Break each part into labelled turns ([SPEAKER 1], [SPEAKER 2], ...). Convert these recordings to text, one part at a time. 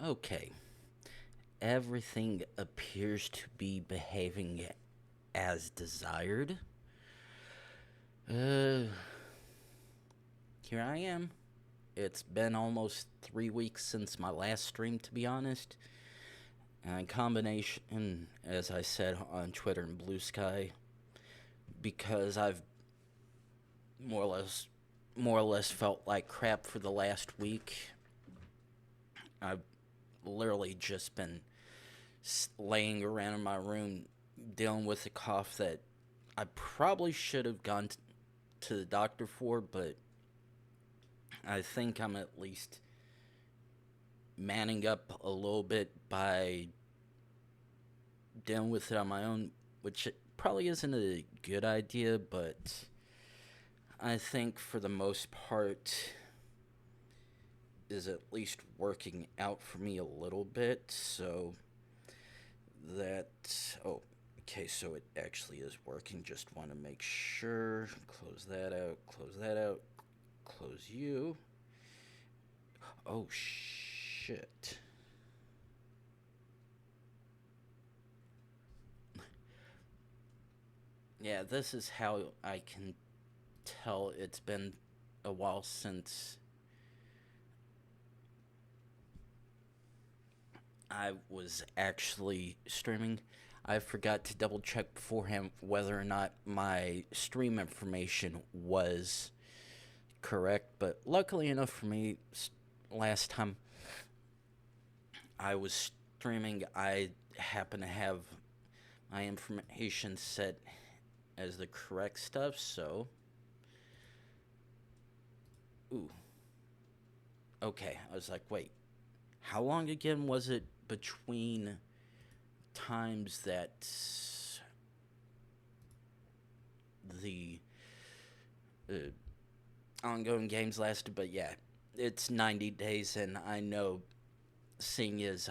[SPEAKER 1] Okay. Everything appears to be behaving as desired. Uh, Here I am. It's been almost 3 weeks since my last stream, to be honest. And combination, as I said on Twitter and Blue Sky, because I've more or less felt like crap for the last week. I've literally just been laying around in my room dealing with a cough that I probably should have gone to the doctor for, but I think I'm at least manning up a little bit by dealing with it on my own, which probably isn't a good idea, but I think for the most part is at least working out for me a little bit. So that, oh, okay, so it actually is working. Just want to make sure. Close that out, close you. Oh shit. Yeah, this is how I can tell it's been a while since I was actually streaming. I forgot to double check beforehand whether or not my stream information was correct, but luckily enough for me, last time I was streaming, I happened to have my information set as the correct stuff, so. Ooh. Okay, I was like, wait, how long again was it between times that the ongoing games lasted? But yeah, it's 90 days, and I know, seeing as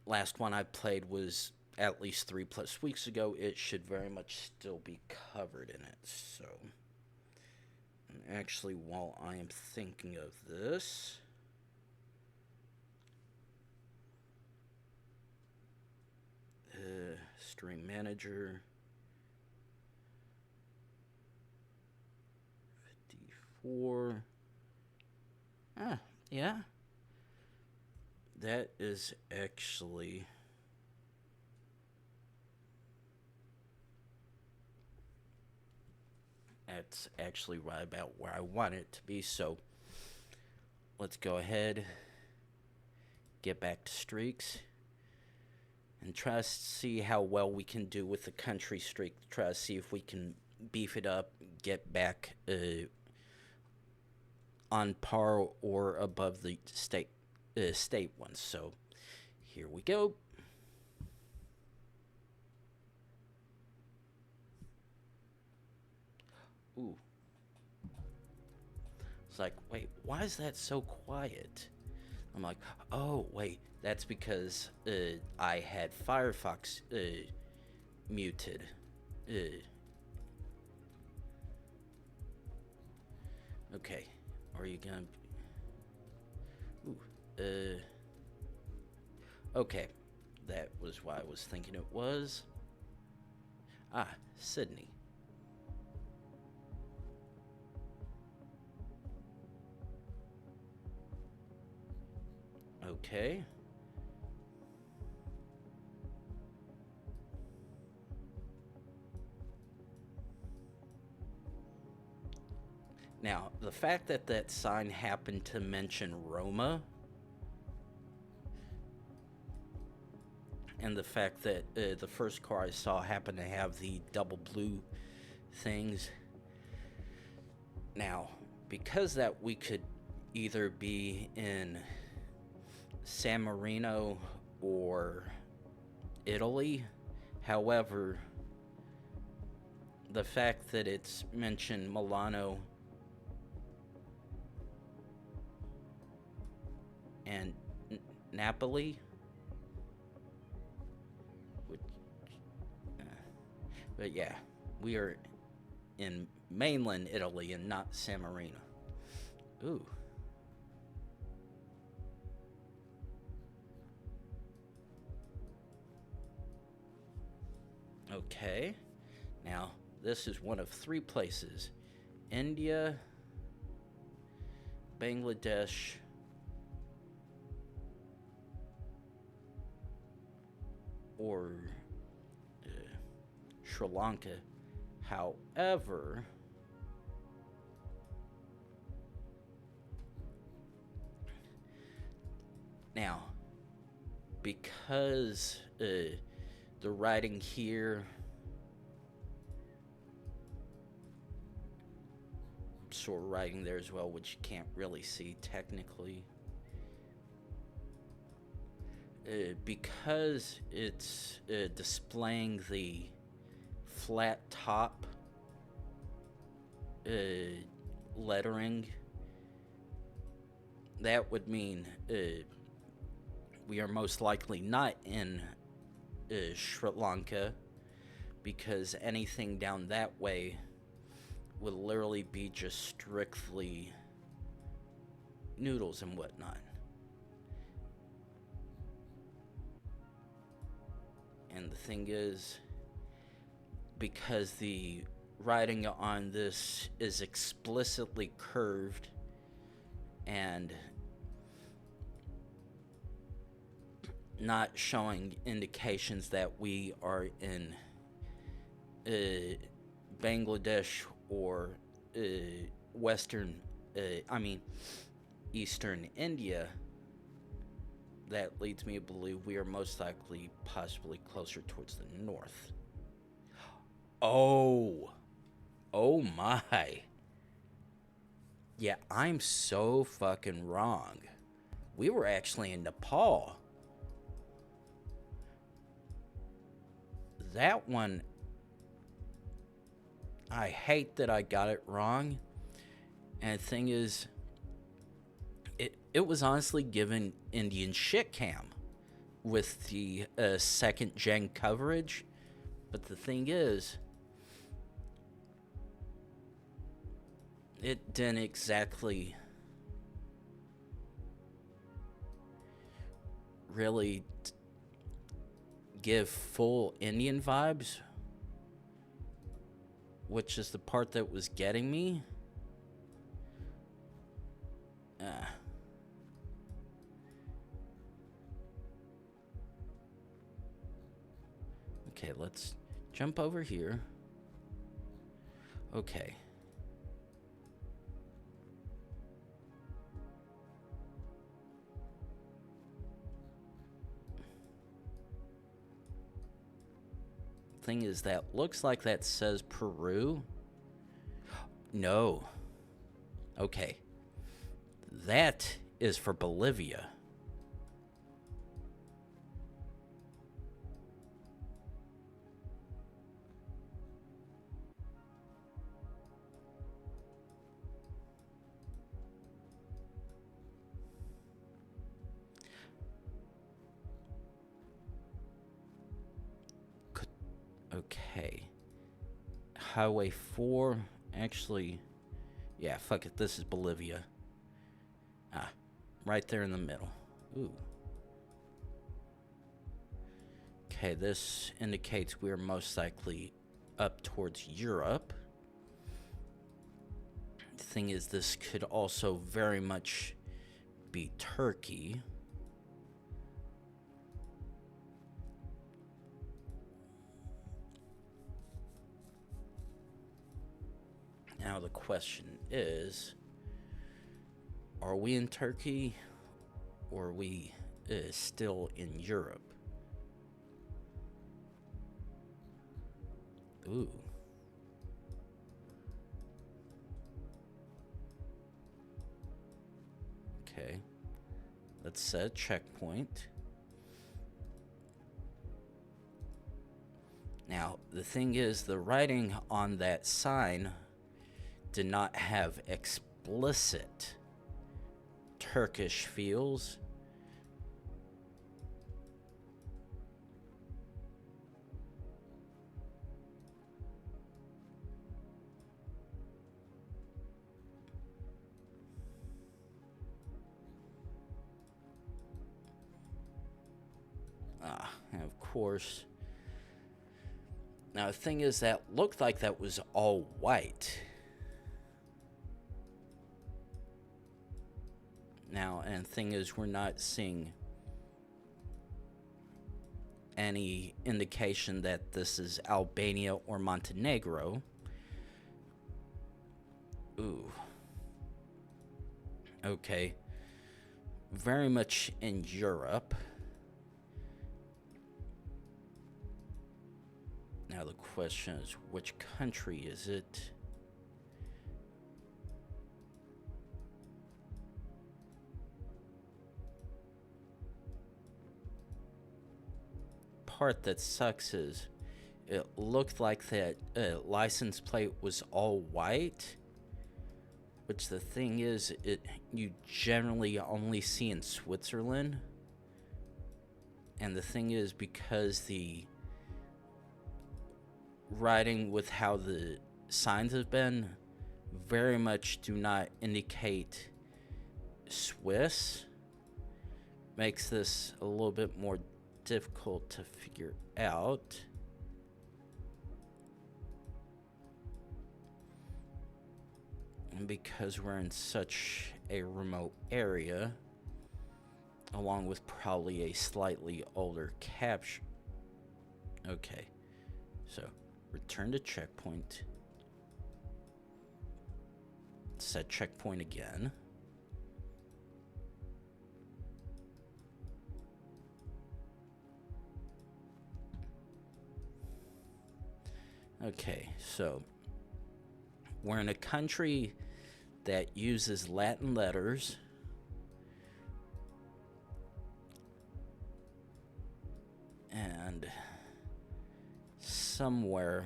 [SPEAKER 1] last one I played was at least 3+ weeks ago, it should very much still be covered in it. So, and actually, while I am thinking of this, stream manager 54. Yeah, that is actually, that's actually right about where I want it to be. So let's go ahead, get back to streaks, and try to see how well we can do with the country streak. Try to see if we can beef it up, get back on par or above the state ones. So here we go. Ooh. It's like, wait, why is that so quiet? I'm like, oh, wait, that's because I had Firefox muted. Okay, are you gonna... Ooh, okay, that was why I was thinking it was. Ah, Sydney. Okay. Now, the fact that that sign happened to mention Roma, and the fact that the first car I saw happened to have the double blue things. Now, because that we could either be in San Marino or Italy, however, the fact that it's mentioned Milano and Napoli, which, but yeah, we are in mainland Italy and not San Marino. Ooh. Okay. Now, this is one of 3 places: India, Bangladesh, or Sri Lanka. However, now, because the writing here sort of writing there as well, which you can't really see technically, because it's displaying the flat top lettering, that would mean we are most likely not in Sri Lanka, because anything down that way would literally be just strictly noodles and whatnot. And the thing is, because the writing on this is explicitly curved and not showing indications that we are in Bangladesh or Eastern India, that leads me to believe we are most likely possibly closer towards the north. Oh my. Yeah, I'm so fucking wrong. We were actually in Nepal. That one, I hate that I got it wrong. And the thing is, it was honestly given Indian shit cam with the second gen coverage. But the thing is, it didn't exactly really give full Indian vibes, which is the part that was getting me. Okay, let's jump over here. Okay. Thing is, that looks like that says Peru. No. Okay. That is for Bolivia. Okay. Highway 4. Actually, yeah, fuck it. This is Bolivia. Right there in the middle. Ooh. Okay, this indicates we're most likely up towards Europe. The thing is, this could also very much be Turkey. Now the question is, are we in Turkey or are we still in Europe? Ooh. Okay. Let's set a checkpoint. Now, the thing is, the writing on that sign did not have explicit Turkish feels. And of course, Now, the thing is, that looked like that was all white. Now, and the thing is, we're not seeing any indication that this is Albania or Montenegro. Ooh. Okay. Very much in Europe. Now the question is, which country is it? Part that sucks is it looked like that license plate was all white, which the thing is, you generally only see in Switzerland. And the thing is, because the writing with how the signs have been very much do not indicate Swiss, makes this a little bit more difficult to figure out. And because we're in such a remote area, along with probably a slightly older capture. Okay, so return to checkpoint. Set checkpoint again. Okay, so we're in a country that uses Latin letters. And somewhere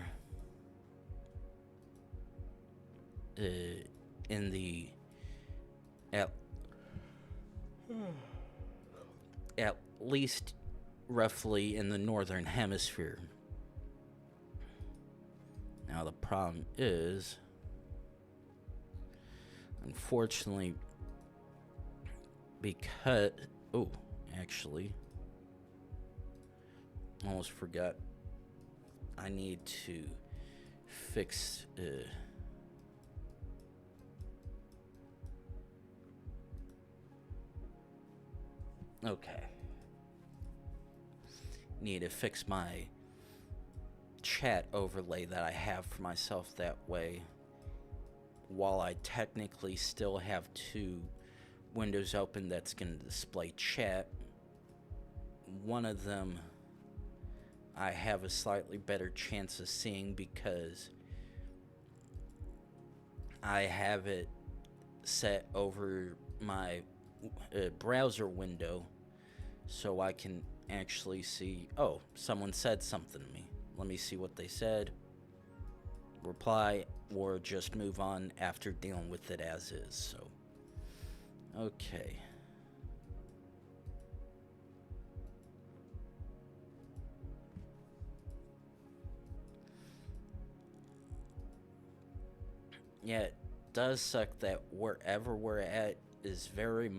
[SPEAKER 1] in the at least roughly in the northern hemisphere. Now the problem is, unfortunately, because actually, almost forgot. I need to fix. Okay. Need to fix my chat overlay that I have for myself. That way, while I technically still have two windows open that's going to display chat, one of them I have a slightly better chance of seeing because I have it set over my browser window, so I can actually see, oh, someone said something to me. Let me see what they said. Reply or just move on after dealing with it as is. So, okay. Yeah, it does suck that wherever we're at is very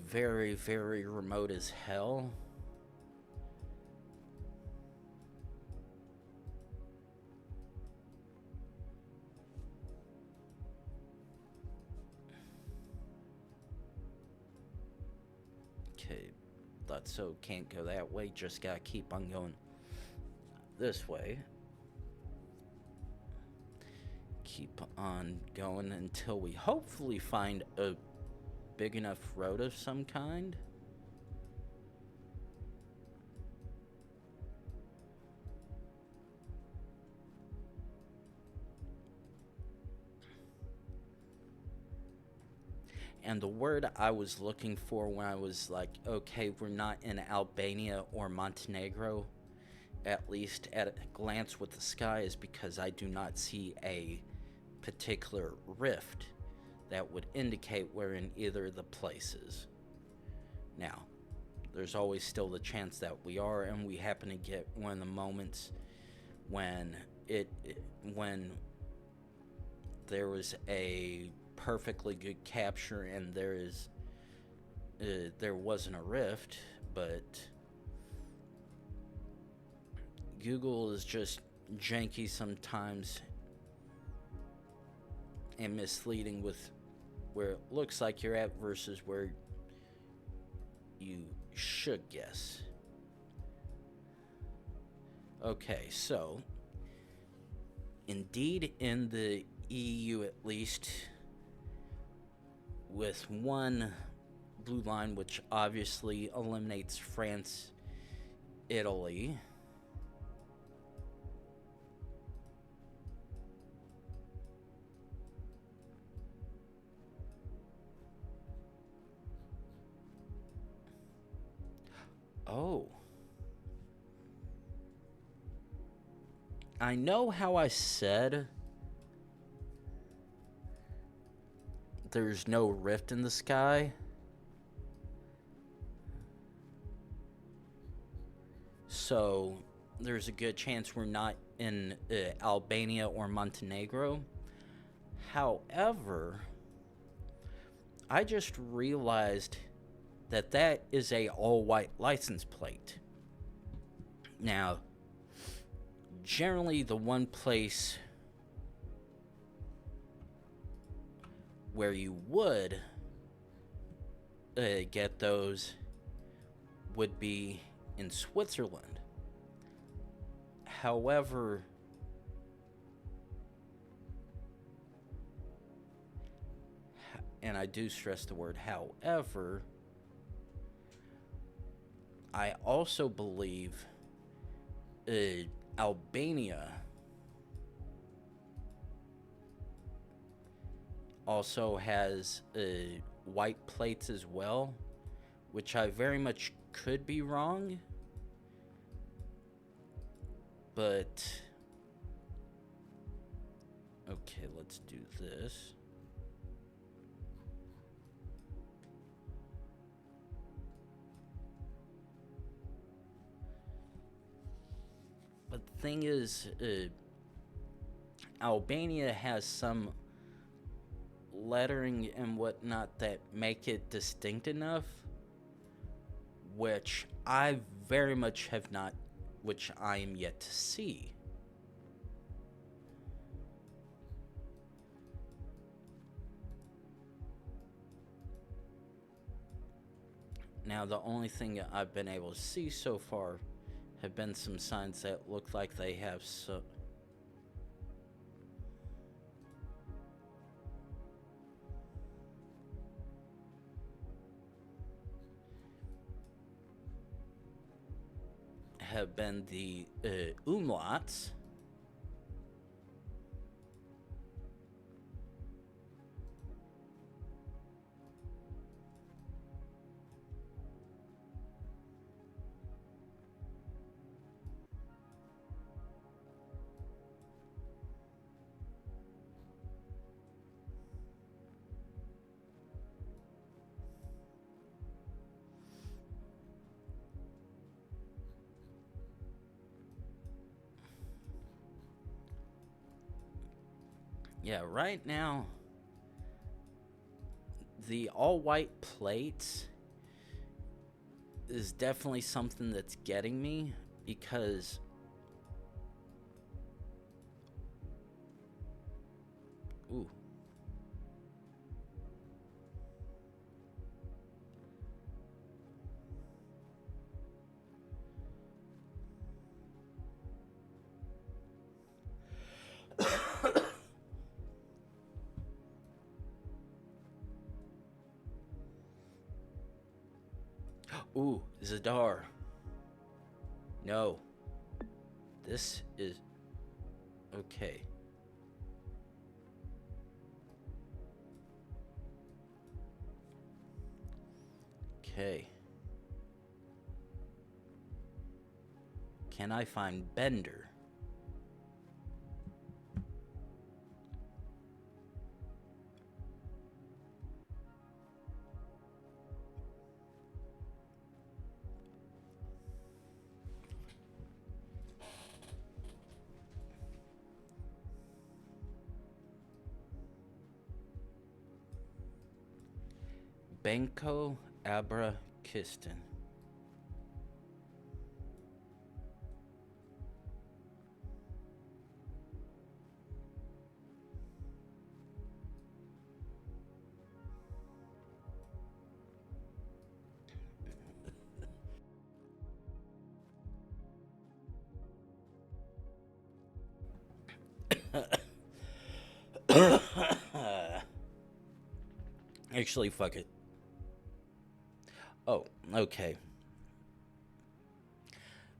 [SPEAKER 1] very remote as hell. Okay, thought so. Can't go that way. Just gotta keep on going this way. Keep on going until we hopefully find a big enough road of some kind. And the word I was looking for when I was like, okay, we're not in Albania or Montenegro, at least at a glance with the sky, is because I do not see a particular rift that would indicate we're in either of the places. Now, there's always still the chance that we are, and we happen to get one of the moments when when there was a perfectly good capture and there wasn't a rift, but Google is just janky sometimes and misleading with where it looks like you're at versus where you should guess. Okay, so indeed in the EU at least, with one blue line which obviously eliminates France, Italy. Oh. I know how I said there's no rift in the sky. So there's a good chance we're not in Albania or Montenegro. However, I just realized that that is a all-white license plate. Now, generally the one place where you would get those would be in Switzerland. However, and I do stress the word however, I also believe Albania also has white plates as well, which I very much could be wrong, but okay, let's do this. But the thing is, Albania has some lettering and whatnot that make it distinct enough, which I very much have not, which I am yet to see. Now, the only thing I've been able to see so far have been some signs that look like they have have been the umlauts. Yeah, right now, the all-white plates is definitely something that's getting me, because ooh. Ooh, Zadar. No. This is okay. Okay. Can I find Bender? Benko Abra Kistan. Actually, fuck it. Oh, okay.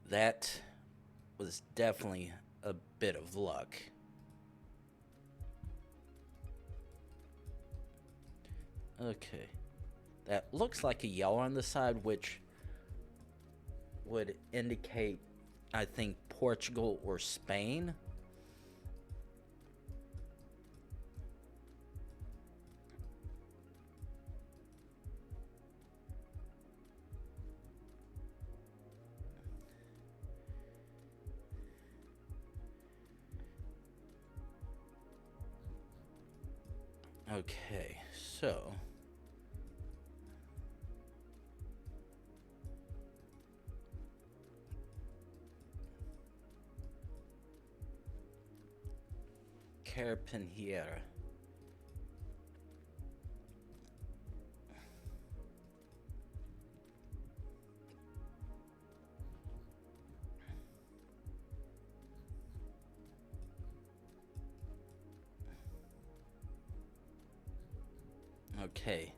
[SPEAKER 1] That was definitely a bit of luck. Okay. That looks like a yellow on the side, which would indicate, I think, Portugal or Spain. Okay, so Carpinteira. Okay,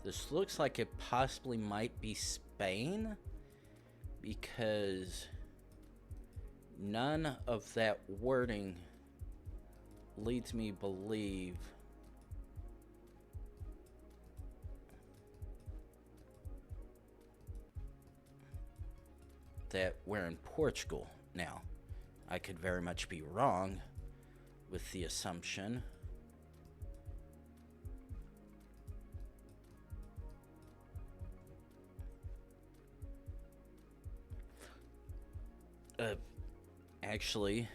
[SPEAKER 1] this looks like it possibly might be Spain, because none of that wording leads me believe that we're in Portugal. Now, I could very much be wrong with the assumption. Actually,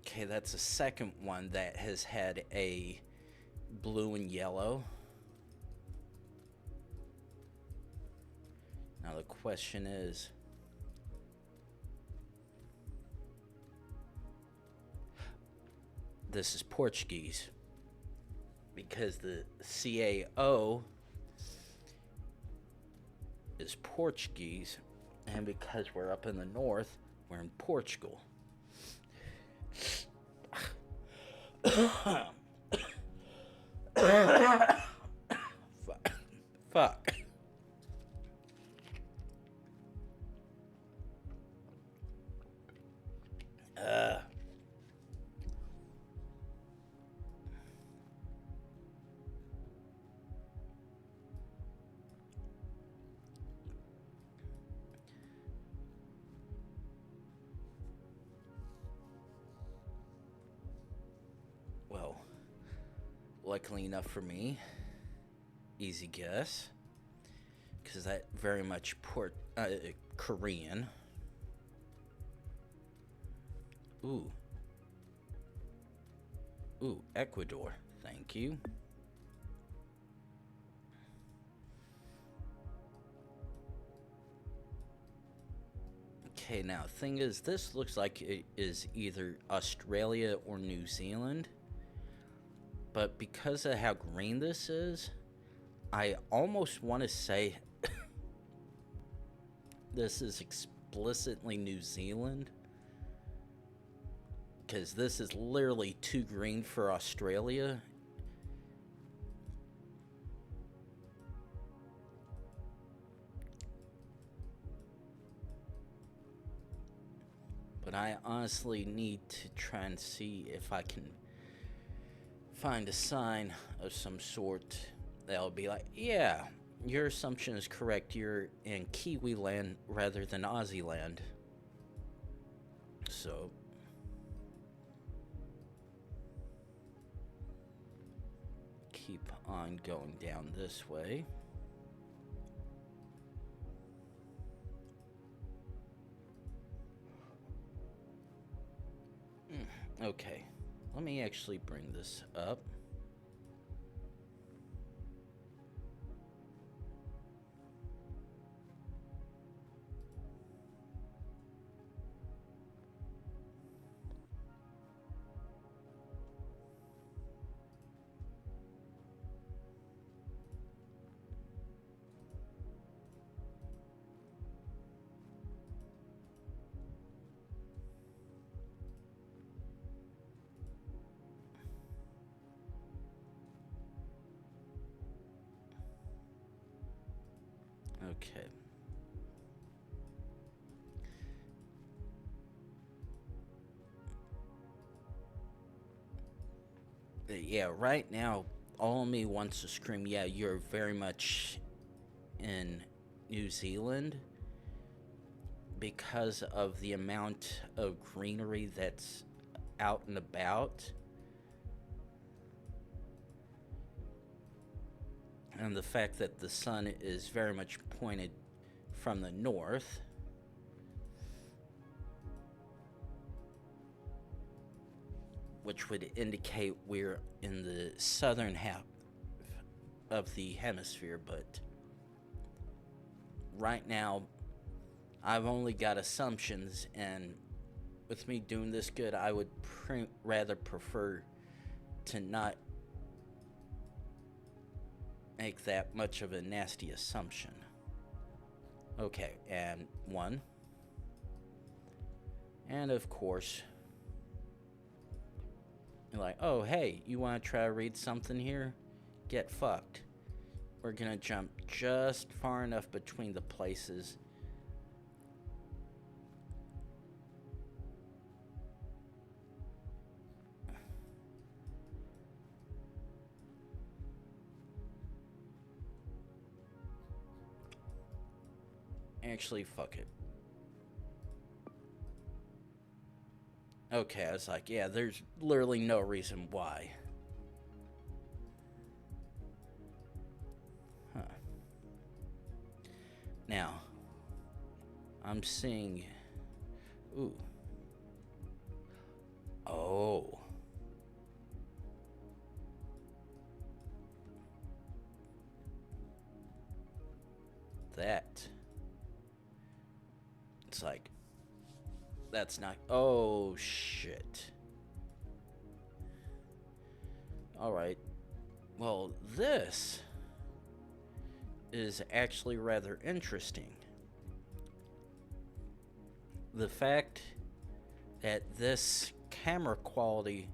[SPEAKER 1] okay, that's the second one that has had a blue and yellow. Now the question is, this is Portuguese, because the CAO is Portuguese, and because we're up in the north, we're in Portugal. Fuck. Well, luckily enough for me, easy guess, because that very much Korean. Ooh. Ooh, Ecuador. Thank you. Okay, now, thing is, this looks like it is either Australia or New Zealand. But because of how green this is, I almost want to say this is explicitly New Zealand, because this is literally too green for Australia. But I honestly need to try and see if I can find a sign of some sort that'll be like, yeah, your assumption is correct. You're in Kiwi land rather than Aussie land. So keep on going down this way. Okay, let me actually bring this up. Okay. Yeah, right now, all of me wants to scream, yeah, you're very much in New Zealand because of the amount of greenery that's out and about. And the fact that the sun is very much pointed from the north. Which would indicate we're in the southern half of the hemisphere, but right now I've only got assumptions, and with me doing this good, I would rather prefer to not make that much of a nasty assumption. Okay, and one. And of course, you're like, oh, hey, you want to try to read something here? Get fucked. We're going to jump just far enough between the places. Actually, fuck it. Okay, I was like, yeah, there's literally no reason why. Huh. Now, I'm seeing... Ooh. Oh. That. It's like... That's not... Oh, shit. Alright. Well, this is actually rather interesting. The fact that this camera quality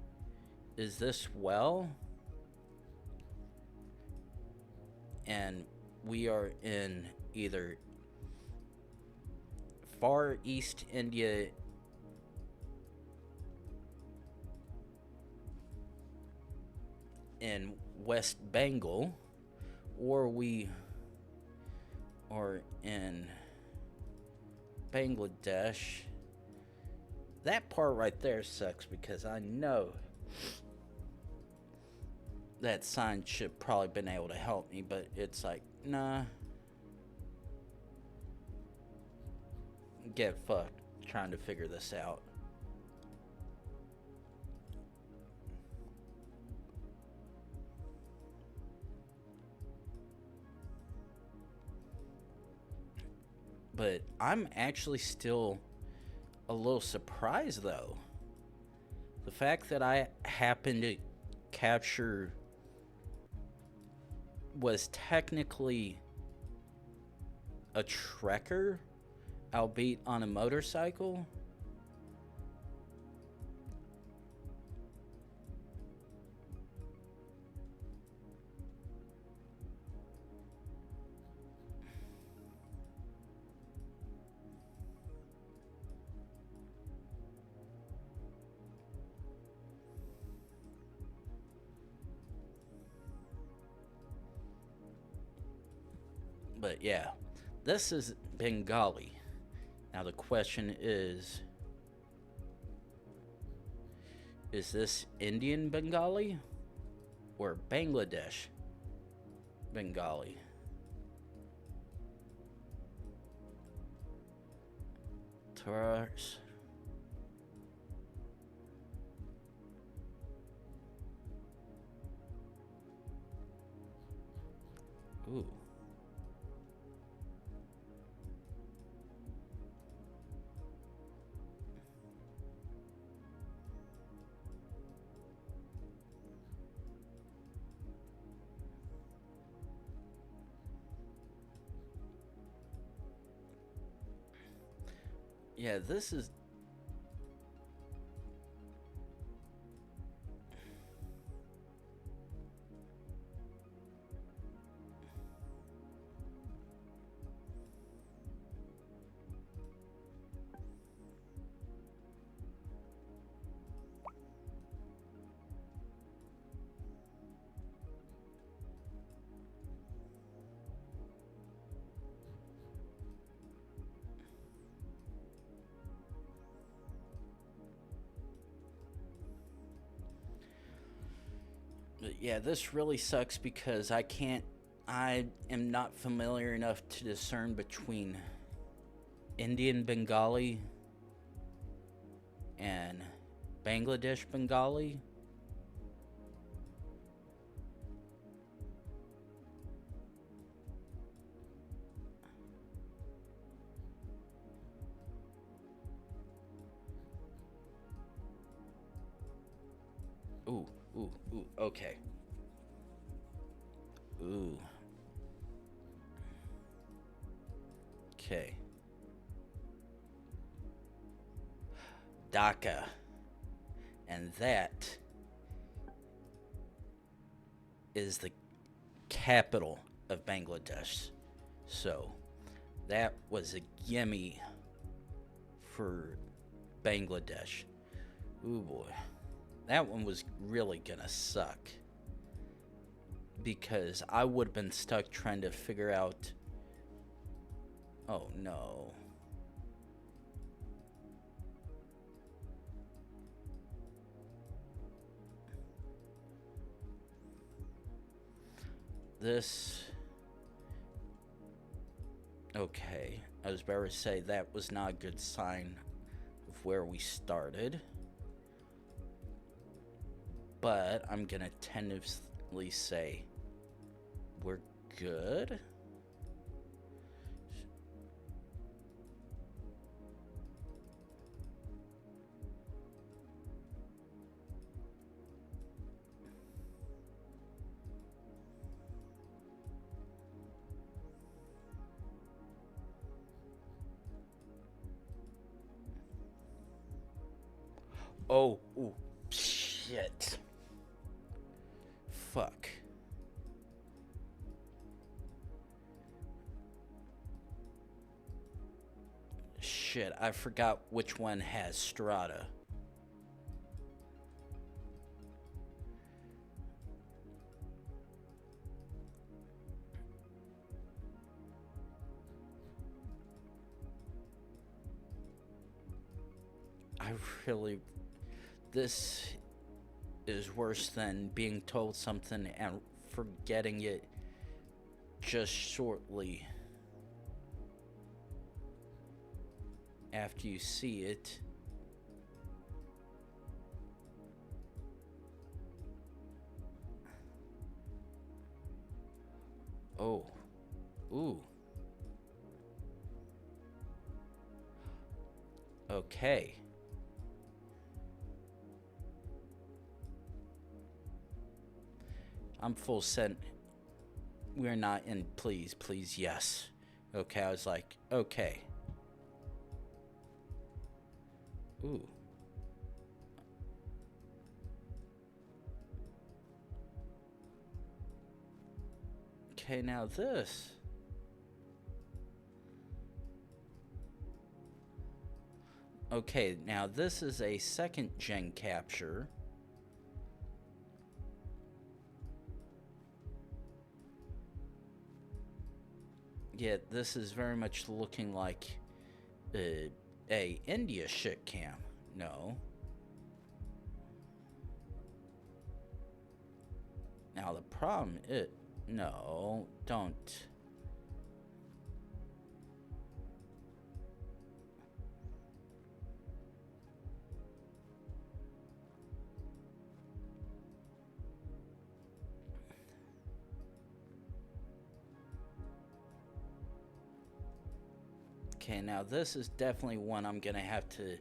[SPEAKER 1] is this well, and we are in either Far East India in West Bengal, or we are in Bangladesh. That part right there sucks because I know that sign should probably been able to help me, but it's like, nah. Get fucked trying to figure this out. But I'm actually still a little surprised, though. The fact that I happened to capture was technically a trekker, albeit on a motorcycle. But yeah, this is Bengali. Now the question is this Indian Bengali or Bangladesh Bengali? Taurus. Ooh. Yeah, this is... But yeah, this really sucks because I am not familiar enough to discern between Indian Bengali and Bangladesh Bengali. Ooh, ooh, okay. Ooh. Okay. Dhaka. And that is the capital of Bangladesh. So that was a gimme for Bangladesh. Ooh boy. That one was really gonna suck. Because I would have been stuck trying to figure out. Oh no. This. Okay. I was about to say that was not a good sign of where we started. But I'm gonna tentatively say we're good. Oh, ooh, shit. Fuck. Shit, I forgot which one has strata. I really. This is worse than being told something and forgetting it just shortly after you see it. Oh. Ooh. Okay. I'm full sent. We're not in. Please, please, yes. Okay, I was like, okay. Ooh. Okay, now this. Okay, now this is a second gen capture. Yeah, this is very much looking like a India shit cam. No. Now the problem is, no, don't. Okay, now this is definitely one I'm gonna have to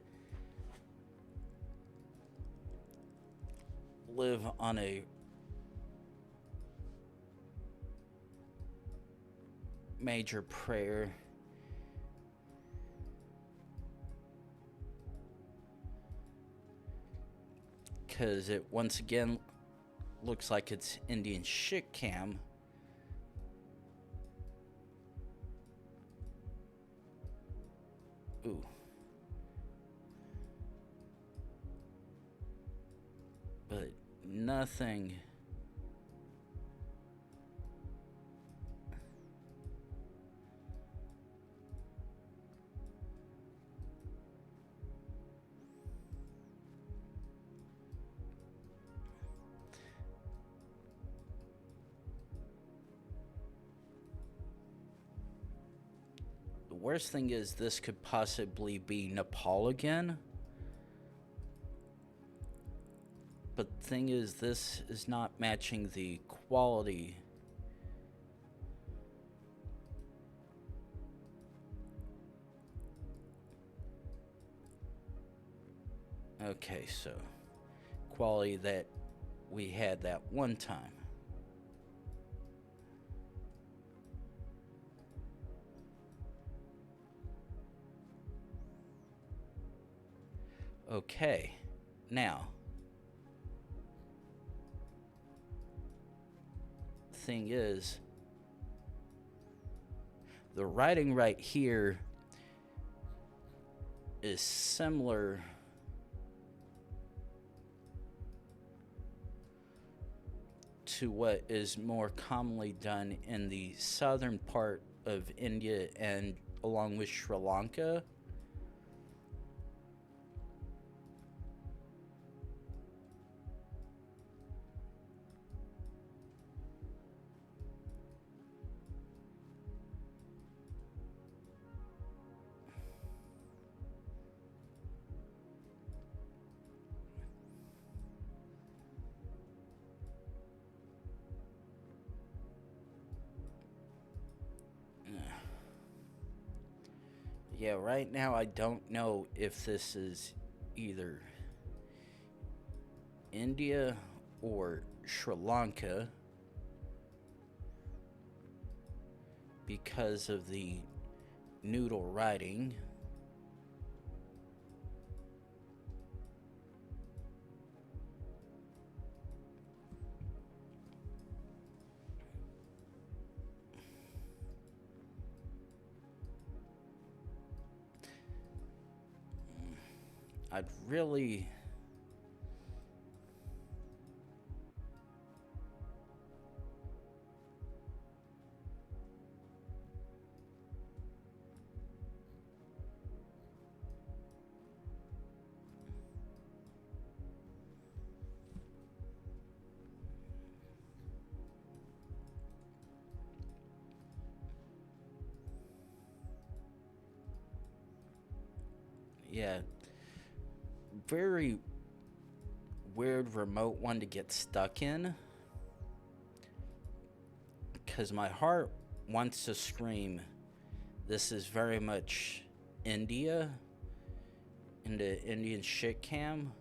[SPEAKER 1] live on a major prayer. Because it once again looks like it's Indian shit cam. Ooh. But nothing. worst thing is this could possibly be Nepal again. But the thing is, this is not matching the quality. Okay, so quality that we had that one time. Okay, now thing is, the writing right here is similar to what is more commonly done in the southern part of India and along with Sri Lanka. Yeah, right now I don't know if this is either India or Sri Lanka because of the noodle writing. I'd really... Yeah, very weird remote one to get stuck in, because my heart wants to scream, this is very much India, into Indian shit cam.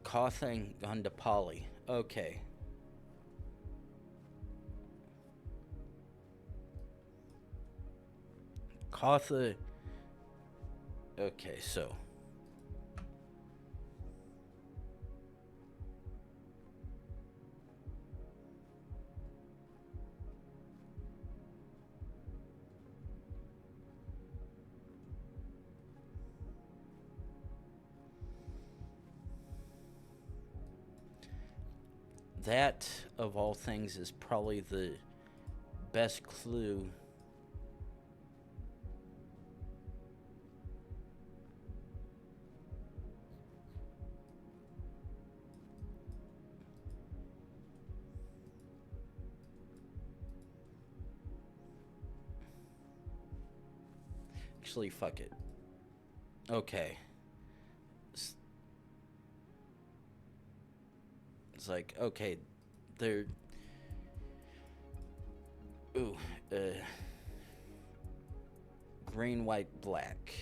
[SPEAKER 1] Coughing on to Polly. Okay. Katha. Okay, so. That, of all things, is probably the best clue. Actually, fuck it. Okay. It's like, okay, they're... Ooh, green, white, black.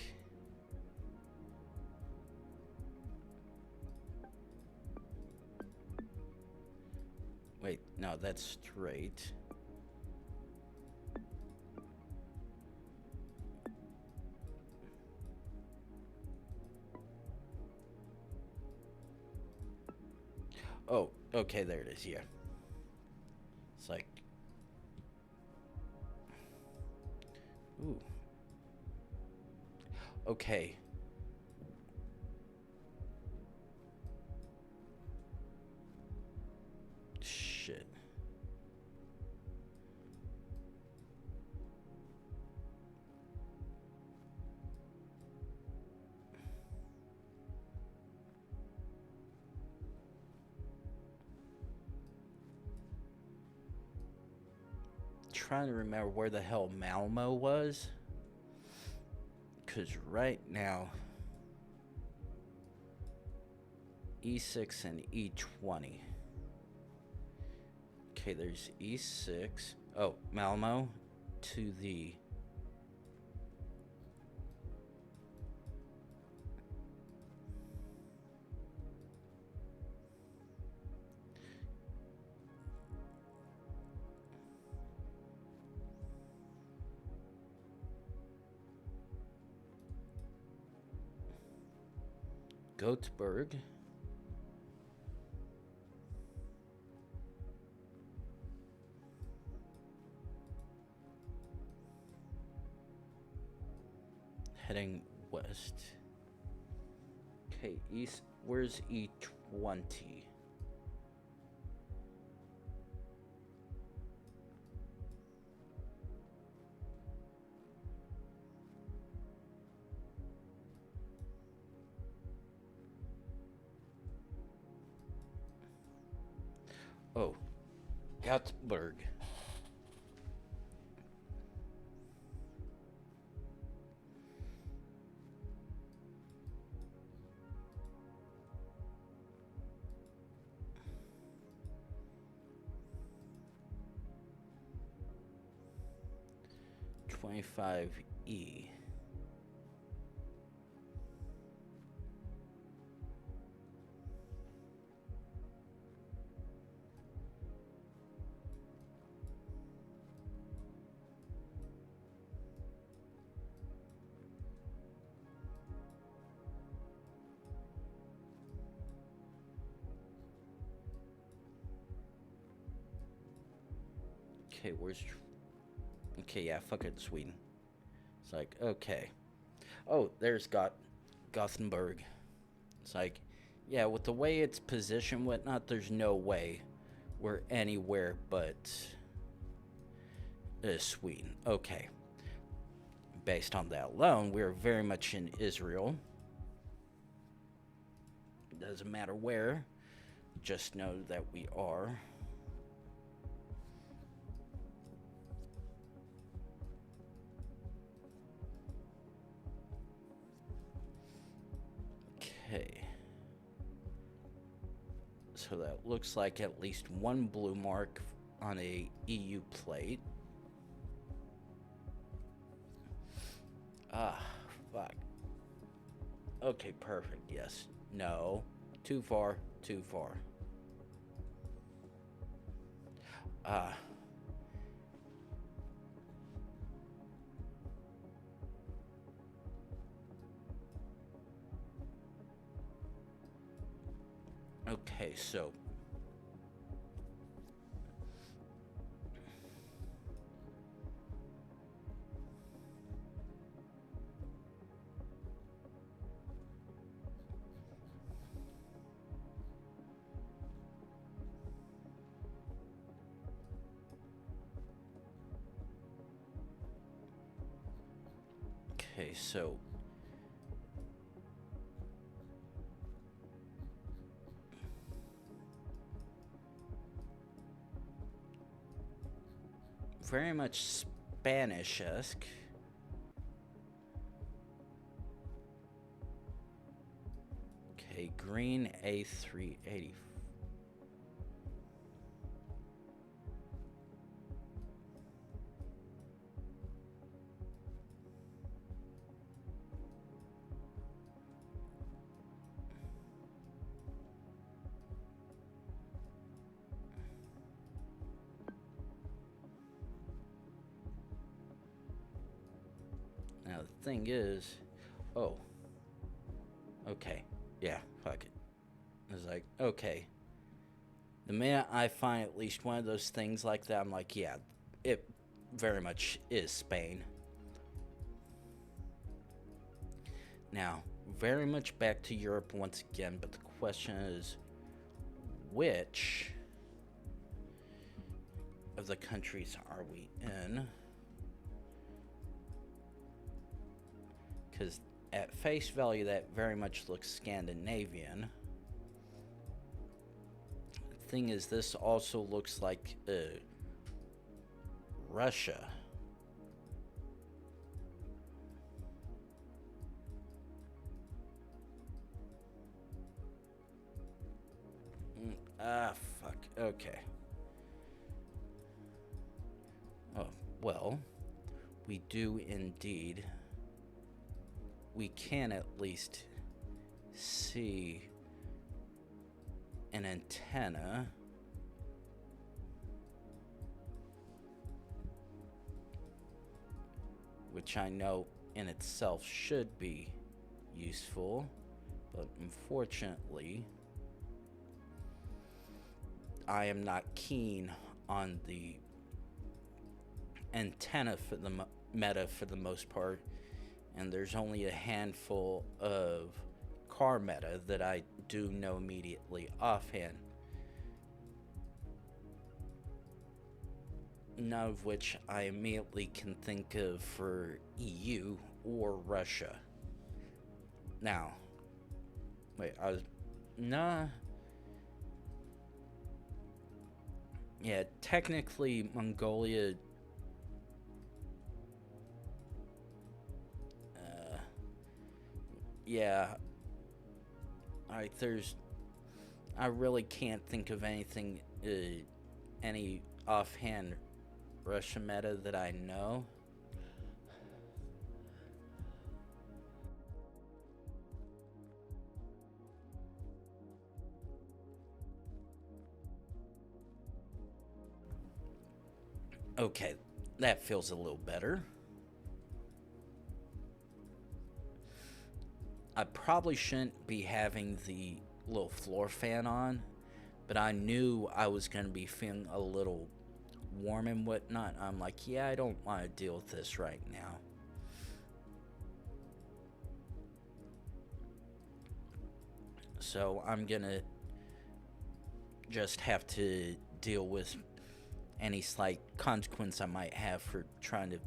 [SPEAKER 1] Wait, no, that's straight. Oh, okay, there it is, yeah. It's like... Ooh. Okay. Shit. trying to remember where the hell Malmo was. Because right now, E6 and E20. Okay, there's E6. Oh, Malmo to the... Göteborg. Heading west. Okay, east. Where's E20? Oh, Göteborg. E. Okay, where's... Okay, yeah, fuck it, Sweden. It's like, okay. Oh, there's Gothenburg. It's like, yeah, with the way it's positioned, whatnot, there's no way we're anywhere but Sweden. Okay. Based on that alone, we're very much in Israel. Doesn't matter where, just know that we are. Okay. So that looks like at least one blue mark on a EU plate. Ah, fuck. Okay, perfect. Yes. No. Too far. Too far. Ah. Okay, so... Okay, so... Very much Spanish-esque. Okay, green A380. Now the thing is, oh, okay, yeah, fuck it. It's like, okay. The minute I find at least one of those things like that, I'm like, yeah, it very much is Spain. Now, very much back to Europe once again, but the question is, which of the countries are we in? Because at face value, that very much looks Scandinavian. The thing is, this also looks like Russia. Fuck. Okay. Oh, well, we do indeed. We can at least see an antenna. Which I know in itself should be useful, but unfortunately, I am not keen on the antenna for the meta for the most part, and there's only a handful of car meta that I do know immediately offhand. None of which I immediately can think of for EU or Russia. Now, wait, nah. Yeah, technically Mongolia. Yeah. Alright, I really can't think of anything, any offhand Russia meta that I know. Okay, that feels a little better. I probably shouldn't be having the little floor fan on, but I knew I was going to be feeling a little warm and whatnot. I'm like, yeah, I don't want to deal with this right now. So I'm going to just have to deal with any slight consequence I might have for trying to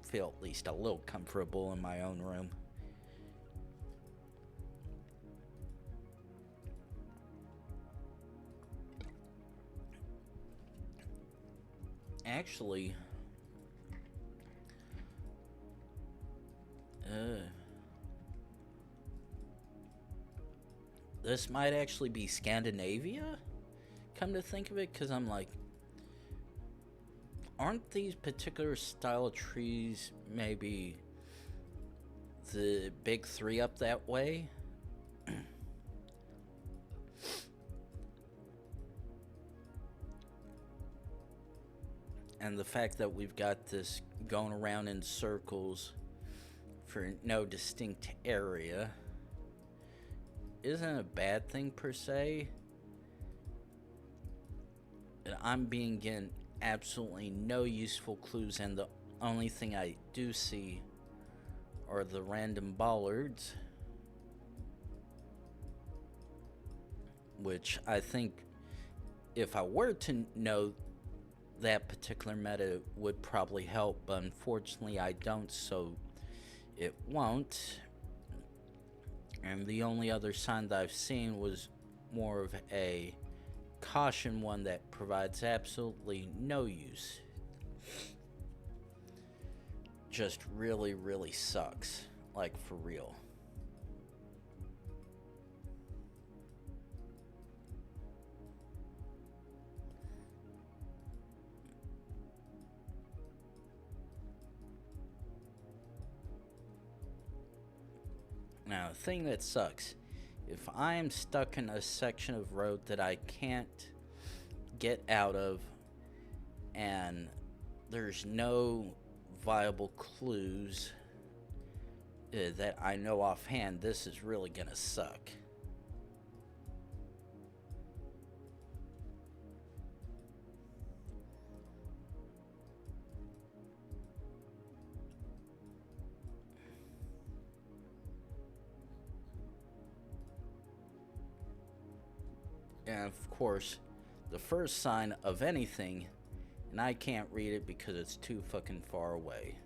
[SPEAKER 1] feel at least a little comfortable in my own room. Actually, this might actually be Scandinavia, come to think of it, because I'm like, aren't these particular style of trees maybe the big three up that way? And the fact that we've got this going around in circles for no distinct area isn't a bad thing per se. I'm being given absolutely no useful clues, and the only thing I do see are the random bollards, which I think if I were to know that particular meta would probably help, but unfortunately I don't, so it won't. And the only other sign that I've seen was more of a caution one that provides absolutely no use. Just really, really sucks. Like, for real. Now, the thing that sucks, if I am stuck in a section of road that I can't get out of, and there's no viable clues that I know offhand, this is really gonna suck. And of course, the first sign of anything, and I can't read it because it's too fucking far away.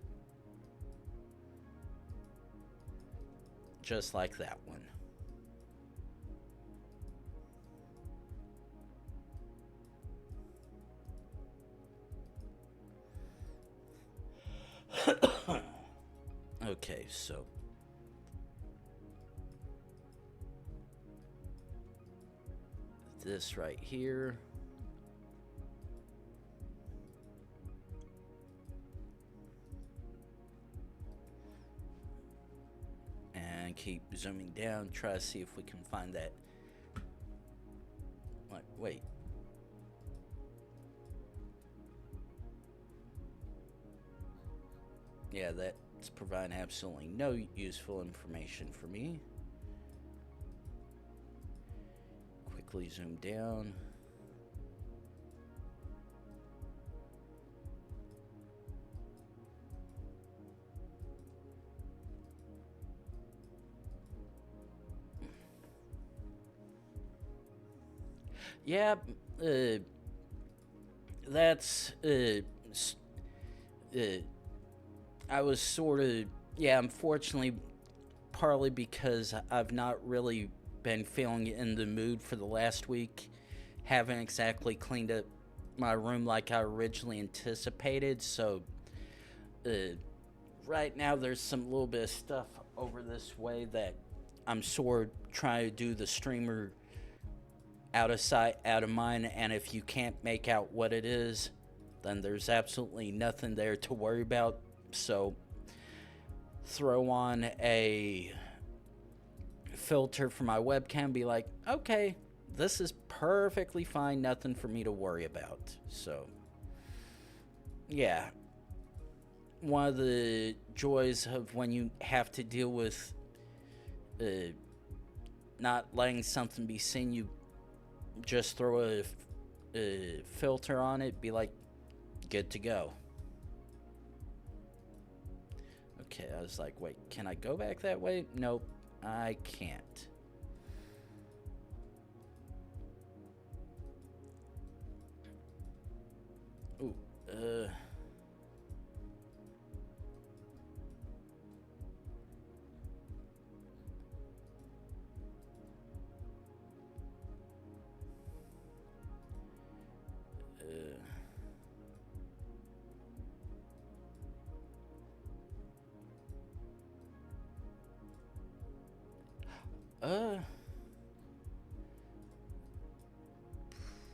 [SPEAKER 1] Just like that one. Okay, so this right here. And keep zooming down, try to see if we can find that. What? Wait. Yeah, that's providing absolutely no useful information for me. Quickly zoom down. Yeah, that's I was sort of, yeah, unfortunately, partly because I've not really been feeling in the mood for the last week. Haven't exactly cleaned up my room like I originally anticipated, so right now there's some little bit of stuff over this way that I'm sort of trying to do the streamer out of sight, out of mind, and if you can't make out what it is, then there's absolutely nothing there to worry about. So throw on a filter for my webcam, be like, okay, this is perfectly fine, nothing for me to worry about. So yeah, one of the joys of when you have to deal with not letting something be seen, you just throw a filter on it, be like, good to go. Okay, I was like, wait, can I go back that way? Nope, I can't. Ooh,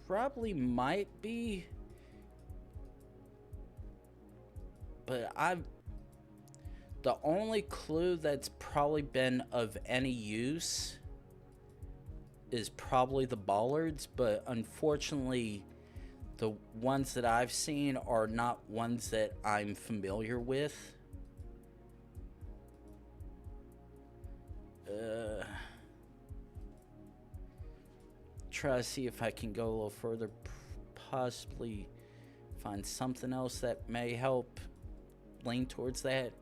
[SPEAKER 1] probably might be, but the only clue that's probably been of any use is probably the bollards, but unfortunately the ones that I've seen are not ones that I'm familiar with. Try to see if I can go a little further, possibly find something else that may help lean towards that.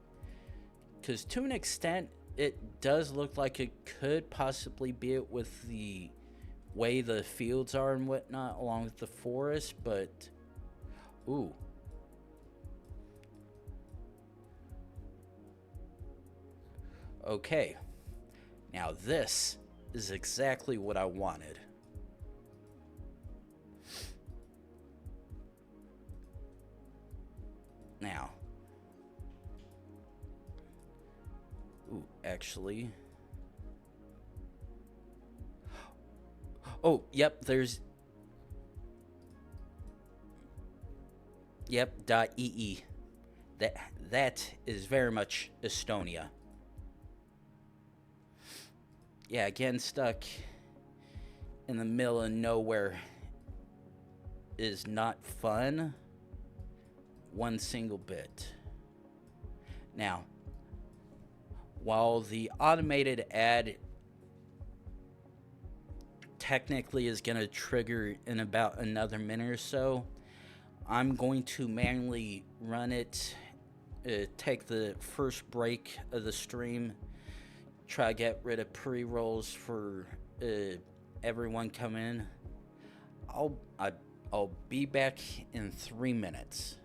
[SPEAKER 1] Because to an extent, it does look like it could possibly be it with the way the fields are and whatnot along with the forest, but ooh. Okay. Now this is exactly what I wanted. Now. Ooh, actually. Oh, yep, there's... Yep, .ee. That is very much Estonia. Yeah, again, stuck in the middle of nowhere is not fun. One single bit. Now, while the automated ad technically is going to trigger in about another minute or so, I'm going to manually run it, take the first break of the stream, try to get rid of pre-rolls for everyone come in. I'll be back in 3 minutes.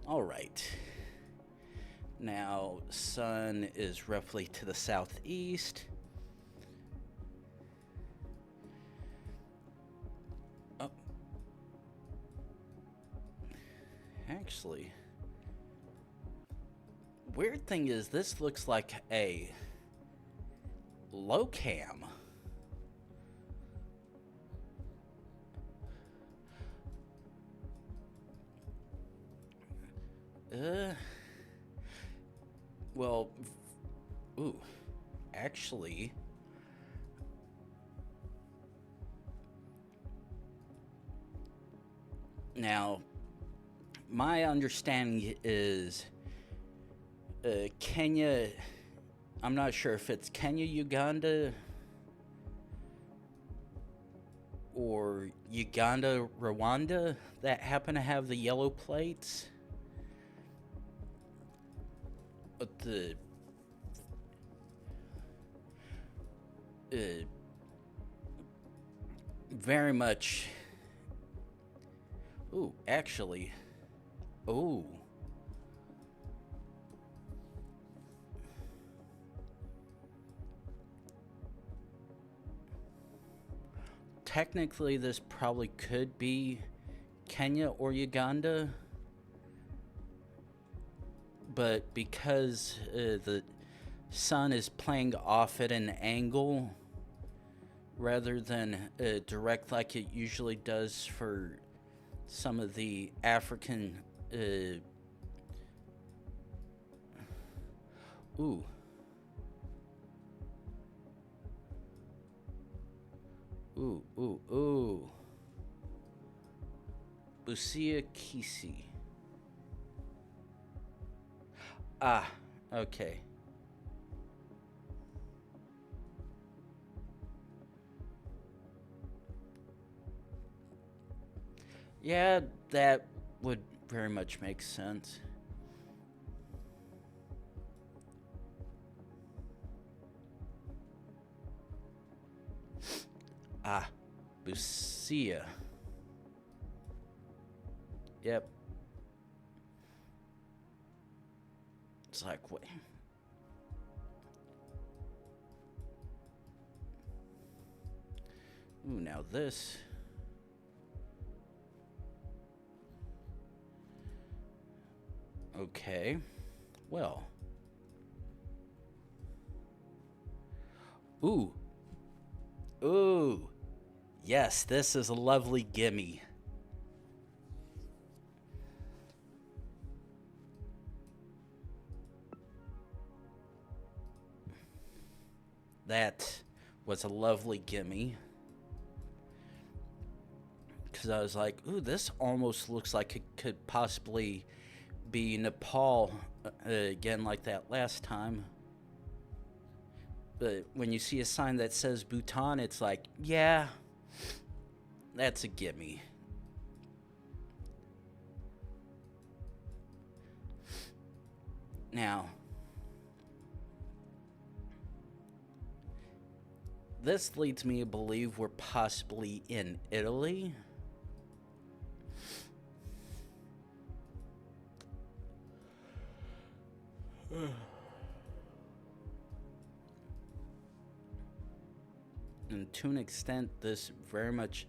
[SPEAKER 1] All right. Now, sun is roughly to the southeast. Oh. Actually, weird thing is this looks like a low cam. Well, ooh, actually, now, my understanding is Kenya, I'm not sure if it's Kenya, Uganda, or Uganda, Rwanda that happen to have the yellow plates. But the very much. Ooh, actually. Ooh. Technically, this probably could be Kenya or Uganda. But because the sun is playing off at an angle rather than direct like it usually does for some of the African ooh. Ooh, ooh, ooh. Busia Kisi. Ah, okay. Yeah, that would very much make sense. Ah, Busia. Yep. It's like, wait. Ooh, now this. Okay. Well. Ooh. Ooh. Yes, this is a lovely gimme. That was a lovely gimme. Because I was like, ooh, this almost looks like it could possibly be Nepal again, like that last time. But when you see a sign that says Bhutan, it's like, yeah, that's a gimme. Now, this leads me to believe we're possibly in Italy. And to an extent, this very much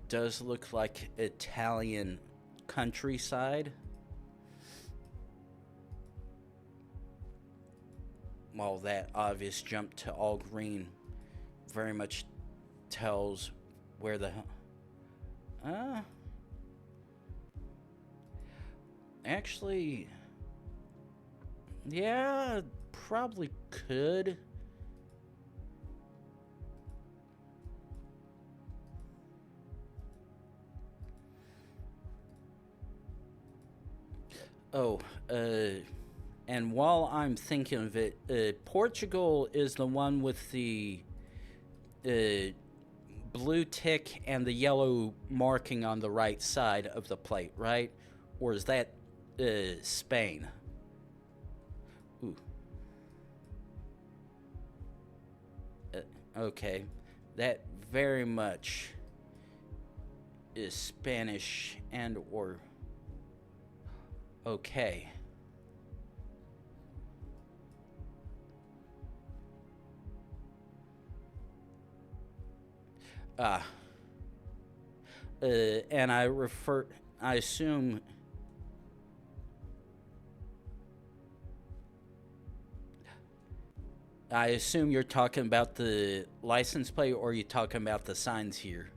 [SPEAKER 1] does look like Italian countryside. While that obvious jump to all green very much tells where the actually, yeah, probably could. Oh, and while I'm thinking of it, Portugal is the one with the blue tick and the yellow marking on the right side of the plate, right? Or is that Spain? Ooh. Okay. That very much is Spanish and or Okay. Ah. And I assume, you're talking about the license plate, or are you talking about the signs here?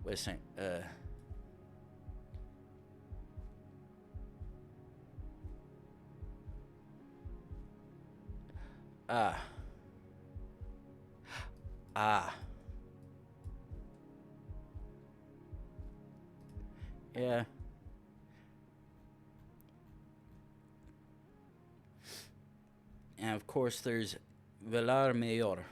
[SPEAKER 1] Wait a second. Ah. Ah. Yeah. And of course, there's Velar Mayor.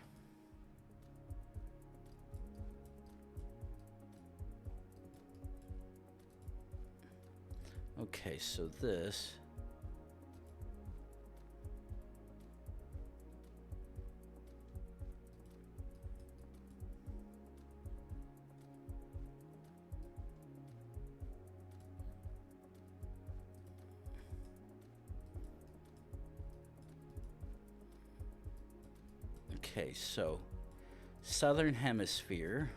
[SPEAKER 1] Okay, so this. Okay, so Southern Hemisphere.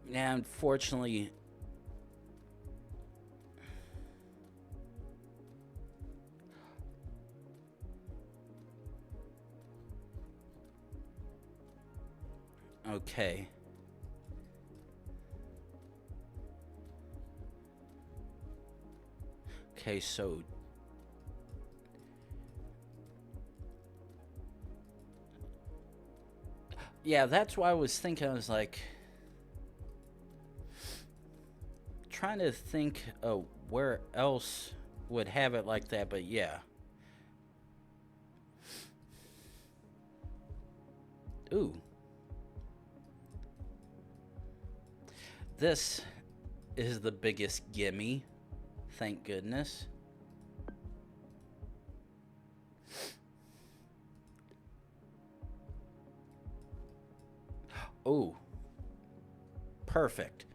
[SPEAKER 1] Now, unfortunately, okay. Okay, so yeah, that's why I was thinking. I was like trying to think of where else would have it like that, but yeah. Ooh. This is the biggest gimme. Thank goodness. Ooh. Perfect.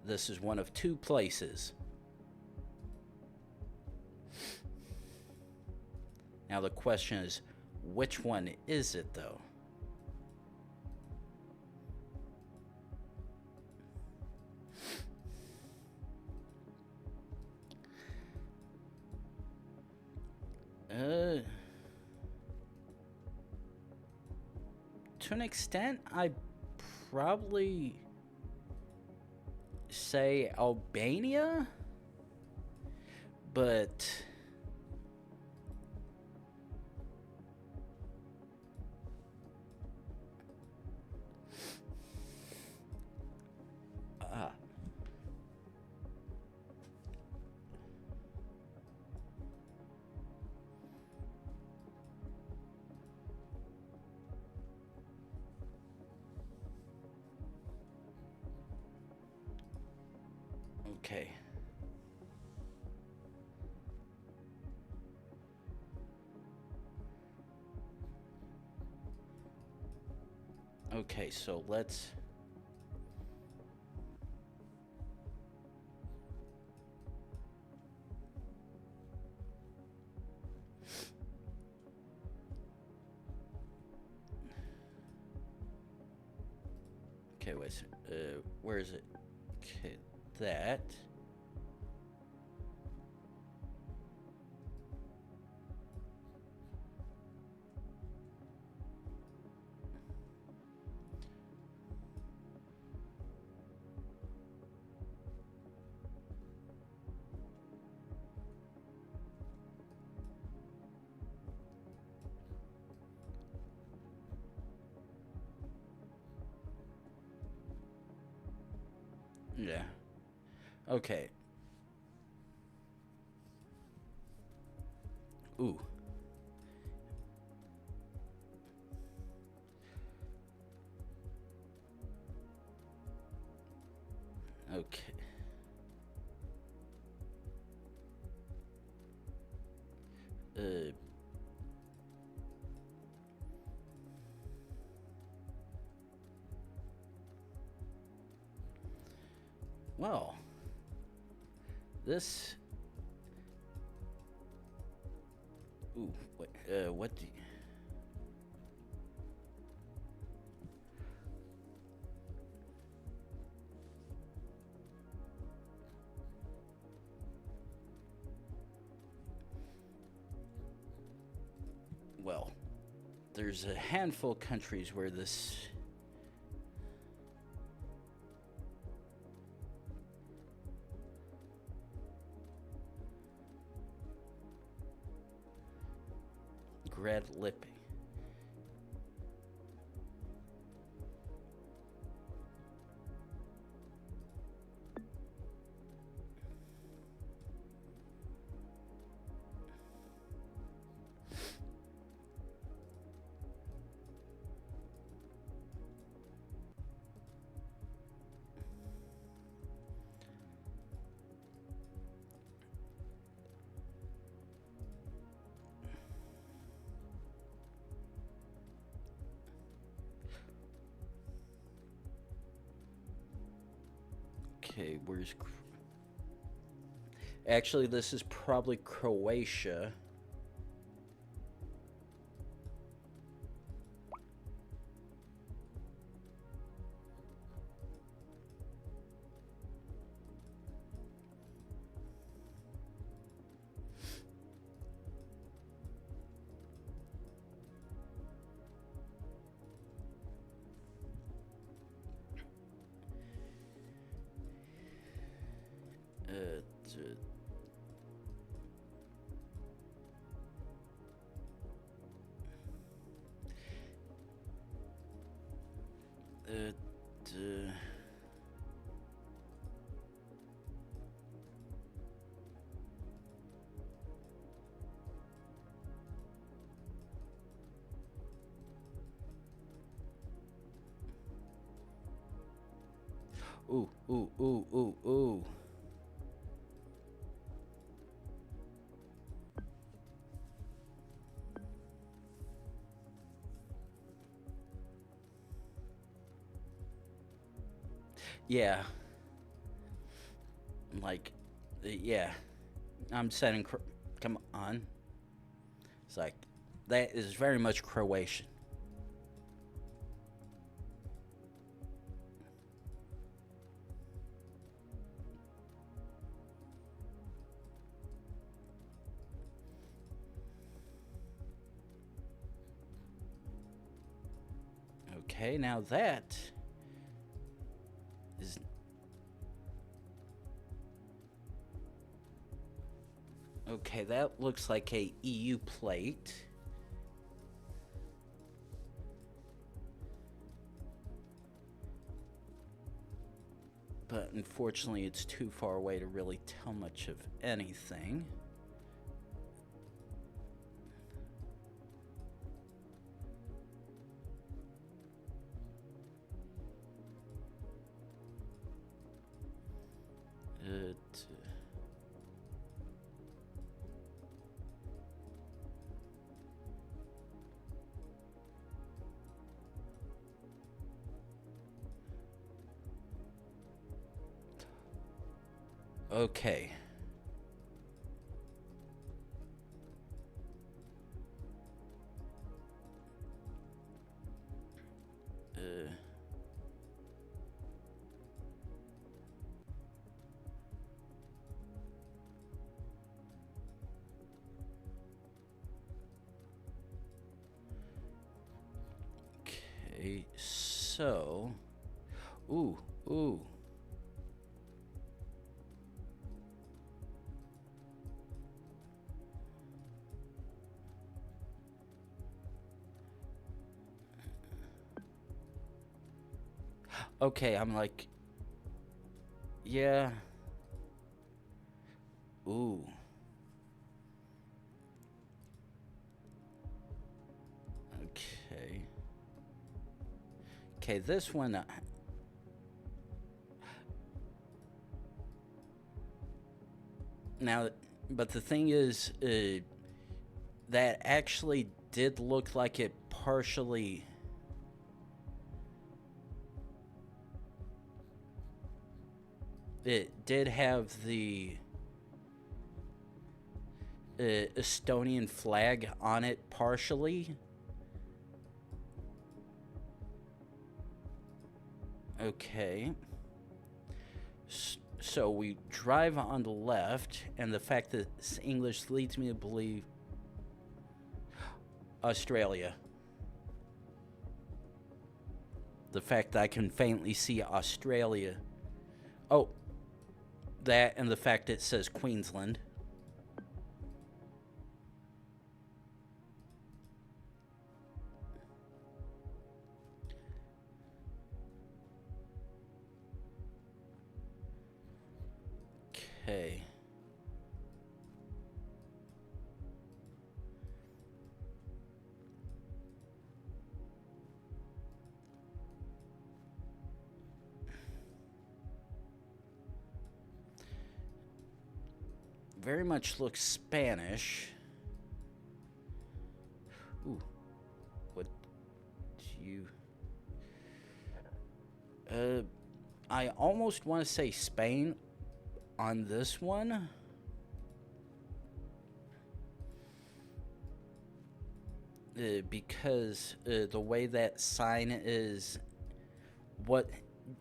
[SPEAKER 1] This is one of two places. Now the question is, which one is it though? To an extent, I probably say Albania, but okay. Okay, so let's... Okay, wait. Where is it? Okay, that. Yeah. Okay. Ooh. Okay. Well, this. Ooh, what do you... Well, there's a handful of countries where this... Red lip. Okay, where's... Actually, this is probably Croatia. Ooh, ooh, ooh, ooh, ooh. Yeah. Like, yeah. I'm setting... Come on. It's like, that is very much Croatian. Okay, now that is... Okay, that looks like a EU plate. But unfortunately, it's too far away to really tell much of anything. Okay. Okay, so... Ooh, ooh. Okay, I'm like... Yeah. Ooh. Okay. Okay, this one... Now, but the thing is, that actually did look like it partially... it did have the Estonian flag on it partially. Okay. So we drive on the left, and the fact that it's English leads me to believe Australia. The fact that I can faintly see Australia. Oh, that and the fact it says Queensland. Okay. Very much looks Spanish. Ooh. What do you... I almost want to say Spain on this one. Because the way that sign is... What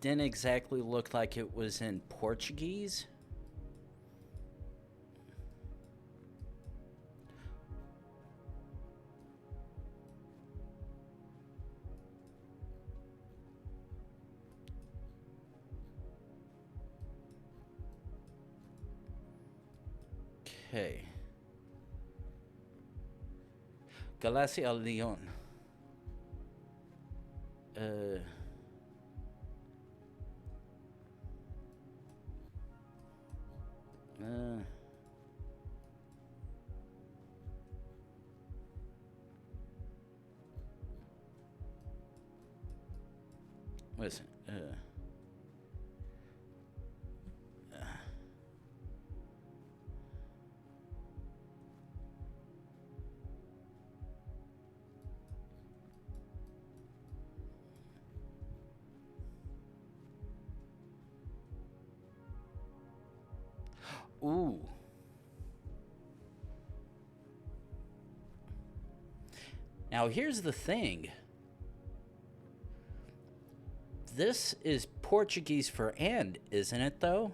[SPEAKER 1] didn't exactly look like it was in Portuguese. Okay. Galacia Leon. Listen. Ooh. Now here's the thing. This is Portuguese for and, isn't it though?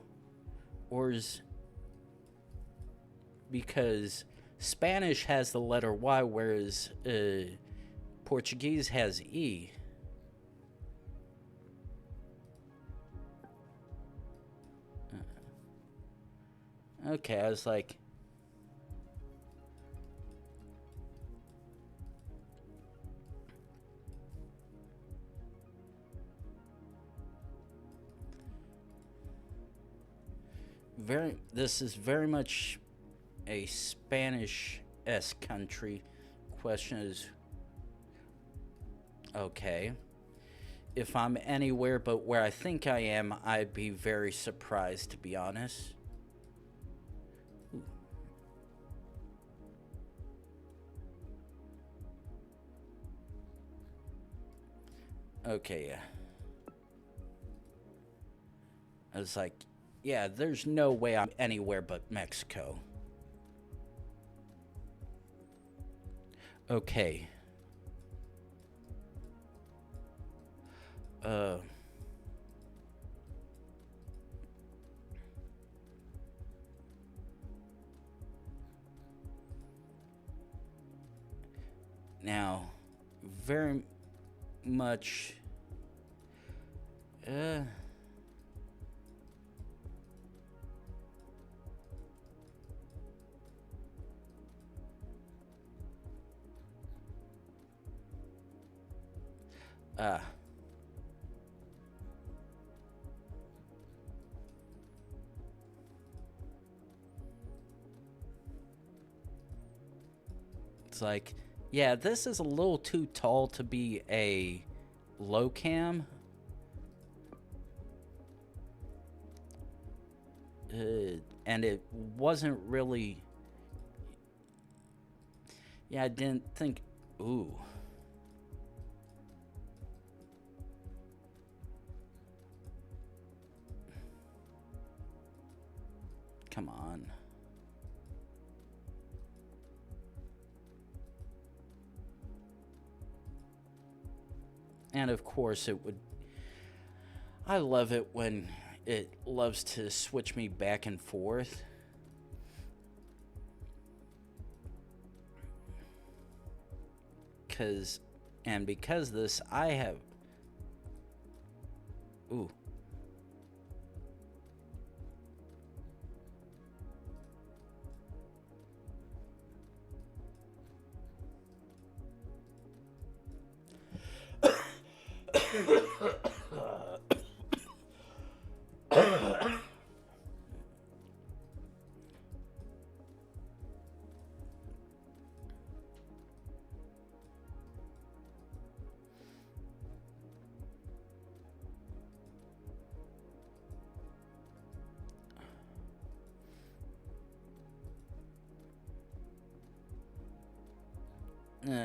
[SPEAKER 1] Or is... Because Spanish has the letter Y, whereas Portuguese has E. Okay, I was like... This is very much a Spanish-esque country. Question is... Okay. If I'm anywhere but where I think I am, I'd be very surprised, to be honest. Okay, yeah. I was like, yeah, there's no way I'm anywhere but Mexico. Okay. Now, very much... It's like, yeah, this is a little too tall to be a low cam. And it wasn't really... Yeah, I didn't think... Ooh. Come on. And of course it would... I love it when it loves to switch me back and forth. Because this, I have... Ooh.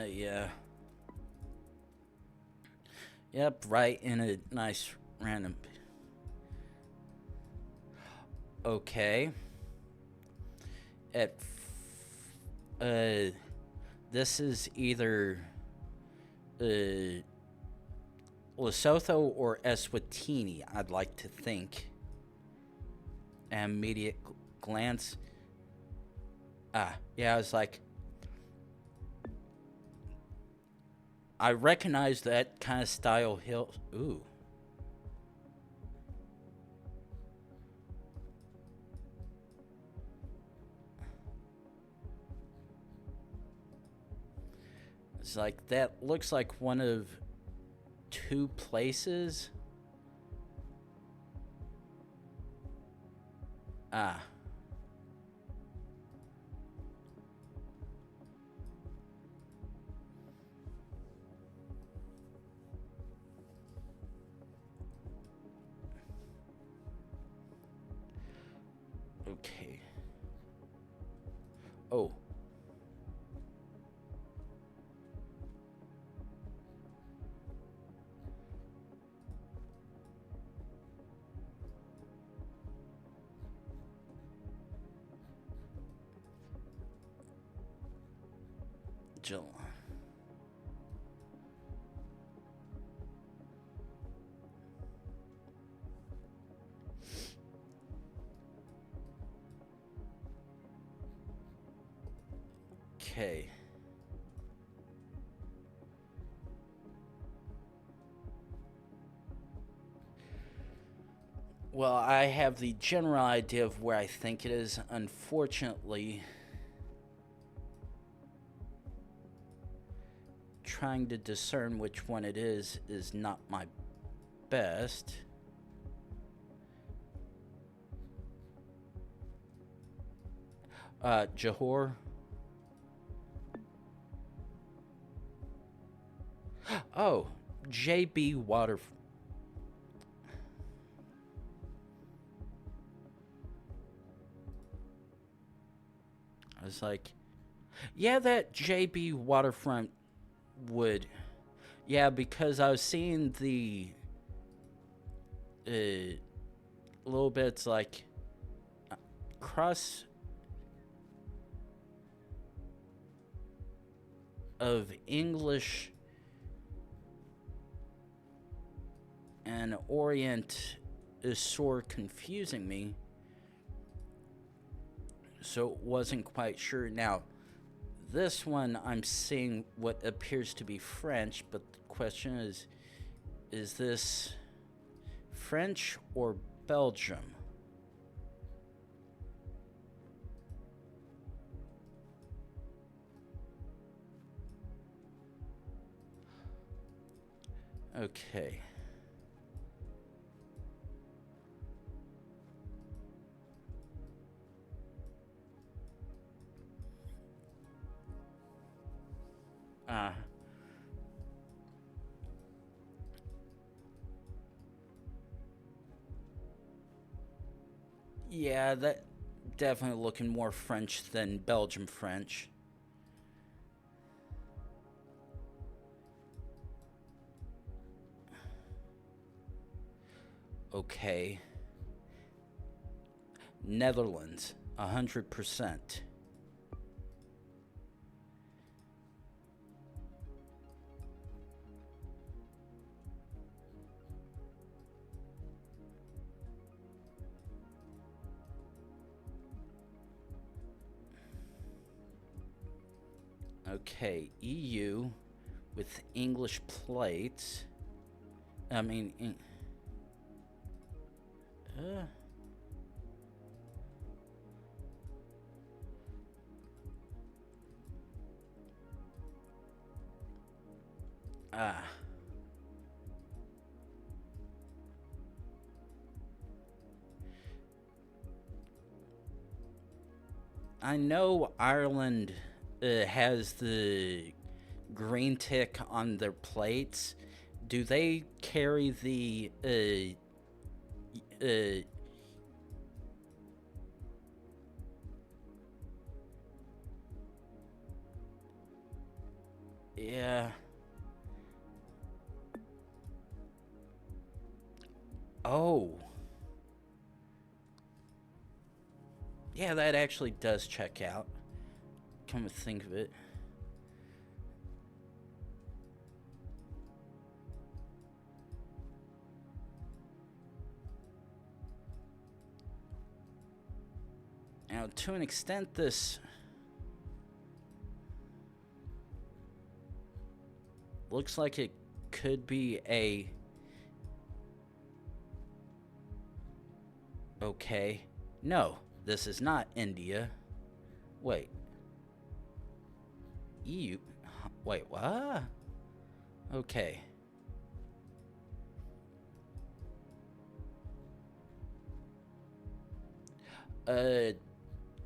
[SPEAKER 1] Yeah. Yep, right in a nice random... Okay. This is either Lesotho or Eswatini, I'd like to think. Immediate glance. Yeah, I was like... I recognize that kind of style hill. Ooh. It's like, that looks like one of two places. Okay. Oh. Jill. Okay. Well, I have the general idea of where I think it is. Unfortunately, trying to discern which one it is not my best. Johor. Oh, JB Water. I was like, yeah, that JB Waterfront would... Yeah, because I was seeing the little bits like cross of English and Orient is sort of confusing me, so wasn't quite sure. Now, this one I'm seeing what appears to be French, but the question is this French or Belgium? Okay. Yeah, that definitely looking more French than Belgium French. Okay. Netherlands. 100%. Okay, EU with English plates. I mean, I know Ireland has the green tick on their plates. Do they carry the yeah. Oh. Yeah, that actually does check out. Come to think of it. Now, to an extent, this looks like it could be a... Okay. No, this is not India. Wait. EU? Wait, what? Okay.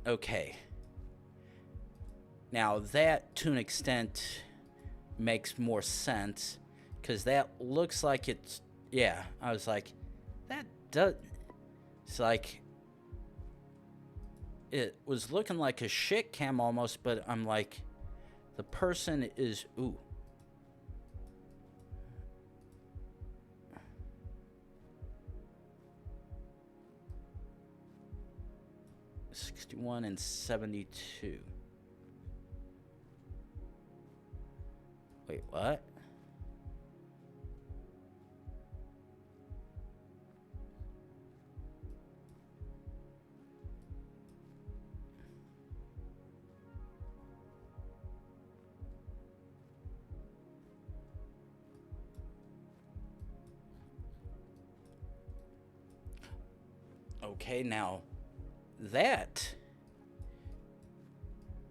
[SPEAKER 1] Okay. Now that, to an extent, makes more sense, because that looks like it's... Yeah, I was like, that does... It's like... It was looking like a shit cam almost, but I'm like, the person is... Ooh. $61 and $72. Wait, what? Okay, now that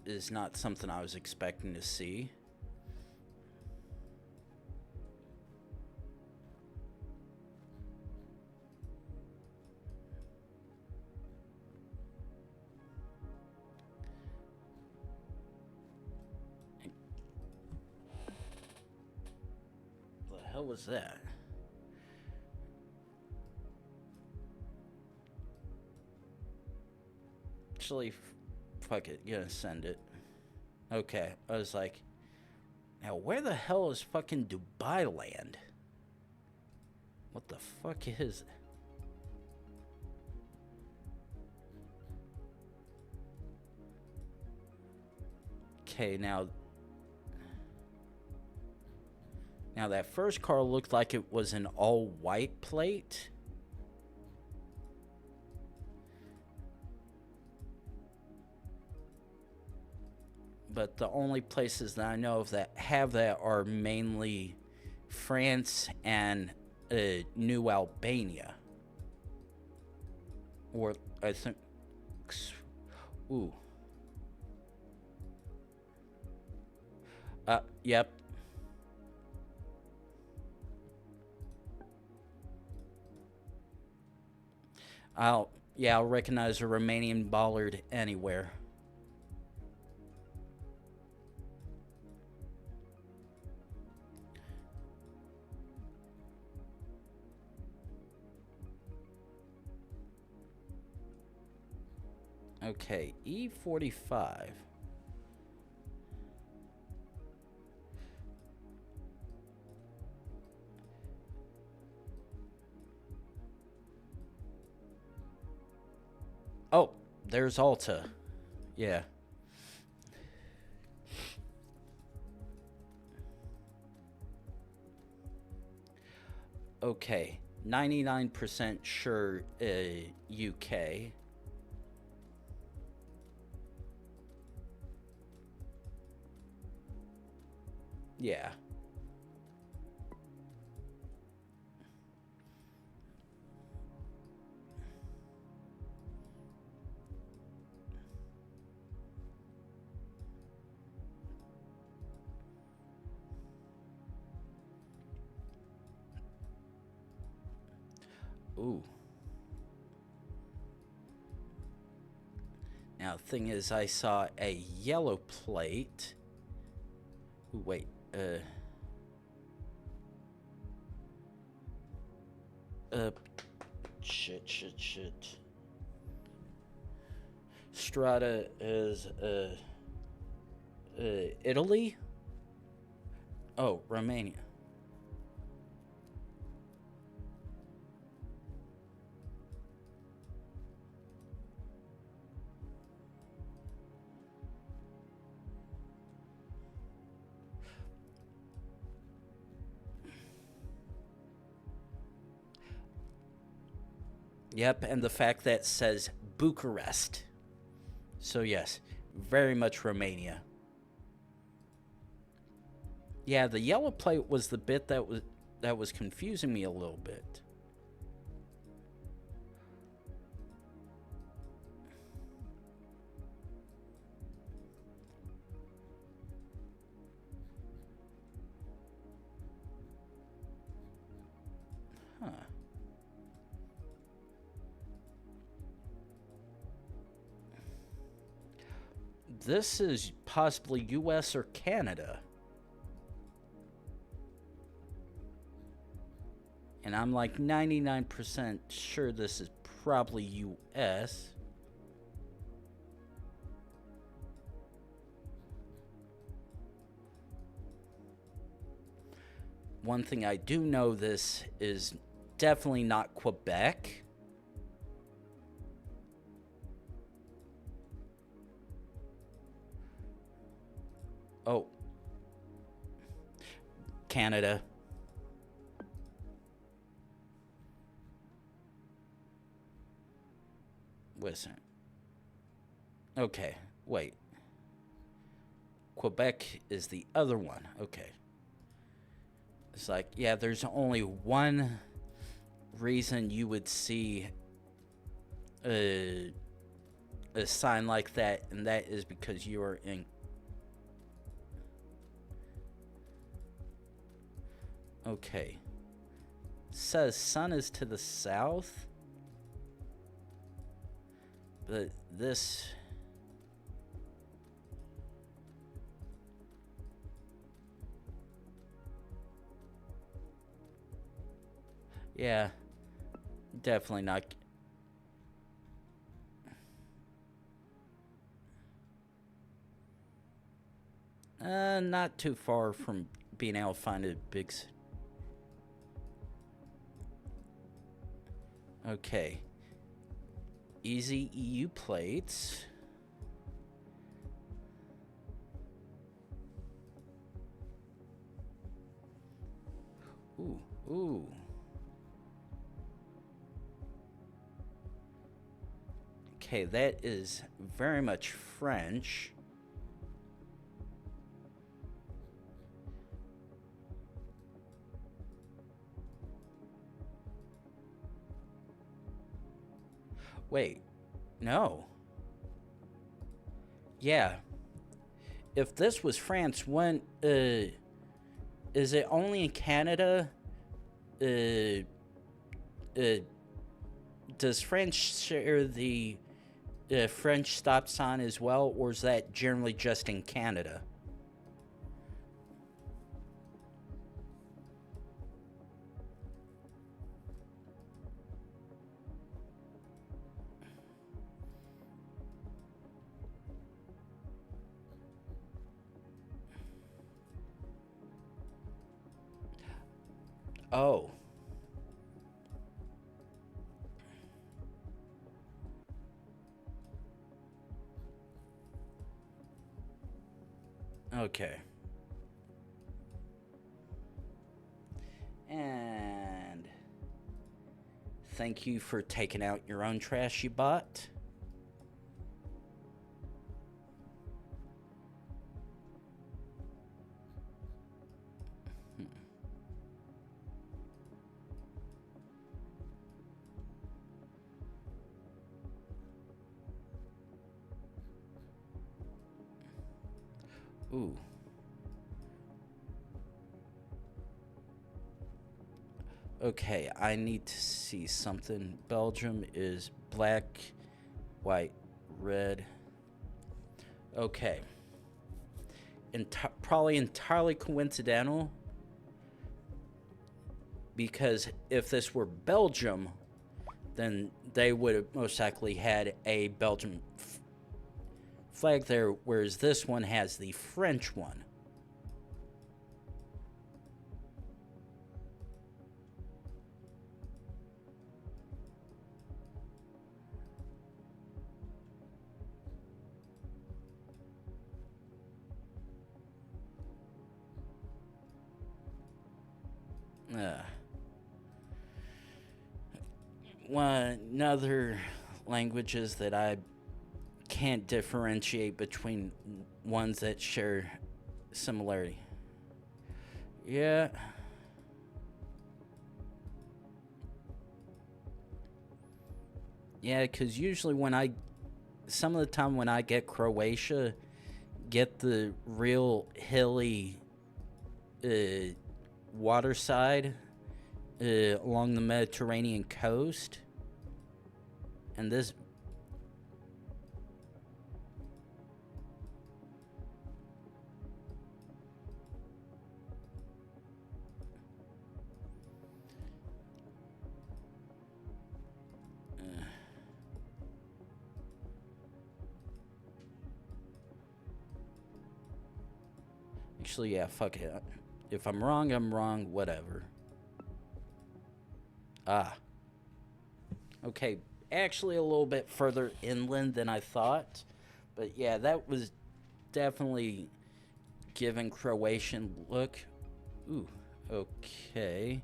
[SPEAKER 1] is not something I was expecting to see. What the hell was that? Actually, fuck it, gonna send it. Okay, I was like, now where the hell is fucking Dubai land? What the fuck is it? Okay, now that first car looked like it was an all-white plate. But the only places that I know of that have that are mainly France and New Albania. Or, I think... Ooh. Yep. I'll recognize a Romanian bollard anywhere. Okay, E45. Oh, there's Alta. Yeah. Okay. 99% sure UK. Yeah. Ooh. Now, the thing is, I saw a yellow plate. Ooh, wait. Shit. Strata is, Italy? Oh, Romania. Yep, and the fact that says Bucharest. So yes, very much Romania. Yeah, the yellow plate was the bit that was confusing me a little bit. Huh. This is possibly US or Canada. And I'm like 99% sure this is probably US. One thing I do know, this is definitely not Quebec. Oh. Canada. Listen. Okay, wait. Quebec is the other one. Okay. It's like, yeah, there's only one reason you would see a sign like that, and that is because you are in. Okay. Says sun is to the south, but this. Yeah, definitely not. Not too far from being able to find a big. Okay. Easy EU plates. Ooh. Okay, that is very much French. Wait, no. Yeah. If this was France, when is it only in Canada? Does France share the French stop sign as well, or is that generally just in Canada? Oh. Okay. And thank you for taking out your own trash you bought. Ooh. Okay, I need to see something. Belgium is black, white, red. Okay. Probably entirely coincidental. Because if this were Belgium, then they would have most likely had a Belgian flag there, whereas this one has the French one. One another languages that I can't differentiate between ones that share similarity. Yeah. Yeah, because usually some of the time when I get Croatia, get the real hilly water side along the Mediterranean coast. And this... Actually, yeah, fuck it. If I'm wrong, I'm wrong, whatever. Okay, actually a little bit further inland than I thought. But yeah, that was definitely giving Croatian look. Ooh, okay.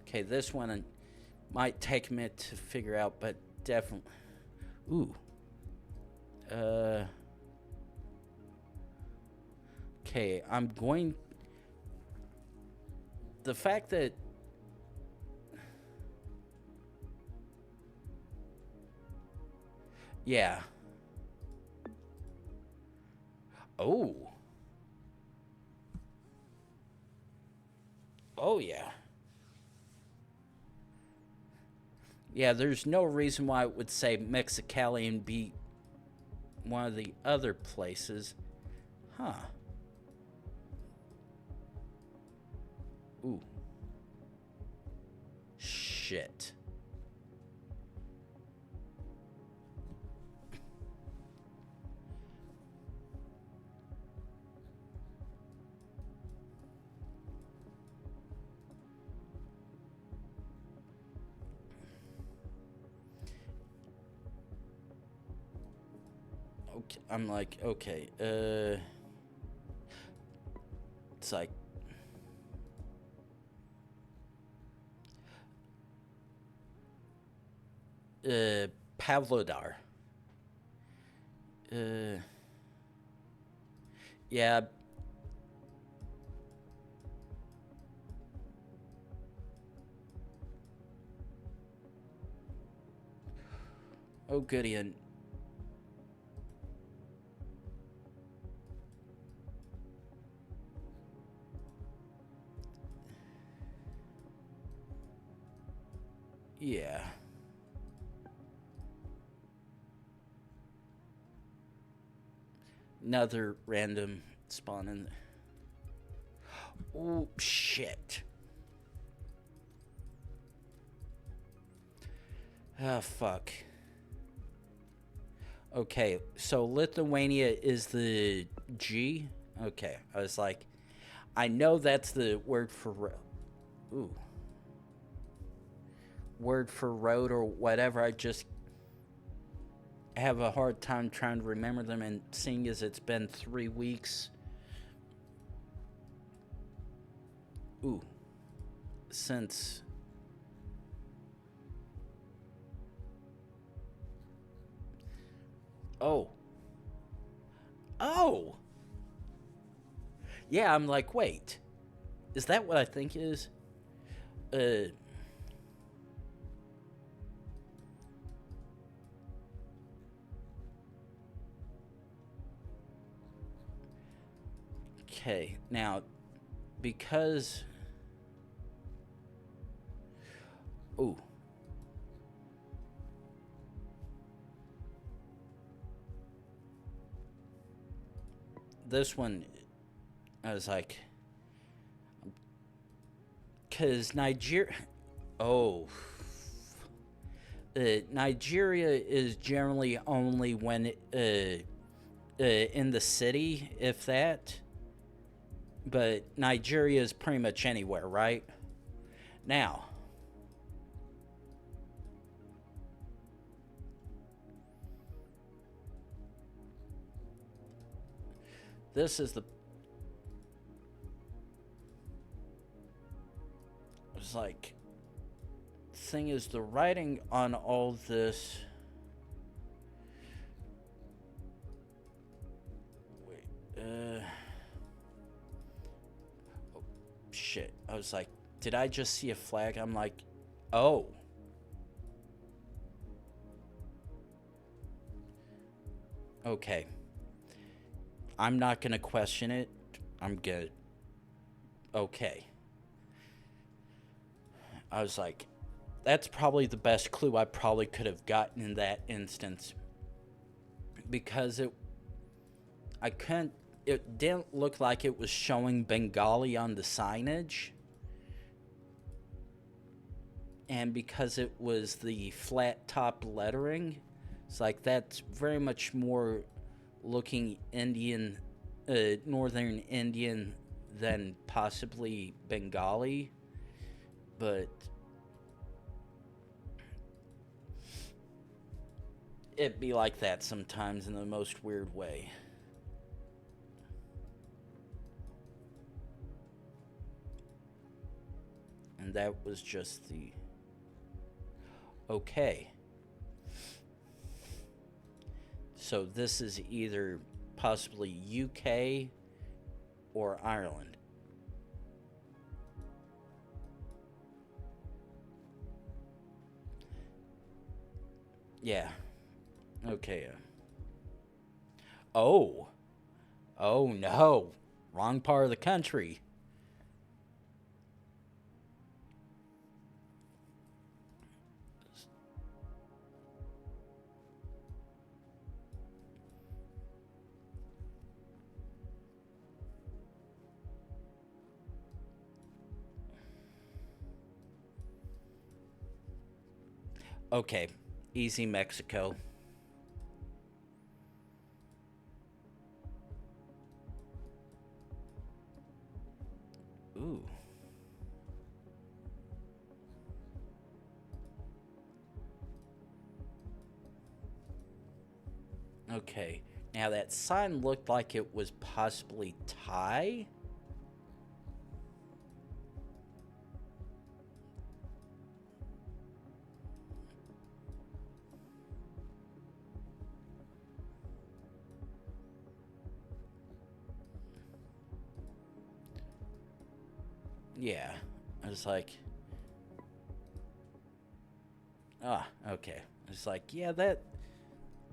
[SPEAKER 1] Okay, this one might take a minute to figure out, but definitely... Ooh. Okay, I'm going... The fact that... Yeah. Oh. Oh, yeah. Yeah, there's no reason why it would say Mexicali and be one of the other places. Huh. Ooh. Shit. Okay, I'm like, okay, it's like... Pavlodar. Yeah. Oh, goody. And yeah. Another random spawn in there. Oh, shit. Ah, fuck. Okay, so Lithuania is the G? Okay, I was like, I know that's the word for Ooh. Word for road or whatever. I just have a hard time trying to remember them, and seeing as it's been 3 weeks. Ooh. Since... Oh. Oh! Yeah, I'm like, wait. Is that what I think it is? Okay, now, because... Ooh. This one, I was like... Because Nigeria... Oh. Nigeria is generally only when... in the city, if that. But Nigeria is pretty much anywhere, right? Now... This is the... It's like... Thing is, the writing on all this... Wait, oh, shit. I was like, did I just see a flag? I'm like, oh. Okay. I'm not gonna question it. I'm good. Okay. I was like, that's probably the best clue I probably could have gotten in that instance. Because it didn't look like it was showing Bengali on the signage. And because it was the flat top lettering, it's like that's very much more looking Indian, northern Indian than possibly Bengali. But it'd be like that sometimes in the most weird way. And that was just the... Okay. So this is either possibly UK or Ireland. Yeah. Okay. Oh. Oh no. Wrong part of the country. Okay. Easy Mexico. Ooh. Okay. Now that sign looked like it was possibly Thai. Yeah. I was like... Ah, okay. It's like, yeah, that...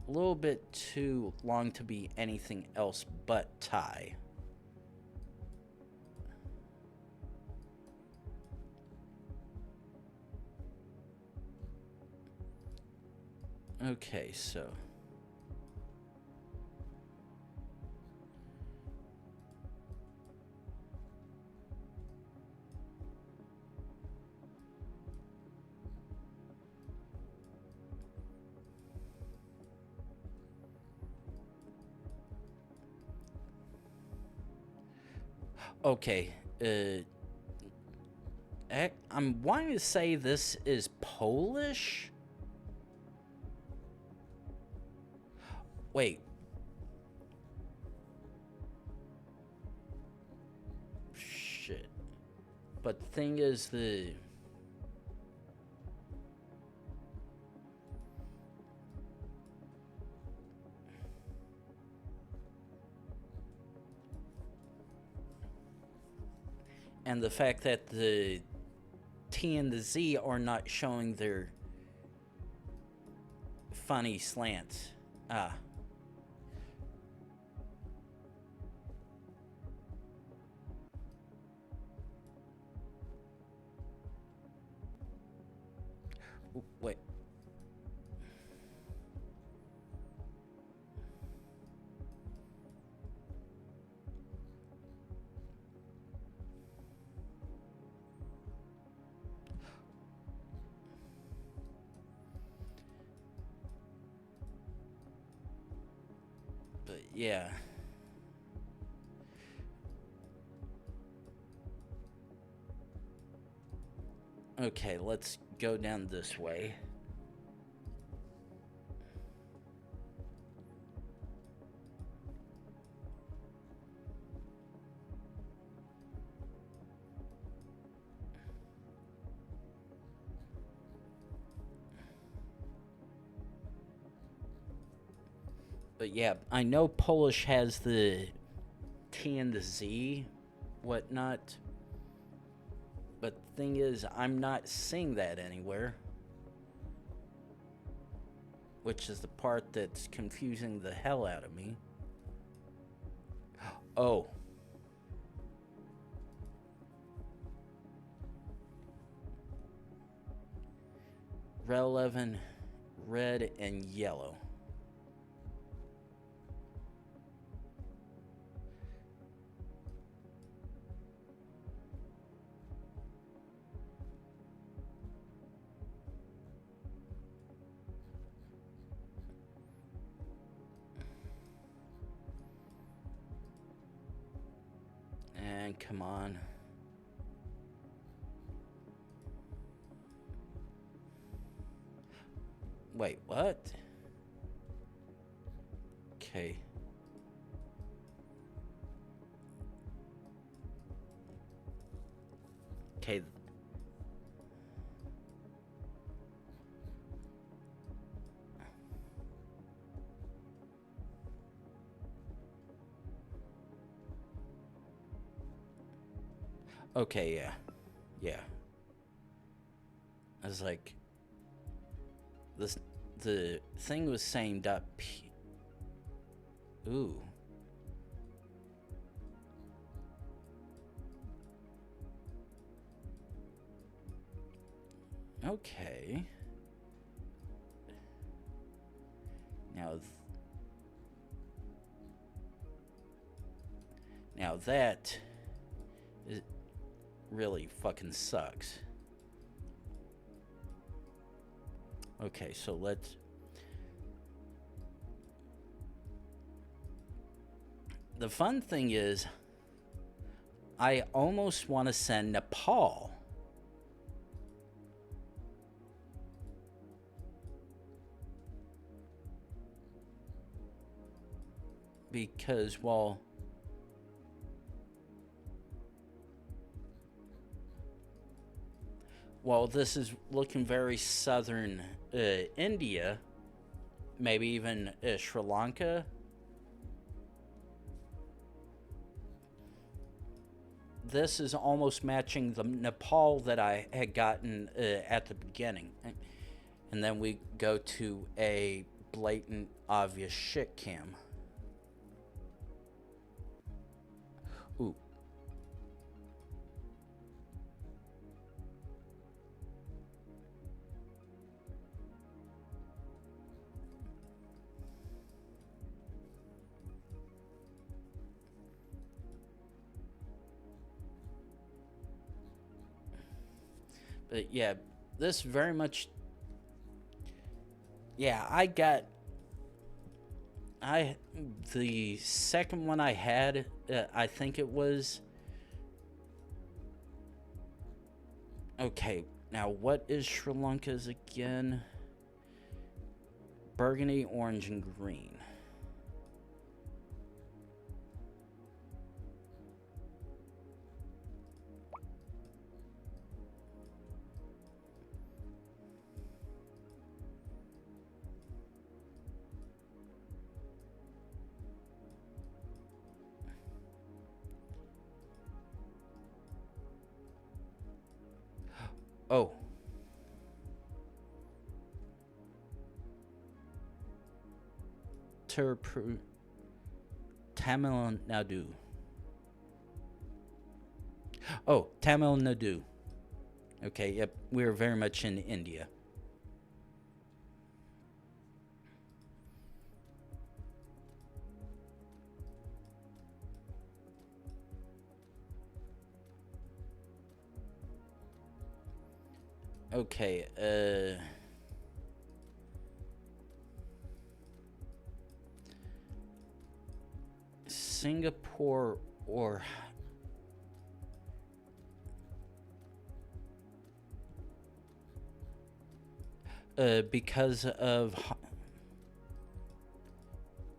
[SPEAKER 1] A little bit too long to be anything else but Thai. Okay, so... Okay, I'm wanting to say this is Polish? Wait. Shit. But the thing is, and the fact that the T and the Z are not showing their funny slants. Ah. Wait. But yeah. Okay, let's go down this way. But yeah, I know Polish has the T and the Z, whatnot. But the thing is, I'm not seeing that anywhere. Which is the part that's confusing the hell out of me. Oh. Red 11, red and yellow. And come on. Wait, what? Okay. Okay. Okay, yeah. Yeah. I was like, the thing was saying .p. Ooh. Okay. Now that is really fucking sucks. Okay, so let's... The fun thing is, I almost want to send Nepal. Because, well... Well, this is looking very southern India, maybe even Sri Lanka. This is almost matching the Nepal that I had gotten at the beginning. And then we go to a blatant, obvious shit cam. Ooh. But yeah, this very much... Yeah, the second one I had, I think it was... Okay, now what is Sri Lanka's again? Burgundy, orange, and green. Oh. Tamil Nadu. Oh, Tamil Nadu. Okay, yep, we're very much in India. Okay, Singapore or because of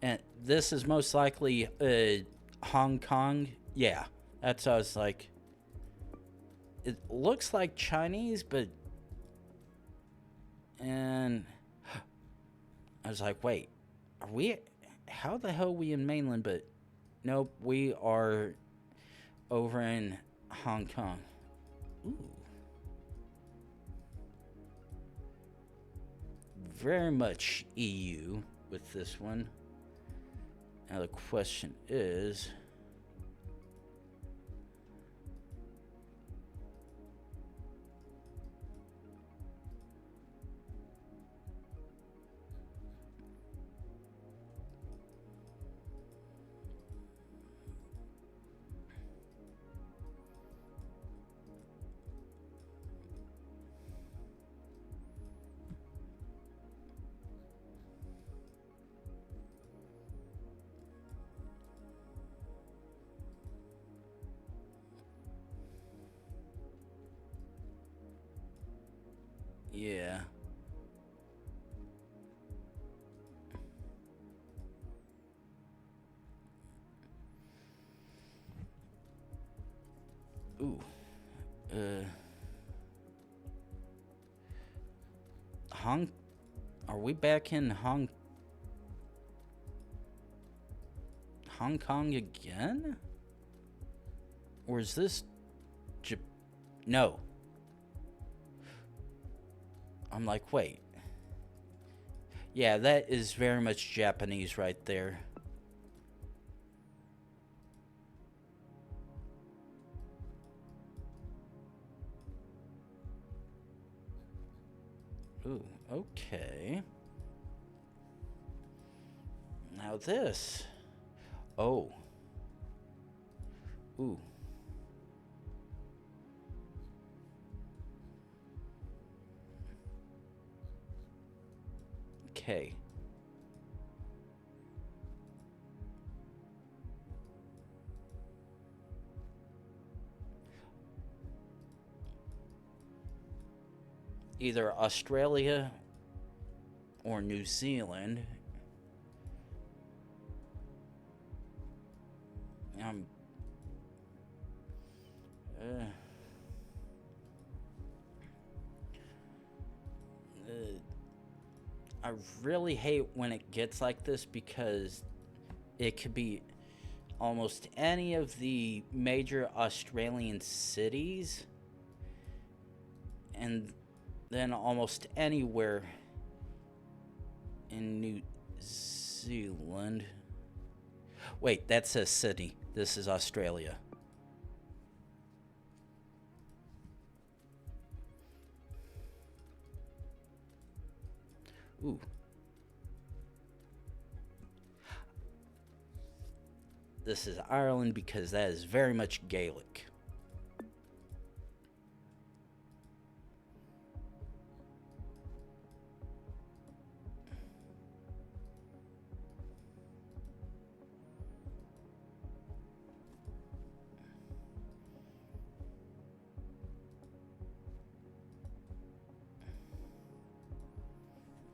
[SPEAKER 1] and this is most likely Hong Kong. Yeah, that's what I was like. It looks like Chinese, but and I was like, wait, are we? How the hell are we in mainland? But nope, we are over in Hong Kong. Ooh. Very much EU with this one. Now the question is, yeah. Ooh. Uh. Hong. Are we back in Hong Kong again? Or is this no. I'm like, wait. Yeah, that is very much Japanese right there. Ooh, okay. Now this. Oh. Ooh. Okay. Either Australia or New Zealand. Um. Uh, I really hate when it gets like this because it could be almost any of the major Australian cities and then almost anywhere in New Zealand. Wait, that says Sydney. This is Australia. Ooh. This is Ireland because that is very much Gaelic.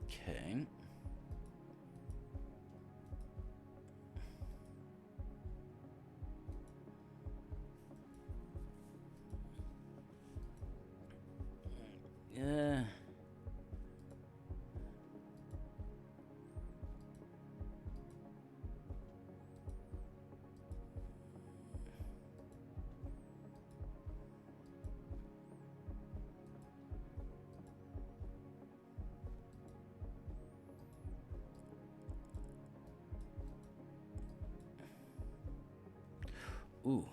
[SPEAKER 1] Okay. Yeah. Ooh.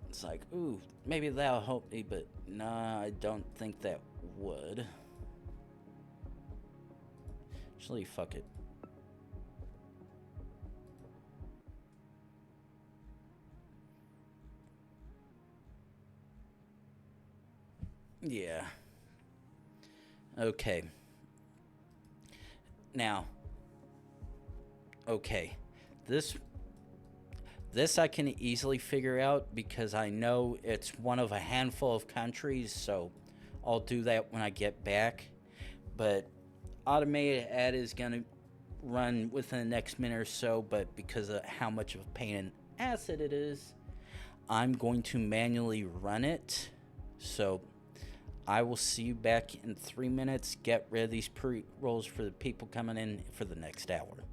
[SPEAKER 1] It's like, ooh, maybe that'll help me, but nah, I don't think that would. Actually, fuck it. Yeah. Okay. Now, okay. This I can easily figure out because I know it's one of a handful of countries, so I'll do that when I get back. But automated ad is going to run within the next minute or so, but because of how much of a pain in the ass it is, I'm going to manually run it. So I will see you back in 3 minutes. Get rid of these pre-rolls for the people coming in for the next hour.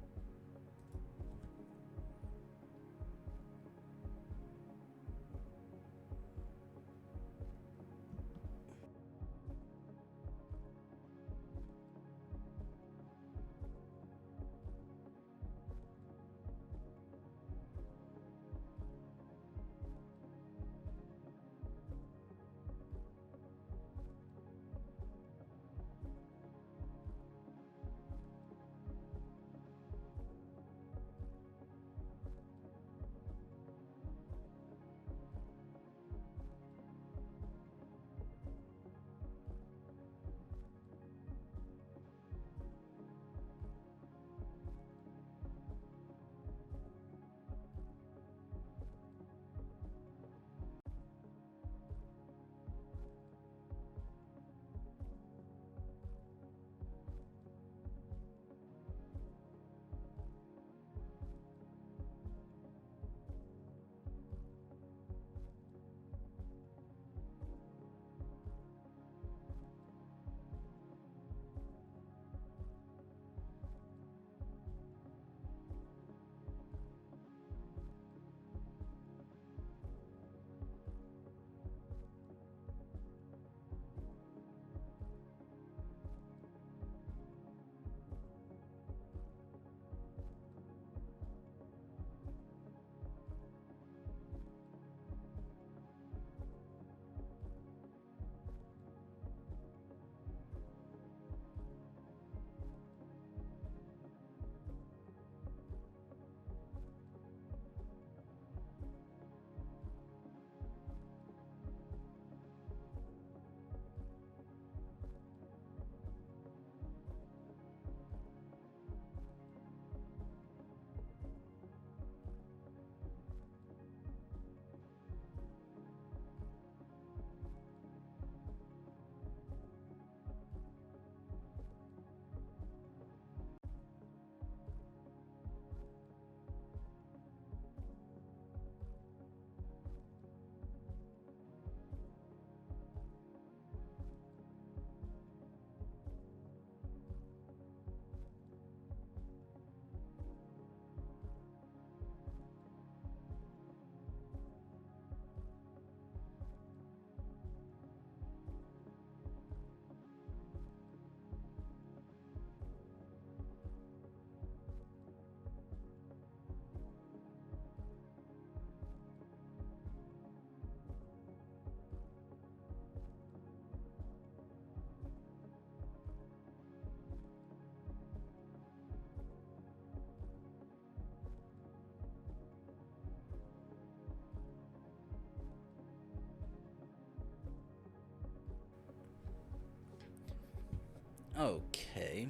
[SPEAKER 1] Okay.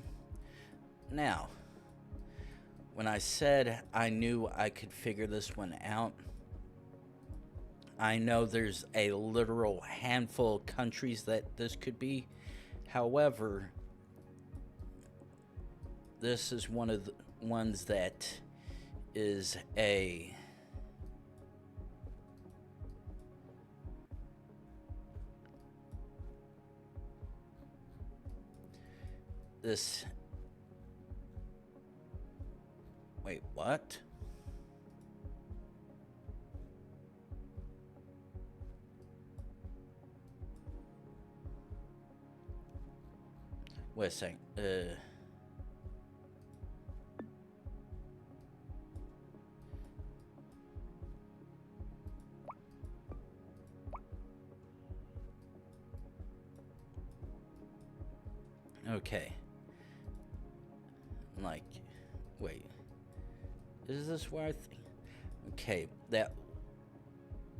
[SPEAKER 1] Now, when I said I knew I could figure this one out, I know there's a literal handful of countries that this could be. However, this is one of the ones that is a this wait, what? Wait a second. Okay. Like, wait. Is this where I think? Okay, that.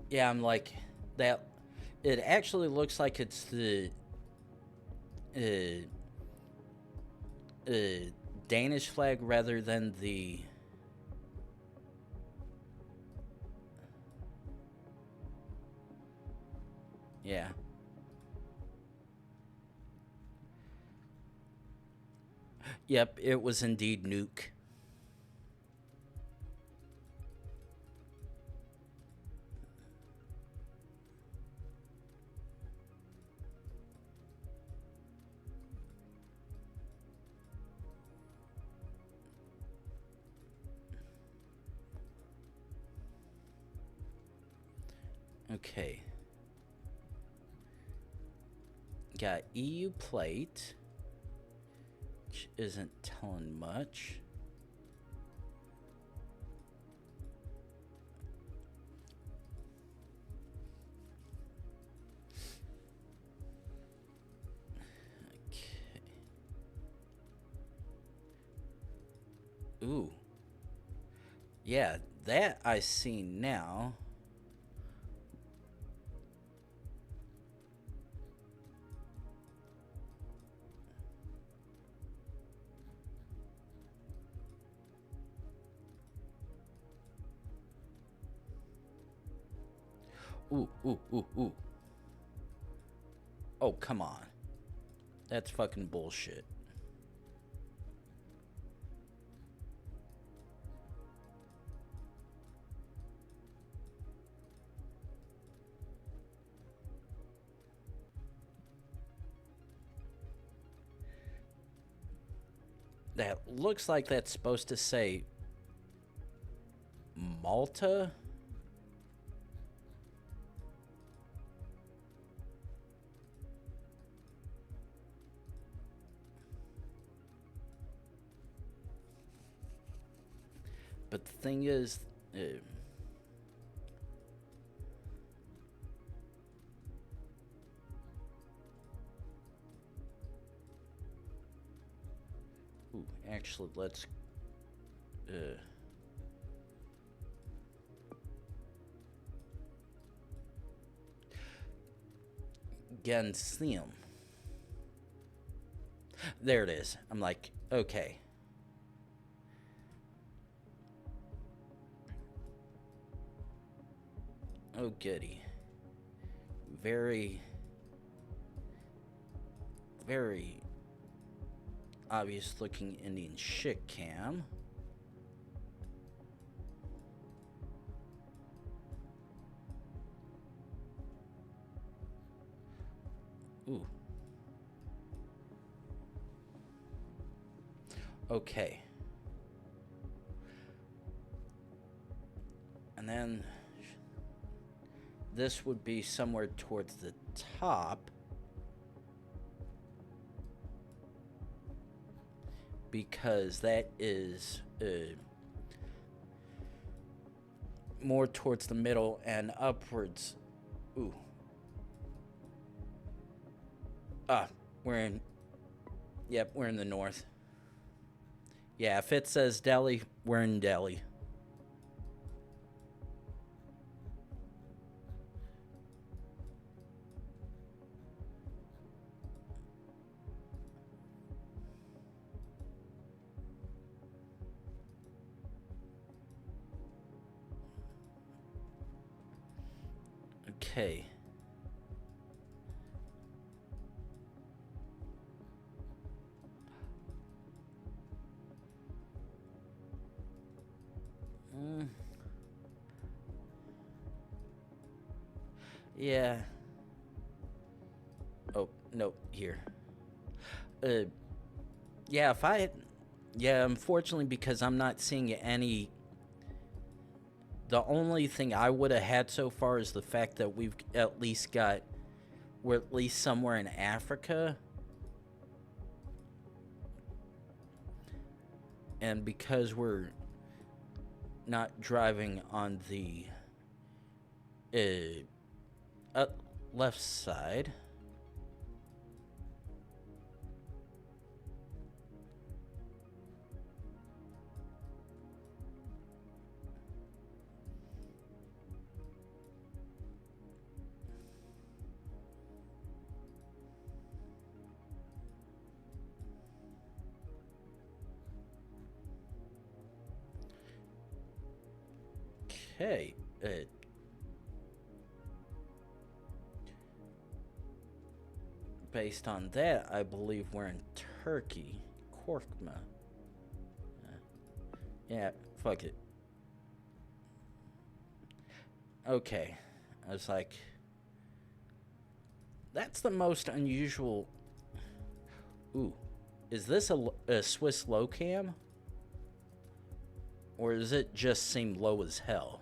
[SPEAKER 1] Yeah, I'm like that. It actually looks like it's the Danish flag rather than the. Yeah. Yep, it was indeed Nuke. Okay. Got EU plate, which isn't telling much. Okay. Ooh. Yeah, that I see now. Ooh, ooh, ooh, ooh. Oh, come on. That's fucking bullshit. That looks like that's supposed to say Malta. But the thing is, ooh, actually, let's. Geoguessr. There it is. I'm like, okay. Oh, goody. Very, very obvious looking Indian shit cam. Ooh. Okay. And then this would be somewhere towards the top. Because that is more towards the middle and upwards. Ooh. We're in. Yep, we're in the north. Yeah, if it says Delhi, we're in Delhi. Okay. Yeah. Oh, no, here. Yeah, if I... Yeah, unfortunately, because I'm not seeing any... The only thing I would have had so far is the fact that we've at least got... We're at least somewhere in Africa. And because we're not driving on the left side, okay, based on that, I believe we're in Turkey. Korkma. Yeah, fuck it. Okay. I was like, that's the most unusual. Ooh. Is this a Swiss low cam? Or does it just seem low as hell?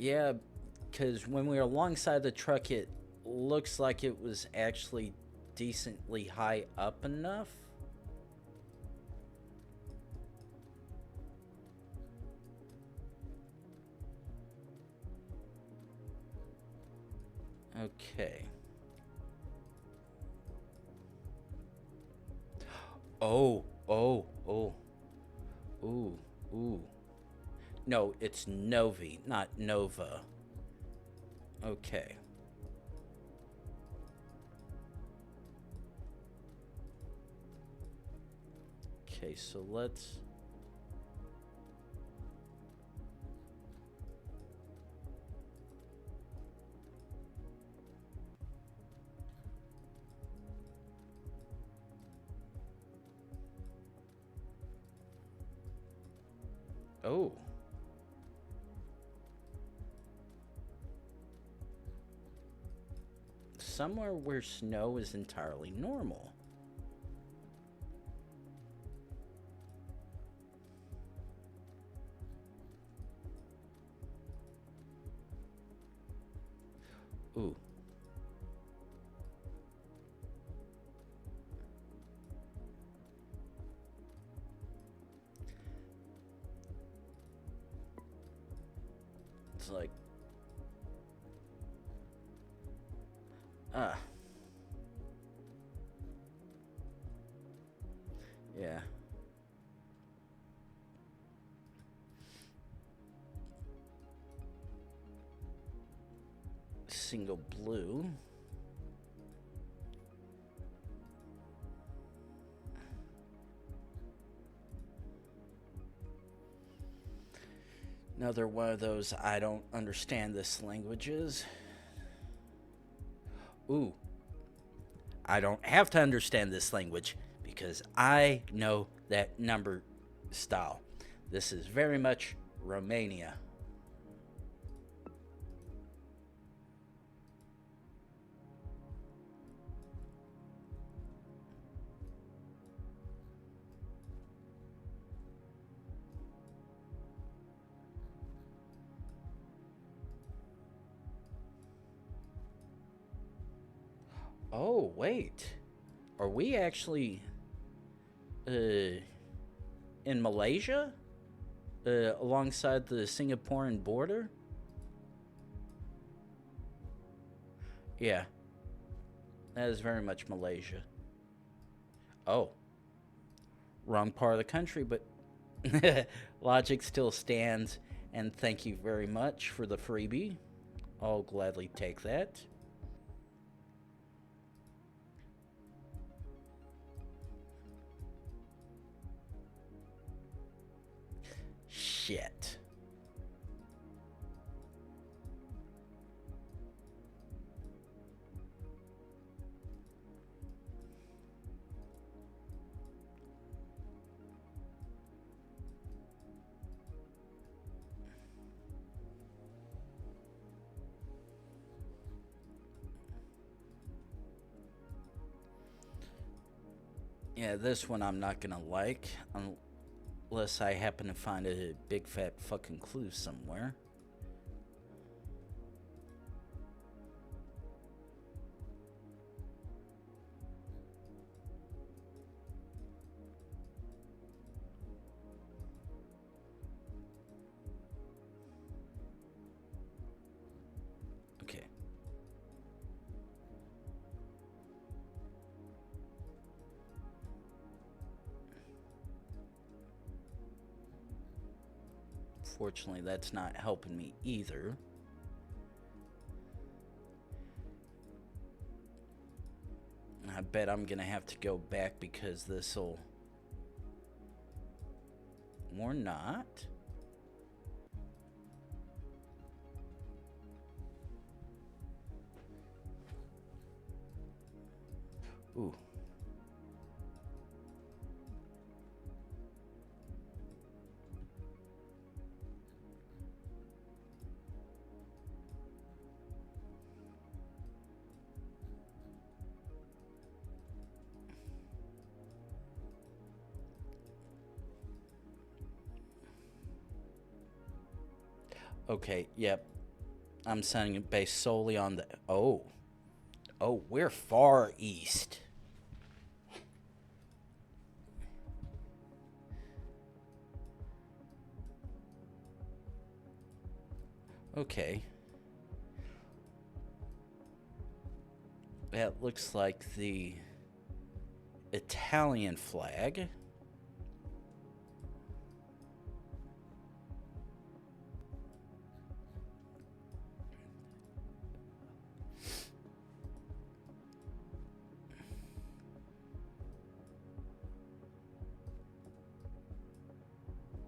[SPEAKER 1] Yeah, because when we were alongside the truck, it looks like it was actually decently high up enough. Okay. Oh, oh, oh. Ooh, ooh. No, it's Novi, not Nova. Okay. Okay, so let's... Oh. Somewhere where snow is entirely normal. Ooh. It's like... Ah. Yeah. Single blue. Another one of those I don't understand this languages. Ooh. I don't have to understand this language because I know that number style. This is very much Romania. Oh, wait. Are we actually in Malaysia? Alongside the Singaporean border? Yeah. That is very much Malaysia. Oh. Wrong part of the country, but logic still stands. And thank you very much for the freebie. I'll gladly take that. Shit. Yeah, this one I'm not gonna like unless I happen to find a big fat fucking clue somewhere. Okay. Fortunately, that's not helping me either. I bet I'm gonna have to go back because this'll... Or not. Ooh. Okay, yep. I'm setting it based solely on the... Oh. Oh, we're far east. Okay. That looks like the Italian flag.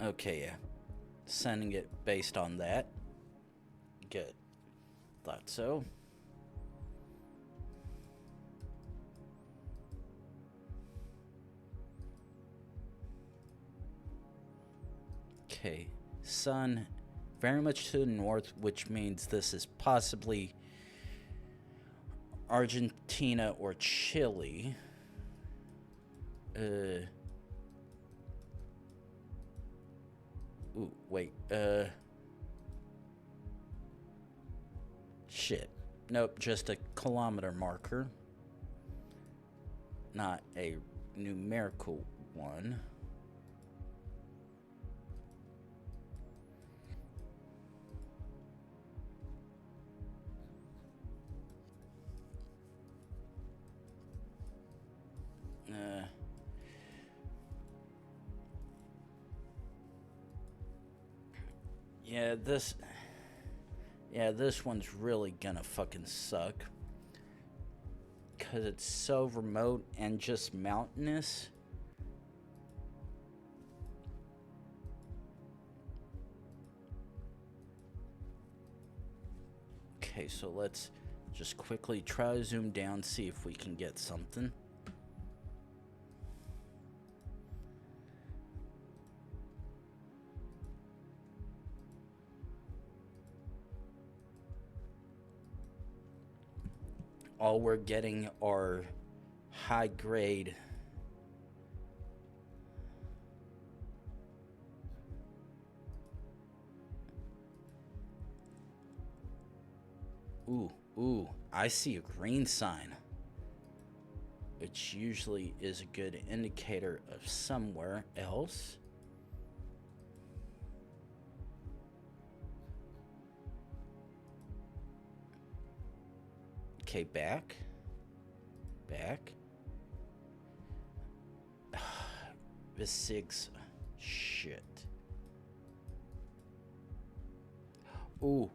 [SPEAKER 1] Okay, yeah. Sending it based on that. Good. Thought so. Okay. Sun very much to the north, which means this is possibly Argentina or Chile. Ooh, wait. Shit. Nope, just a kilometer marker. Not a numerical one. Yeah, this one's really gonna fucking suck. Because it's so remote and just mountainous. Okay, so let's just quickly try to zoom down, see if we can get something. All we're getting are high grade. Ooh, I see a green sign, which usually is a good indicator of somewhere else. Okay, back. The six. Shit. Ooh.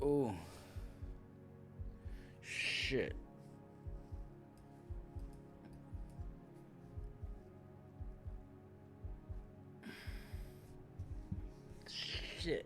[SPEAKER 1] Oh. Shit. Shit.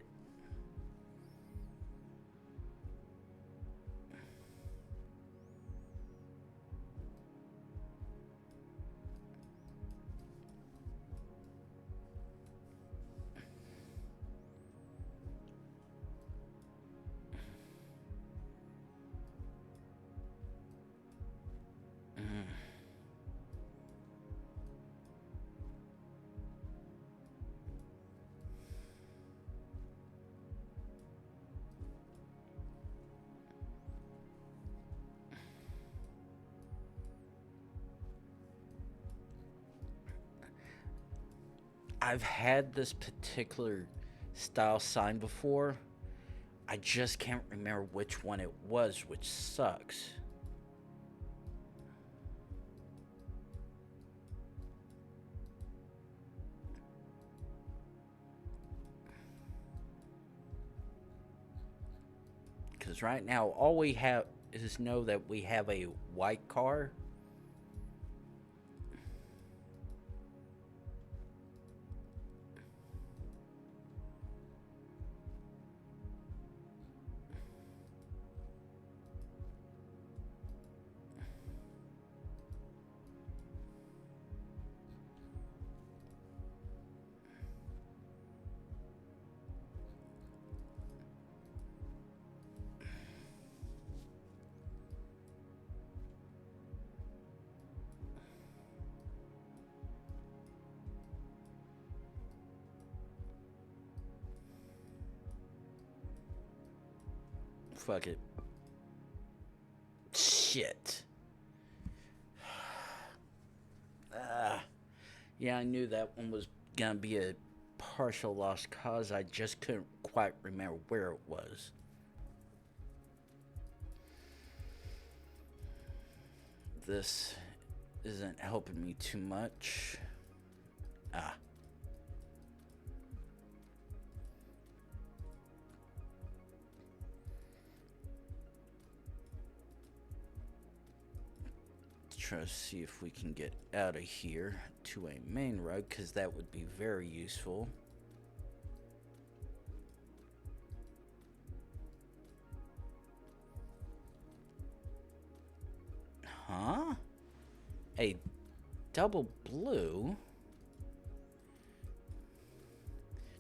[SPEAKER 1] I've had this particular style sign before. I just can't remember which one it was, which sucks. Because right now, all we have is know that we have a white car. Fuck it. Shit. Yeah, I knew that one was gonna be a partial lost cause. I just couldn't quite remember where it was. This isn't helping me too much. Ah. Try to see if we can get out of here to a main road, because that would be very useful. Huh? A double blue?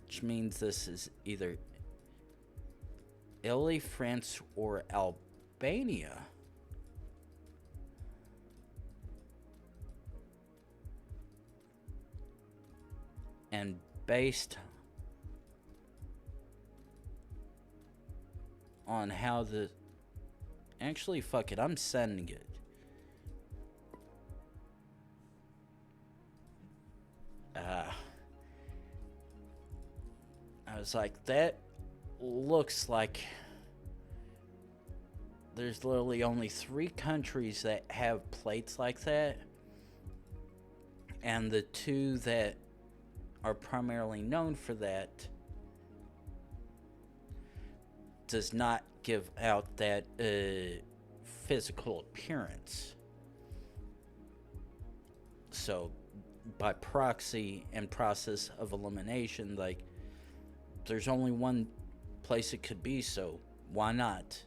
[SPEAKER 1] Which means this is either Italy, France, or Albania. And based on how the... Actually, fuck it, I'm sending it. I was like, that looks like there's literally only 3 countries that have plates like that. And the 2 that are primarily known for that does not give out that physical appearance. So by proxy and process of elimination, like, there's only one place it could be, so why not?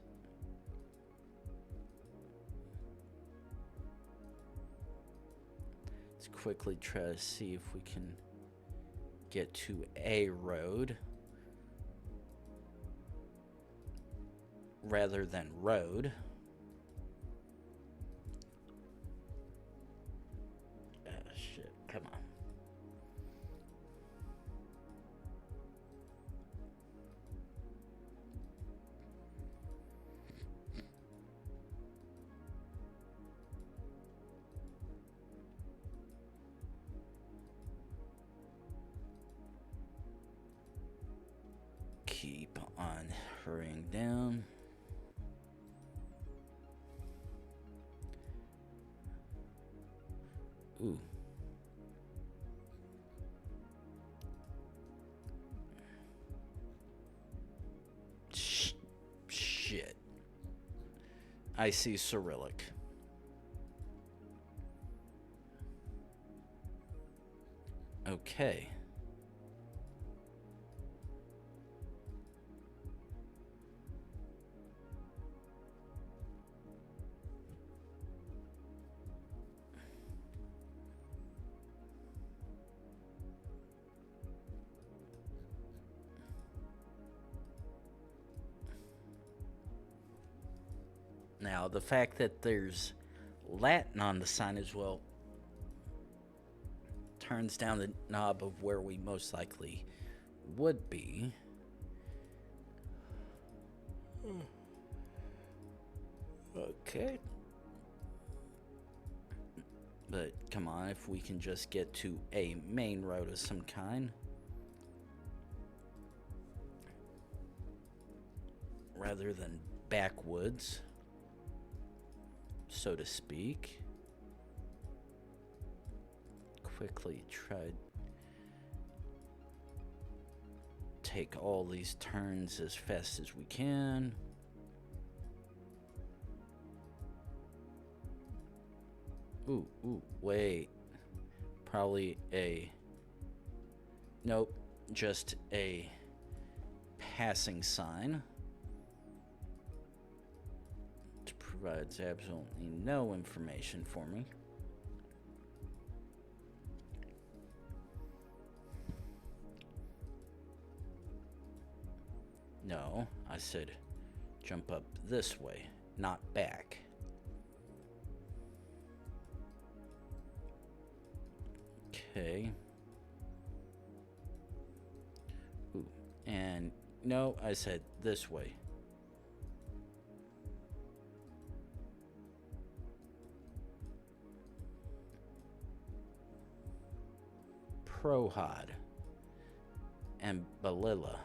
[SPEAKER 1] Let's quickly try to see if we can get to a road rather than road. Shit, come on. Keep on hurrying down. Ooh. shit. I see Cyrillic. Okay. Now, the fact that there's Latin on the sign as well turns down the knob of where we most likely would be. Okay. But come on, if we can just get to a main road of some kind. Rather than backwoods, so to speak. Quickly try take all these turns as fast as we can. Ooh, wait. Probably a... Nope, just a passing sign. Which provides absolutely no information for me. No, I said jump up this way, not back. Okay. Ooh, and no, I said this way. Prohod and Balilla.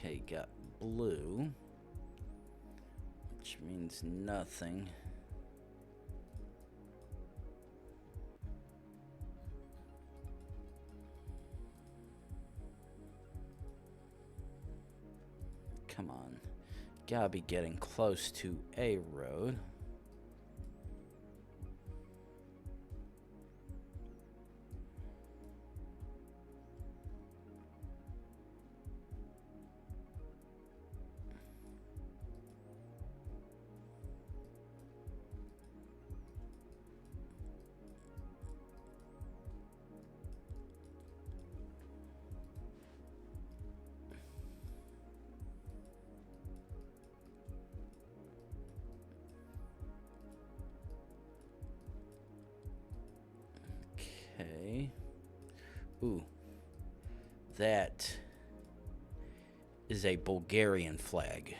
[SPEAKER 1] Okay, got blue, which means nothing. Come on, gotta be getting close to a road. Okay. Ooh. That is a Bulgarian flag.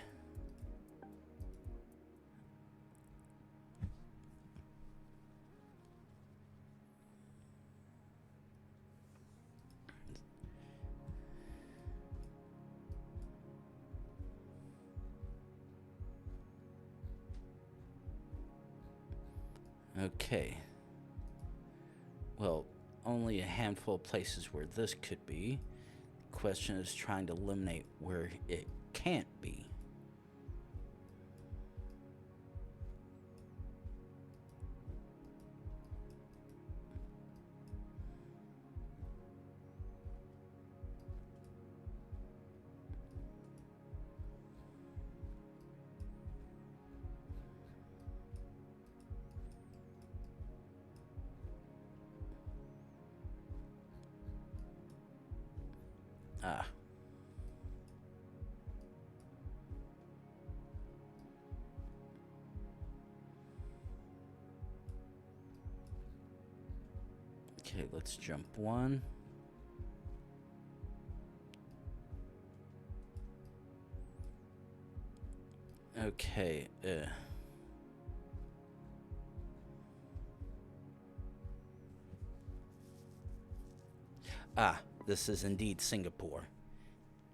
[SPEAKER 1] Okay. Well, only a handful of places where this could be. The question is trying to eliminate where it can't be. Ah. Okay, let's jump one. Okay, Ah, this is indeed Singapore.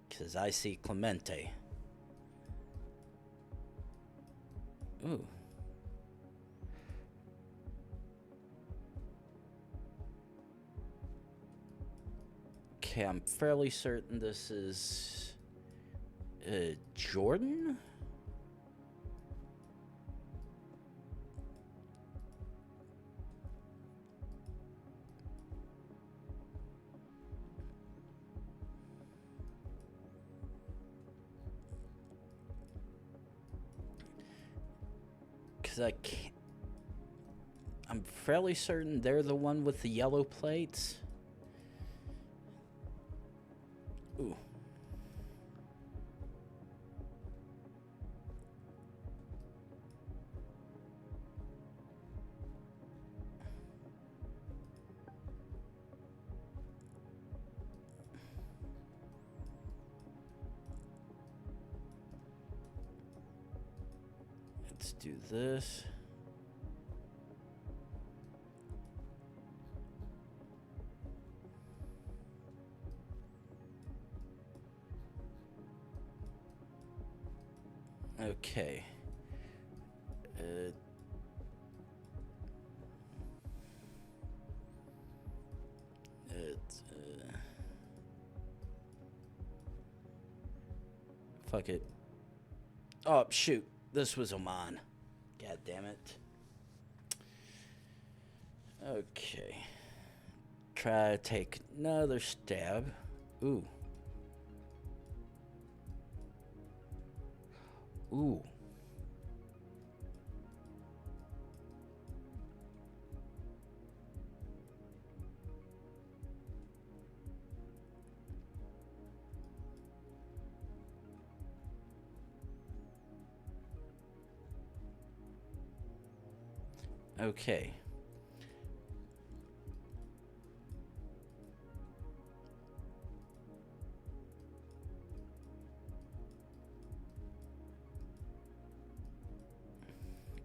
[SPEAKER 1] Because I see Clemente. Ooh. Okay, I'm fairly certain this is Jordan? Because I'm fairly certain they're the one with the yellow plates. Ooh. Let's do this. Okay. Fuck it. Oh, shoot. This was Oman. God damn it. Okay. Try to take another stab. Ooh. Ooh. Okay.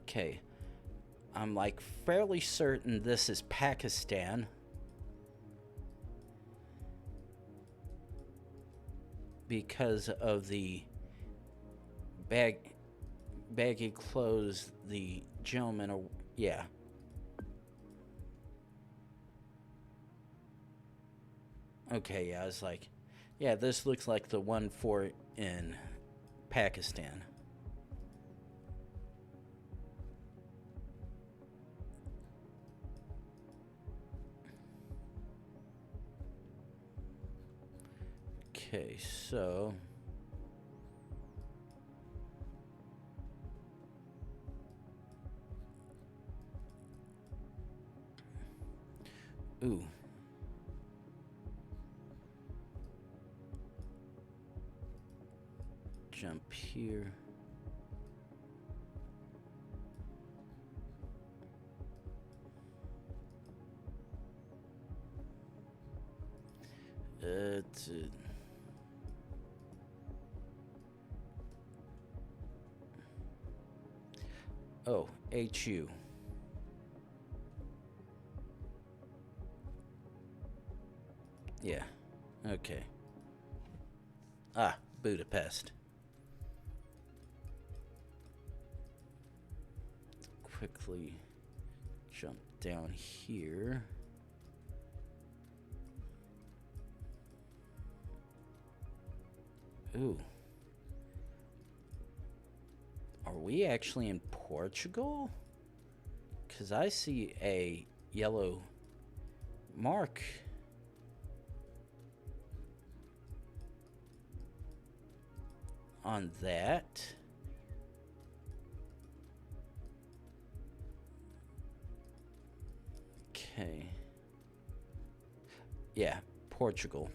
[SPEAKER 1] Okay. I'm like fairly certain this is Pakistan. Because of the baggy clothes the gentleman are, yeah. Okay, yeah, I was like, yeah, this looks like the one for in Pakistan. Okay, so ooh. Jump here. Oh, HU. Yeah. Okay. Ah, Budapest. Quickly jump down here. Ooh. Are we actually in Portugal? Because I see a yellow mark. On that. Okay. Yeah, Portugal.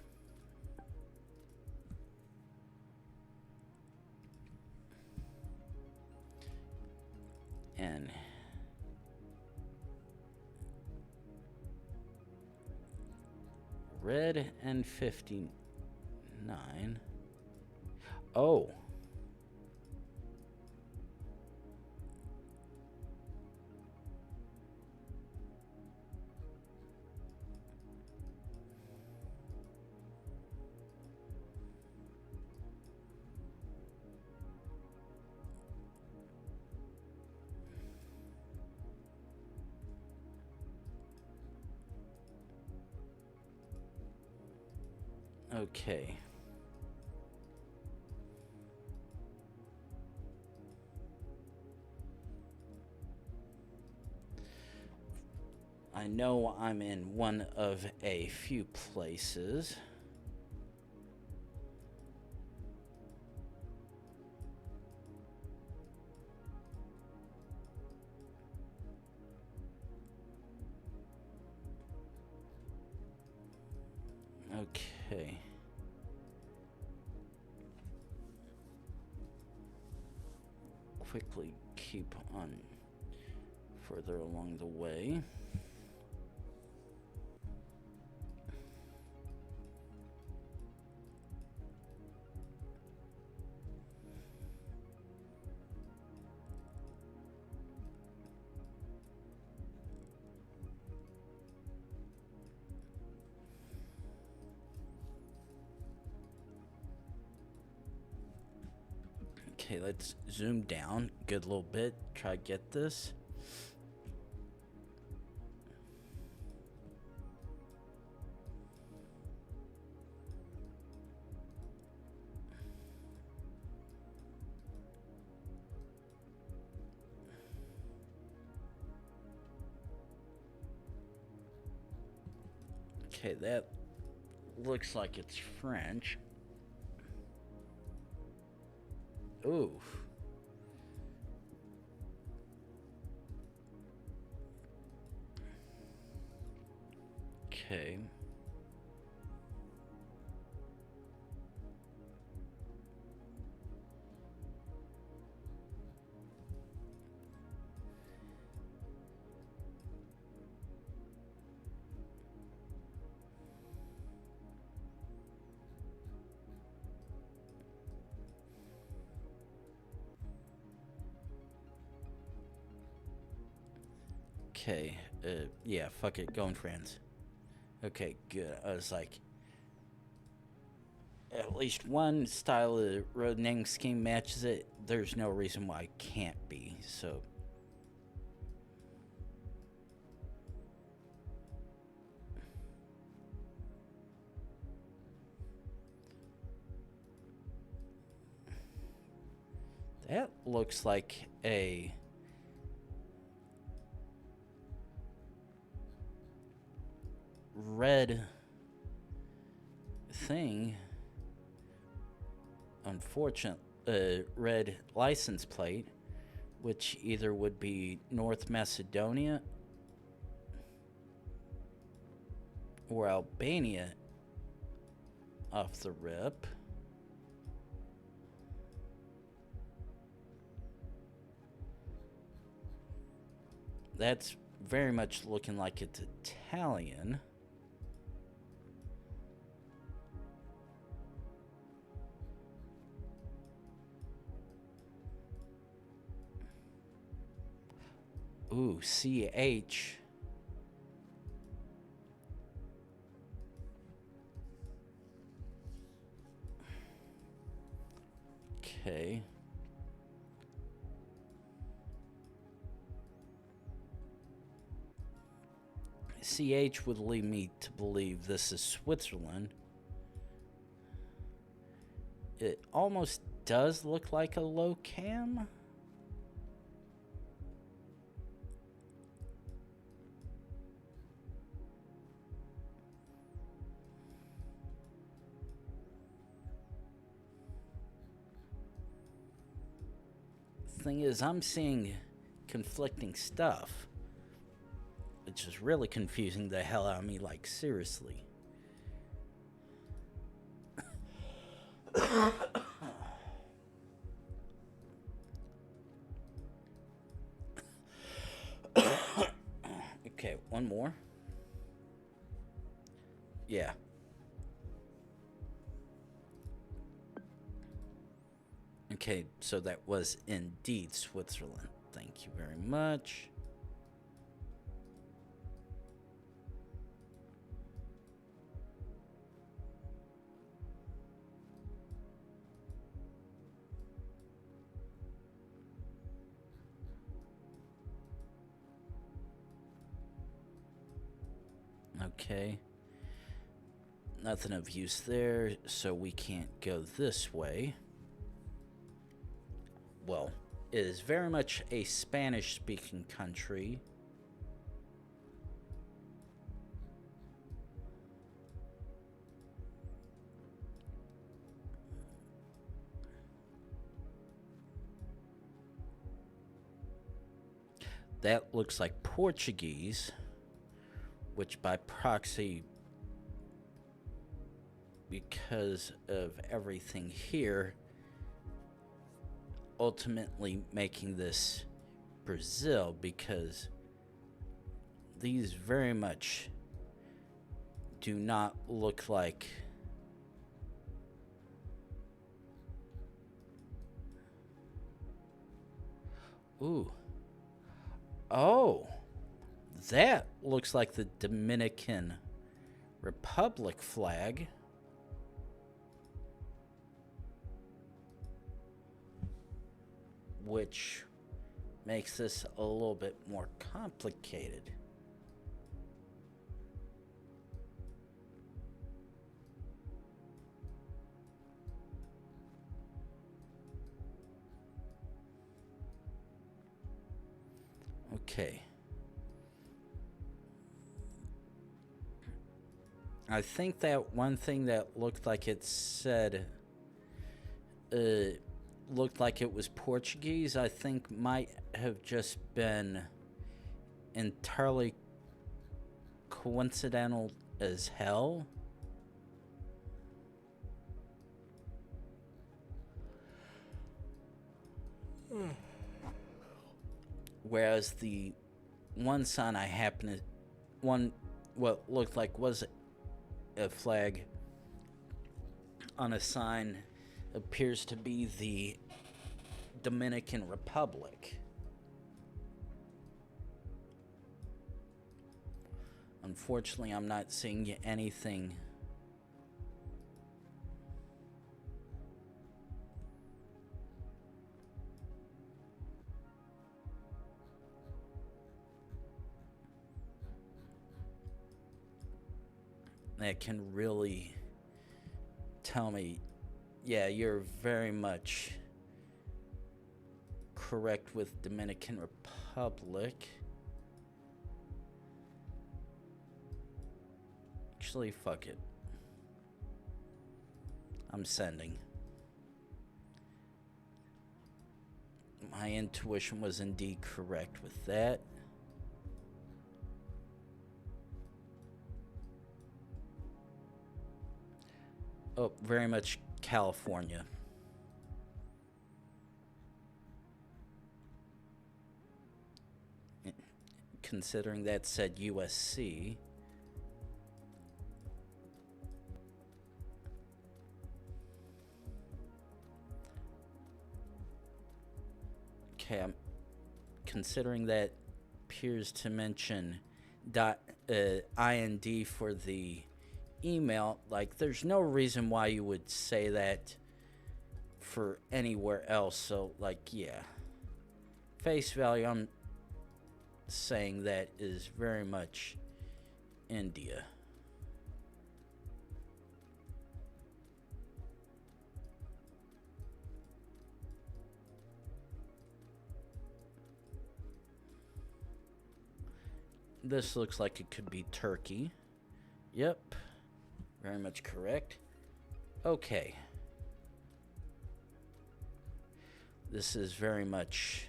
[SPEAKER 1] And red and 59. Oh. Okay. I know I'm in one of a few places. Okay. Quickly keep on further along the way. Okay, let's zoom down a good little bit. Try to get this. Okay, that looks like it's French. Ooh. Okay. Okay, yeah, fuck it, going France. Okay, good. I was like, at least one style of road naming scheme matches it. There's no reason why it can't be, so. That looks like a red thing. Unfortunate, red license plate, which either would be North Macedonia or Albania off the rip. That's very much looking like it's Italian. Ooh, CH. Okay. CH would lead me to believe this is Switzerland. It almost does look like a low cam. Thing is, I'm seeing conflicting stuff, which is really confusing the hell out of me, like, seriously. Okay, one more. Yeah. Okay, so that was indeed Switzerland. Thank you very much. Okay. Nothing of use there, so we can't go this way. Well, it is very much a Spanish-speaking country. That looks like Portuguese, which by proxy, because of everything here, ultimately making this Brazil, because these very much do not look like ooh. Oh, that looks like the Dominican Republic flag. Which makes this a little bit more complicated. Okay. I think that one thing that looked like it said looked like it was Portuguese, I think might have just been entirely coincidental as hell. Whereas the one sign I happened to, what looked like was a flag on a sign appears to be the Dominican Republic. Unfortunately, I'm not seeing anything that can really tell me, yeah, you're very much correct with Dominican Republic. Actually, fuck it. I'm sending. My intuition was indeed correct with that. Oh, very much California. Considering that said USC. Okay, I'm considering that appears to mention .ind for the email. Like, there's no reason why you would say that for anywhere else. So, like, yeah, face value, I'm saying that is very much India. This looks like it could be Turkey. Yep. Very much correct. Okay. This is very much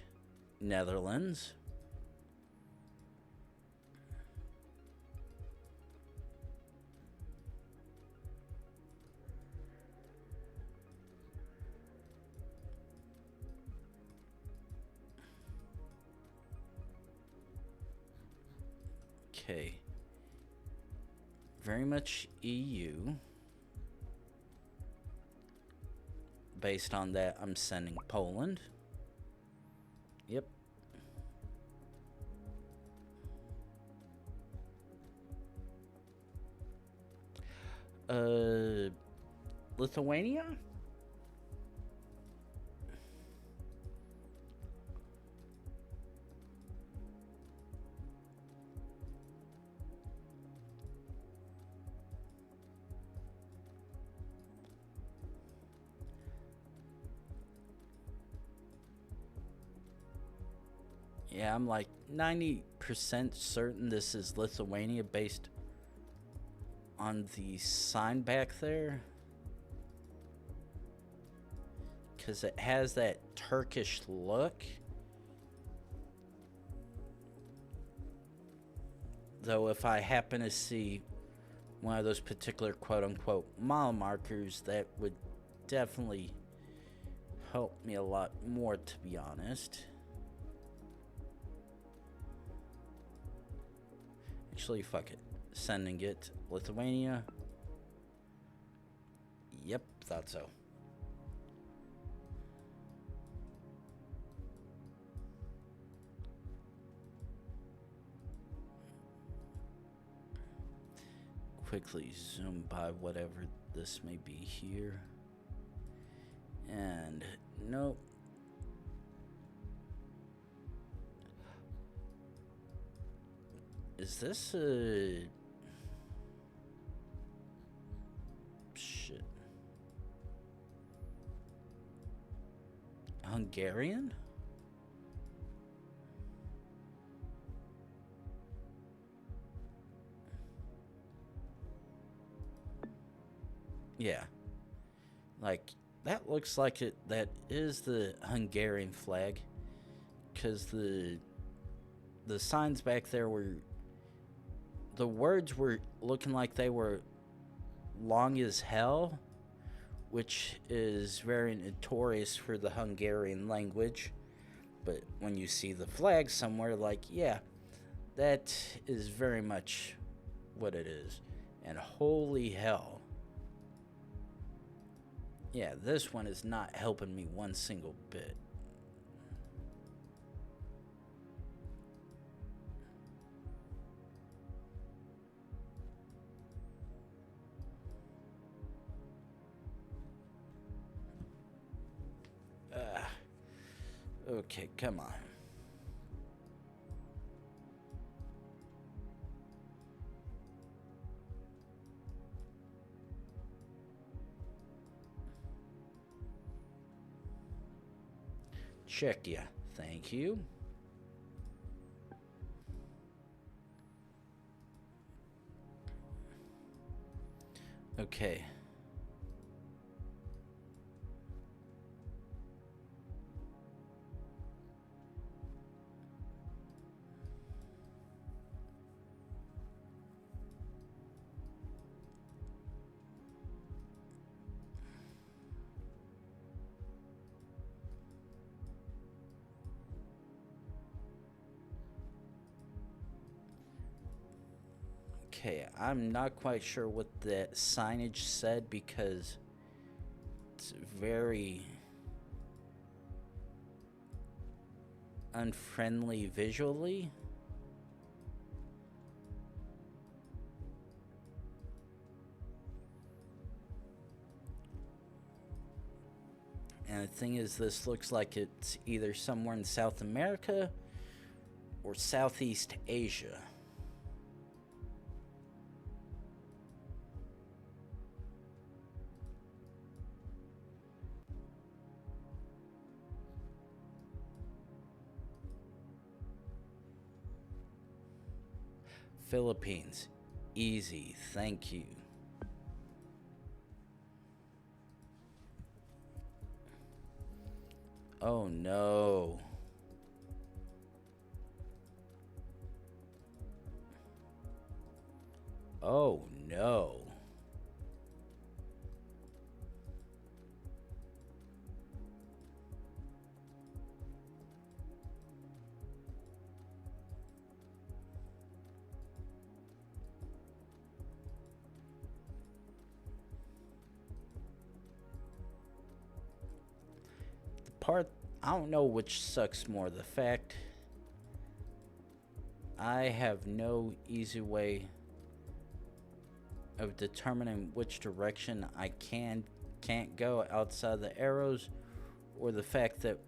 [SPEAKER 1] Netherlands. Okay. Very much EU. Based on that, I'm sending Poland. Yep. Lithuania? Yeah, I'm like 90% certain this is Lithuania based on the sign back there. Because it has that Turkish look. Though if I happen to see one of those particular quote-unquote mile markers, that would definitely help me a lot more, to be honest. Actually, fuck it. Sending it. Lithuania. Yep, thought so. Quickly zoom by whatever this may be here. And nope. Is this a... shit. Hungarian? Yeah. Like, that looks like it. That is the Hungarian flag. Because the signs back there were... the words were looking like they were long as hell, which is very notorious for the Hungarian language. But when you see the flag somewhere, like, yeah, that is very much what it is. And holy hell. Yeah, this one is not helping me one single bit. Okay, come on. Czechia, thank you. Okay. Okay, I'm not quite sure what the signage said because it's very unfriendly visually. And the thing is, this looks like it's either somewhere in South America or Southeast Asia. Philippines. Easy, thank you. Oh no. Oh no. Part, I don't know which sucks more, the fact I have no easy way of determining which direction I can't go outside the arrows, or the fact that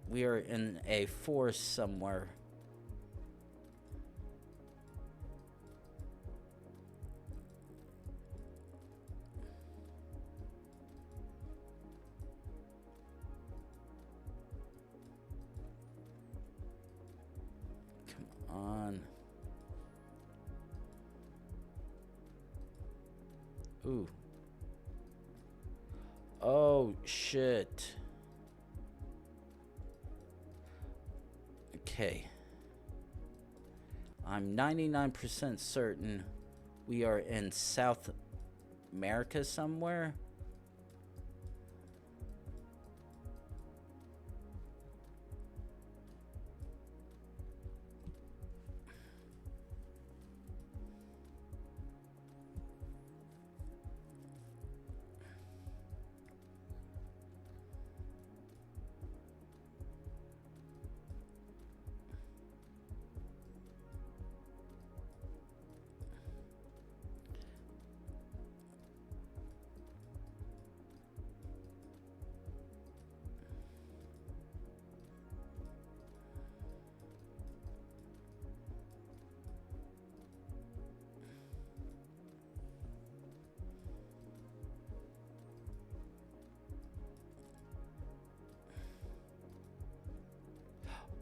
[SPEAKER 1] we are in a forest somewhere. Ooh. Oh, shit. Okay. I'm 99% certain we are in South America somewhere.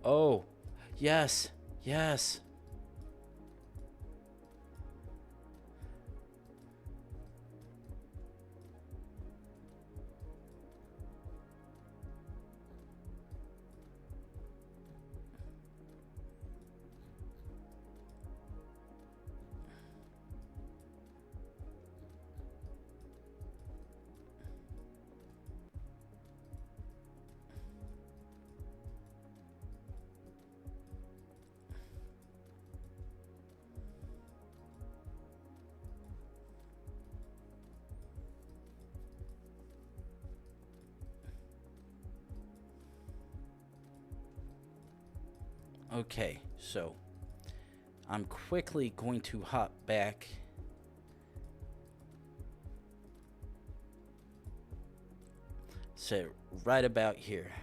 [SPEAKER 1] Oh, yes, yes. Okay, so I'm quickly going to hop back. So, right about here.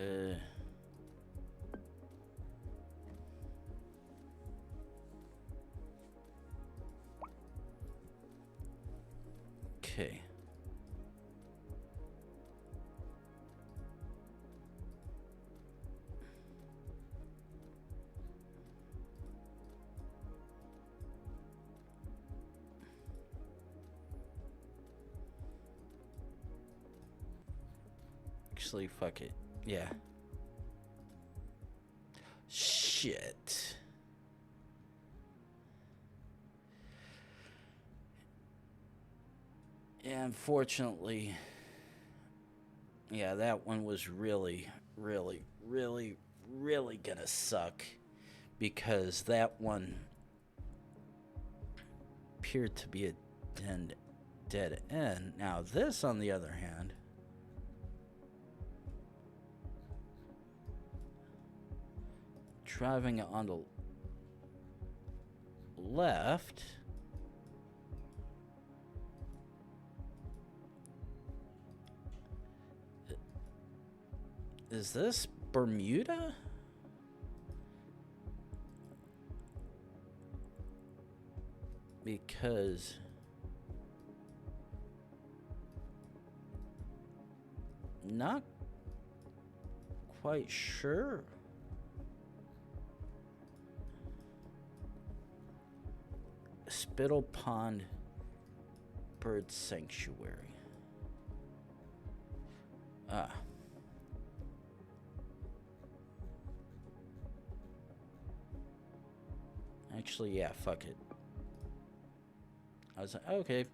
[SPEAKER 1] Uh... Okay. Actually, fuck it. Yeah. Shit. Yeah, unfortunately. Yeah, that one was really, really, really, really gonna suck. Because that one appeared to be a dead end. Now, this, on the other hand, driving on the left. Is this Bermuda? Because not quite sure. Spittle Pond Bird Sanctuary. Ah. Actually, yeah, fuck it. I was like, okay.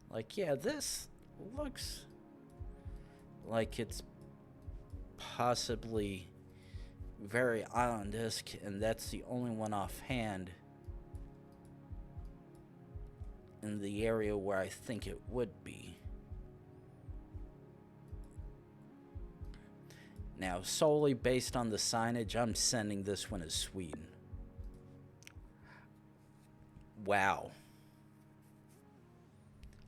[SPEAKER 1] Like, yeah, this looks like it's possibly very island-esque, and that's the only one offhand in the area where I think it would be. Now, solely based on the signage, I'm sending this one as Sweden. Wow.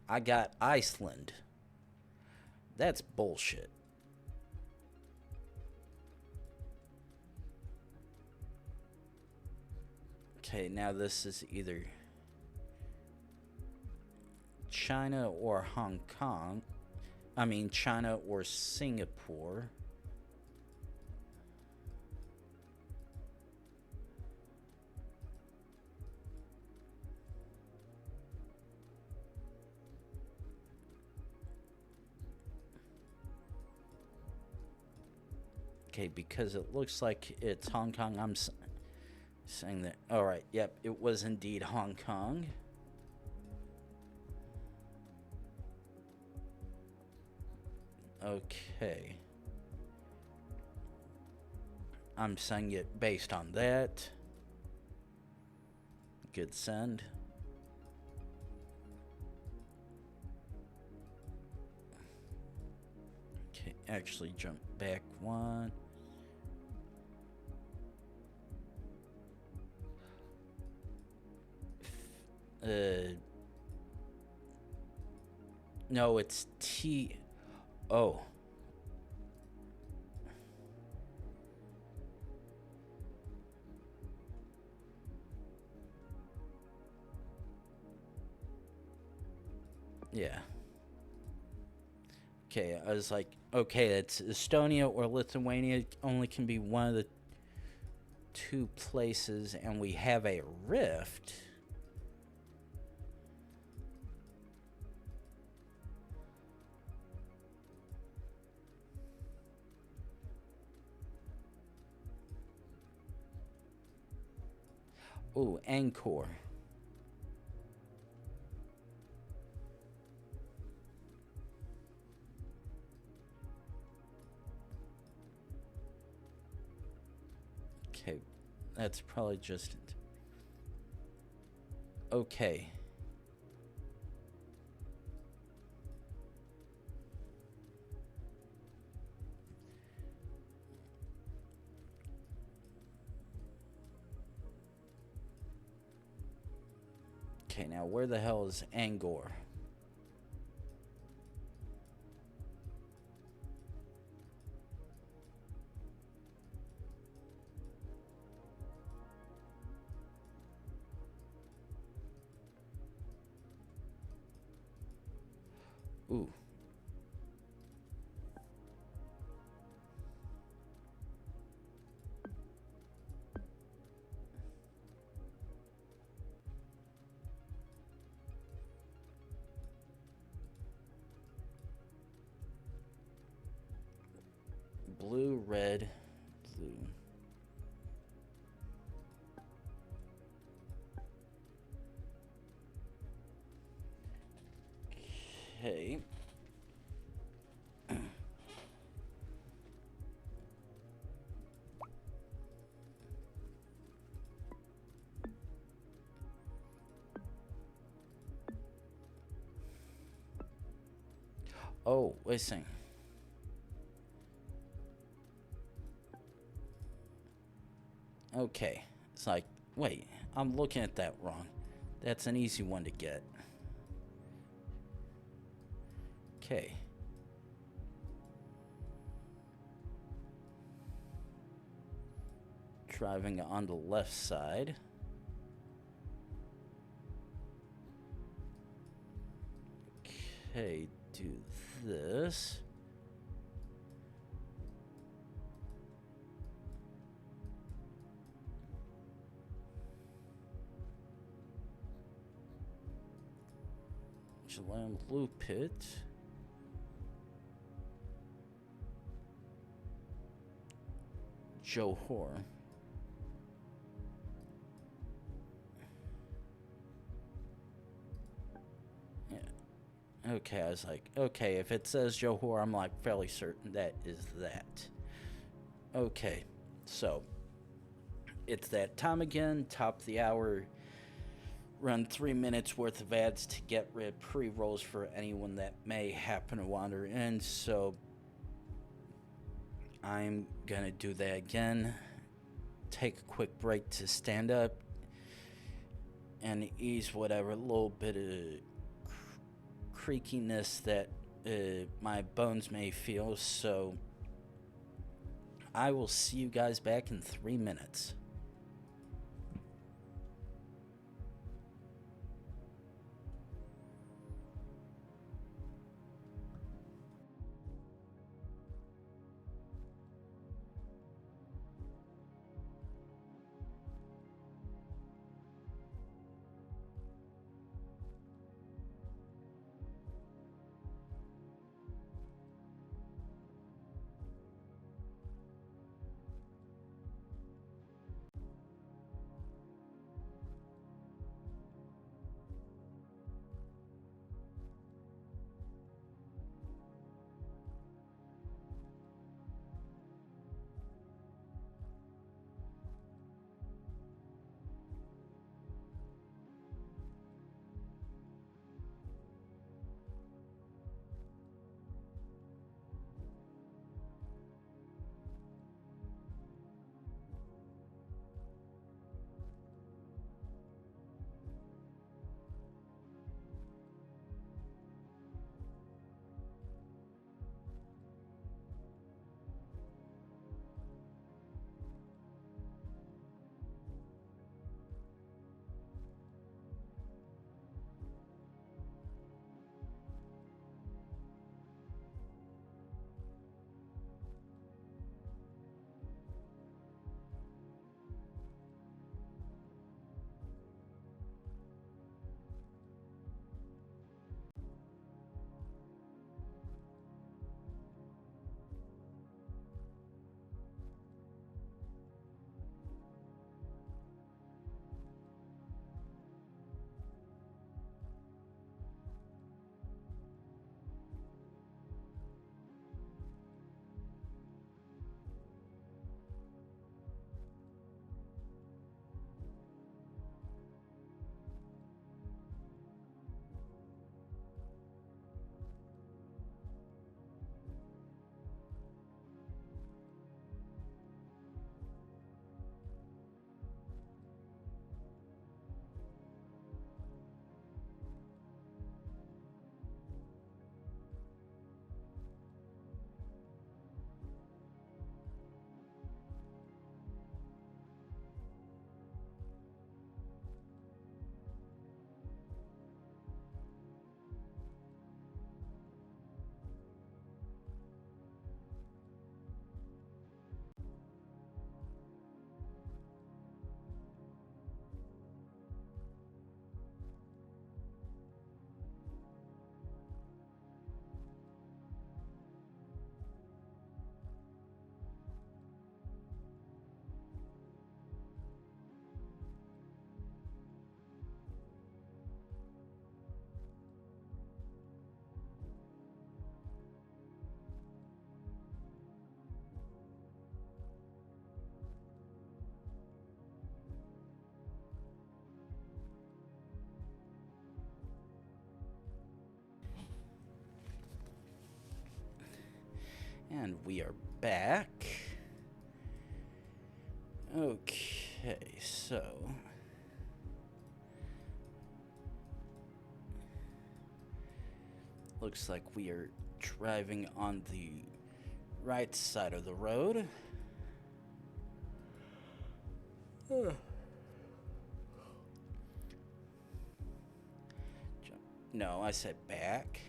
[SPEAKER 1] I got Iceland. That's bullshit. Okay, now this is either China or Hong Kong. I mean, China or Singapore. Okay, because it looks like it's Hong Kong, I'm saying that. Alright, yep, it was indeed Hong Kong. Okay. I'm saying it based on that. Good send. Okay, actually jump back one. No, it's T. Oh. Yeah. Okay, I was like, okay, it's Estonia or Lithuania. Only can be one of the two places, and we have a rift. Ooh, Angkor. Okay, that's probably just it. Okay. Okay, now where the hell is Angkor? Ooh. Blue, red, blue. Okay. Oh, wait a second. Okay. It's like, wait, I'm looking at that wrong. That's an easy one to get. Okay. Driving on the left side. Okay, do this. Jalam Blue Pit. Johor. Yeah. Okay, I was like, okay, if it says Johor, I'm like fairly certain that is that. Okay, so it's that time again, top of the hour. Run 3 minutes worth of ads to get rid of pre-rolls for anyone that may happen to wander in. So I'm gonna do that again. Take a quick break to stand up and ease whatever little bit of creakiness that my bones may feel. So I will see you guys back in 3 minutes. And we are back. Okay, so looks like we are driving on the right side of the road. No, I said back.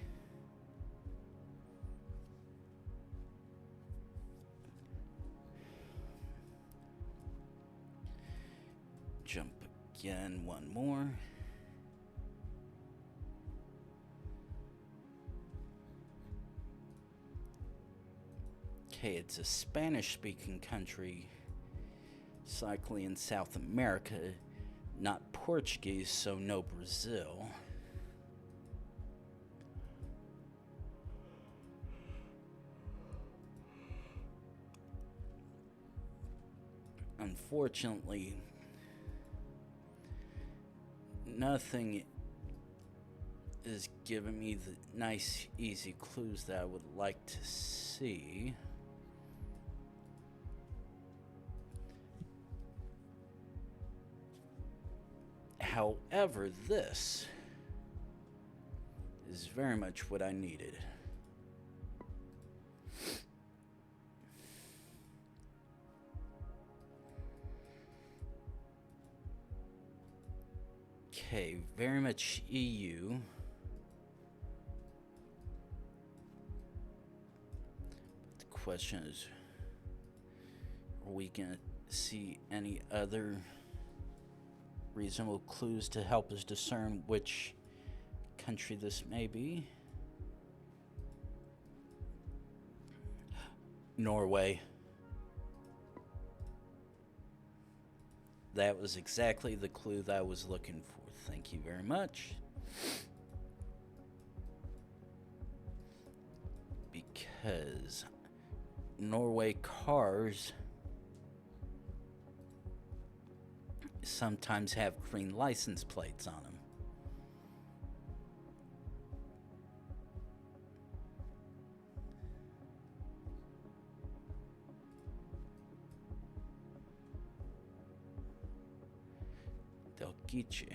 [SPEAKER 1] Jump again, one more. Okay, it's a Spanish-speaking country, it's likely in South America, not Portuguese, so no Brazil. Unfortunately, nothing is giving me the nice, easy clues that I would like to see. However, this is very much what I needed. Okay, very much EU. The question is, are we gonna see any other reasonable clues to help us discern which country this may be? Norway. That was exactly the clue that I was looking for. Thank you very much. Because Norway cars sometimes have green license plates on them. They'll get you.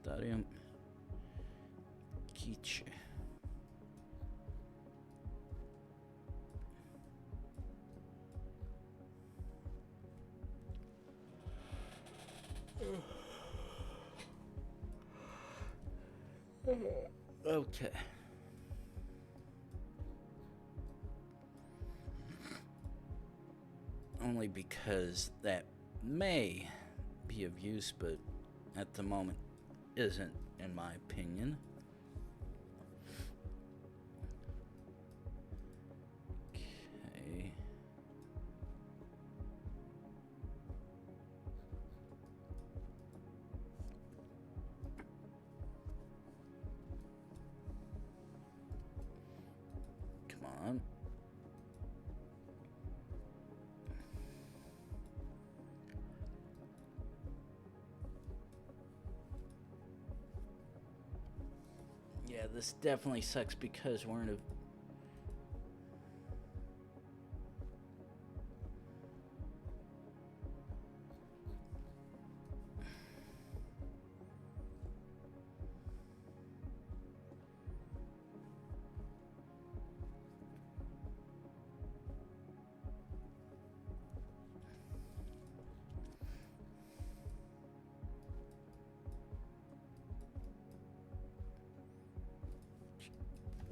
[SPEAKER 1] Stadium Kiche. Okay. Only because that may be of use, but at the moment isn't, in my opinion. Okay. Come on. Yeah, this definitely sucks because we're in a...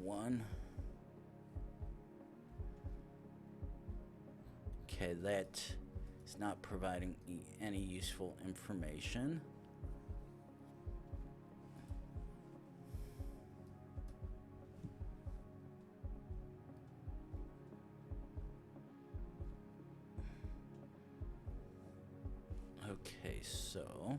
[SPEAKER 1] One. Okay, that is not providing any useful information. Okay, so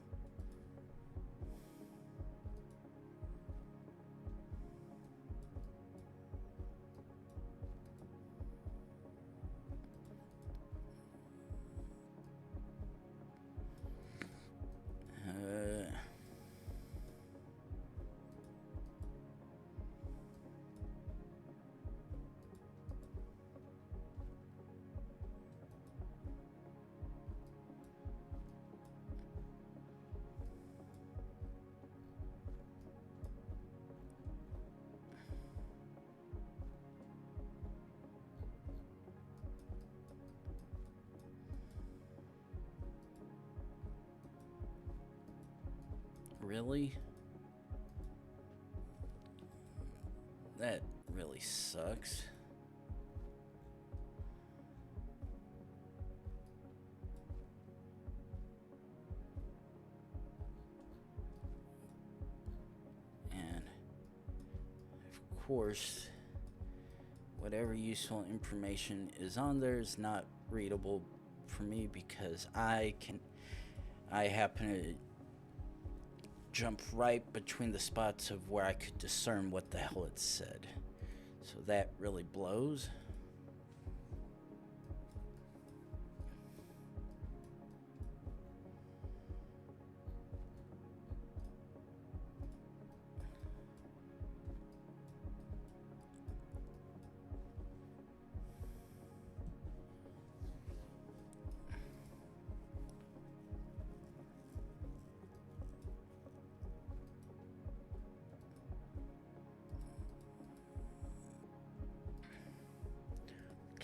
[SPEAKER 1] really? That really sucks. And of course, whatever useful information is on there is not readable for me because I happen to jump right between the spots of where I could discern what the hell it said. So that really blows.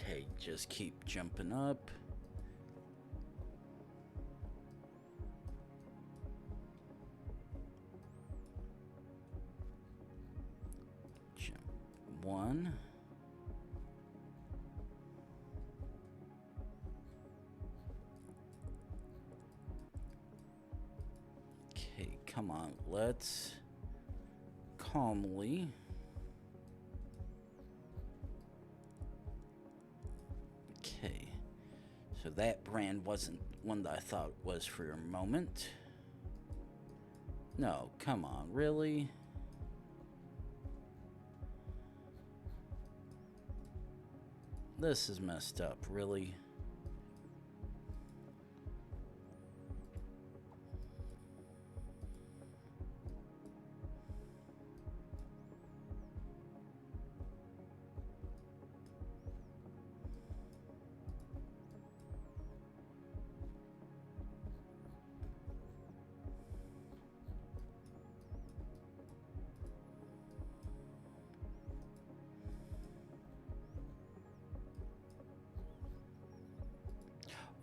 [SPEAKER 1] Okay, just keep jumping up. Jump one. Okay, come on, let's calmly. Okay, so that brand wasn't one that I thought was for a moment. No, come on, really? This is messed up, really?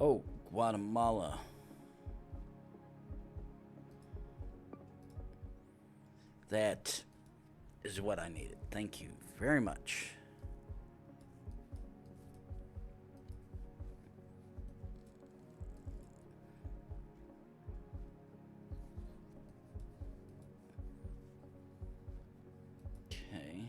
[SPEAKER 1] Oh, Guatemala. That is what I needed. Thank you very much. Okay.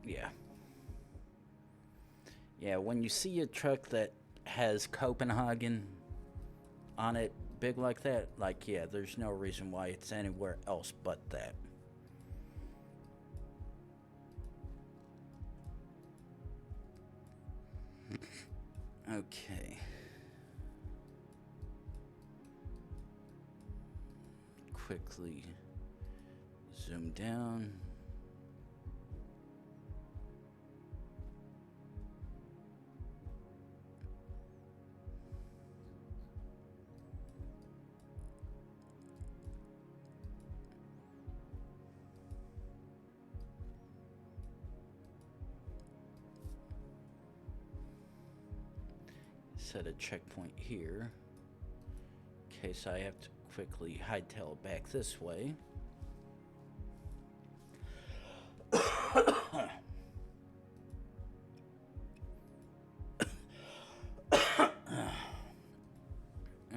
[SPEAKER 1] Yeah. Yeah, when you see a truck that has Copenhagen on it, big like that, like, yeah, there's no reason why it's anywhere else but that. Okay. Quickly zoom down. Set a checkpoint here. In case I have to quickly hightail it back this way.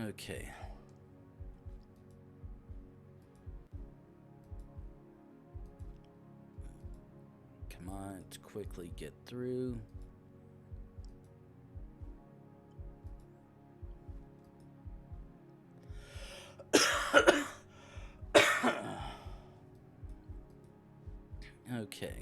[SPEAKER 1] Okay. Come on, let's quickly get through. Okay.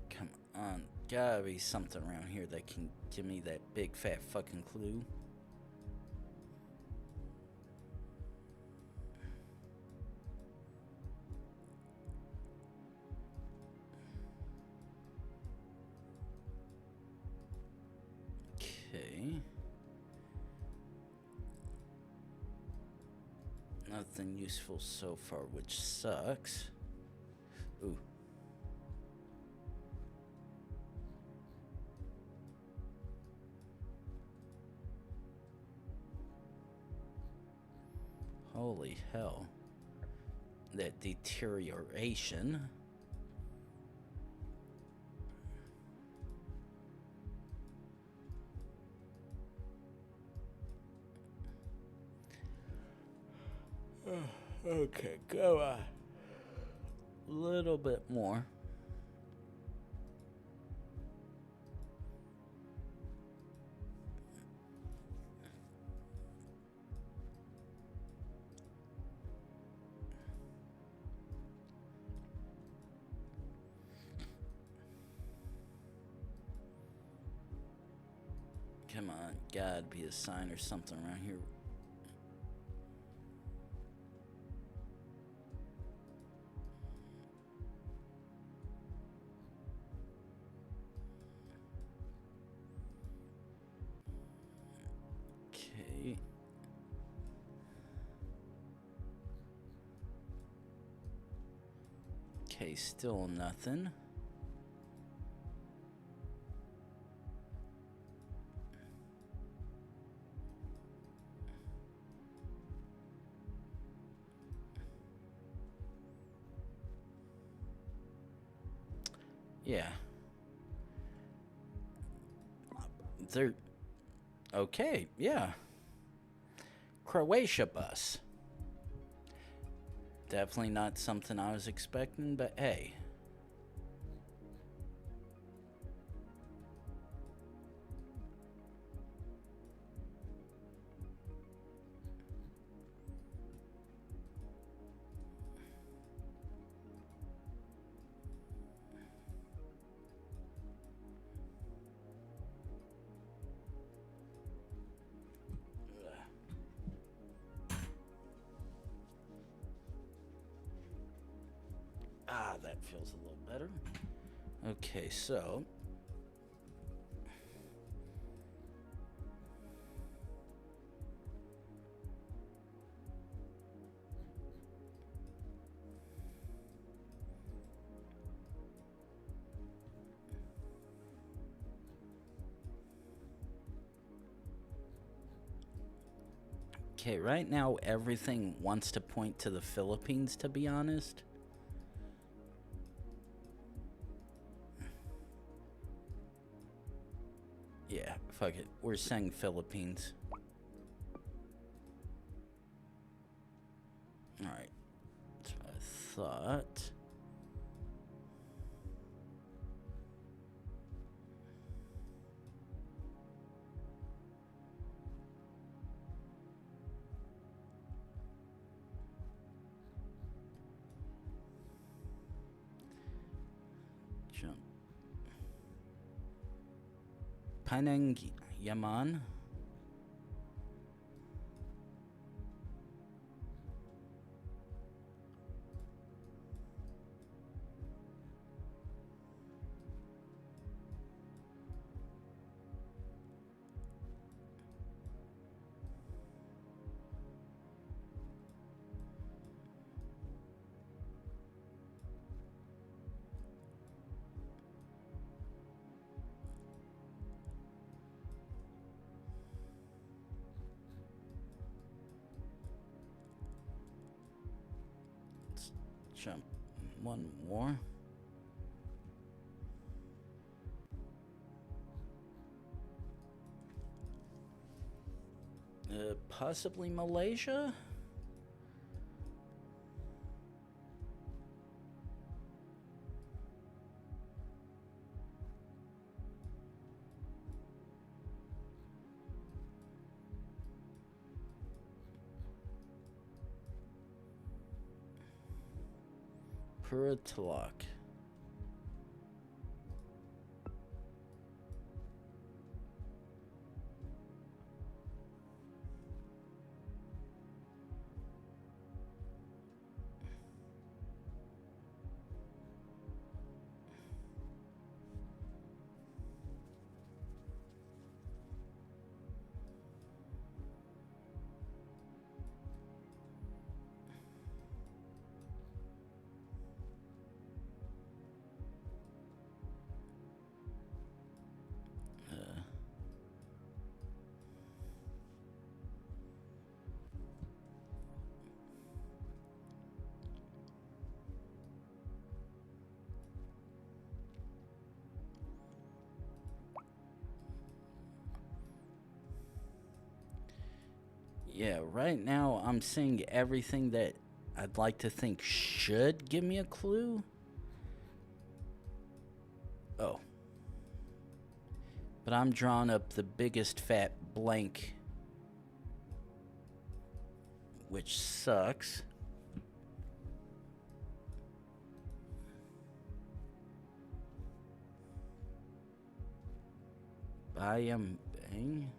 [SPEAKER 1] Come on, gotta be something around here that can give me that big fat fucking clue. Okay. Nothing useful so far, which sucks. Ooh. Holy hell. That deterioration. Okay, go a little bit more. Come on, gotta be a sign or something around here. Okay. Okay, still nothing. Yeah. They're okay, yeah. Croatia bus. Definitely not something I was expecting, but hey. Ah, that feels a little better. Okay, so okay, right now everything wants to point to the Philippines, to be honest. Yeah, fuck it. We're saying Philippines. Alright. That's what I thought. Jump. Panang Yaman. Jump one more. Possibly Malaysia? Puratalak. Yeah, right now I'm seeing everything that I'd like to think should give me a clue. Oh. But I'm drawing up the biggest fat blank, which sucks. I am bang.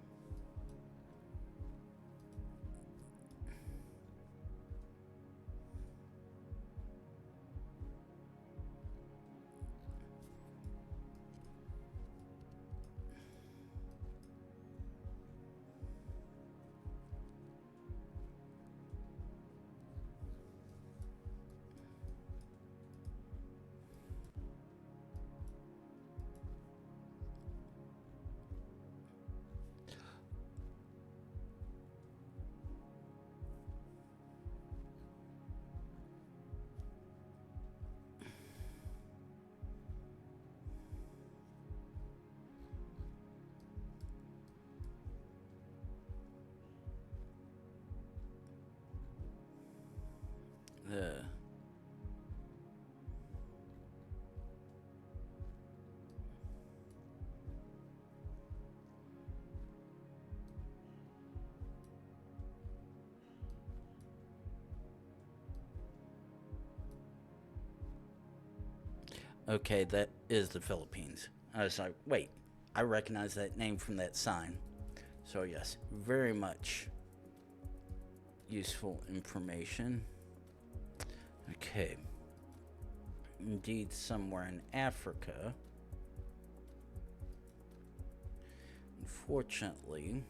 [SPEAKER 1] Uh, okay, that is the Philippines. I was like, wait, I recognize that name from that sign. So yes, very much useful information. Okay. Indeed, somewhere in Africa. Unfortunately,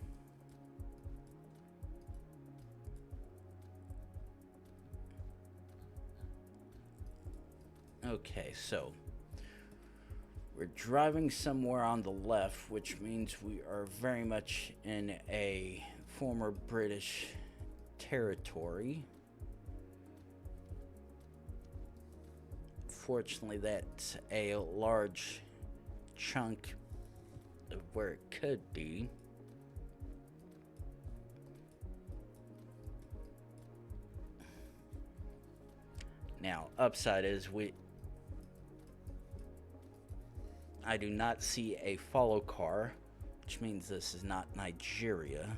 [SPEAKER 1] okay, so we're driving somewhere on the left, which means we are very much in a former British territory. Fortunately, that's a large chunk of where it could be. Now, upside is I do not see a follow car, which means this is not Nigeria.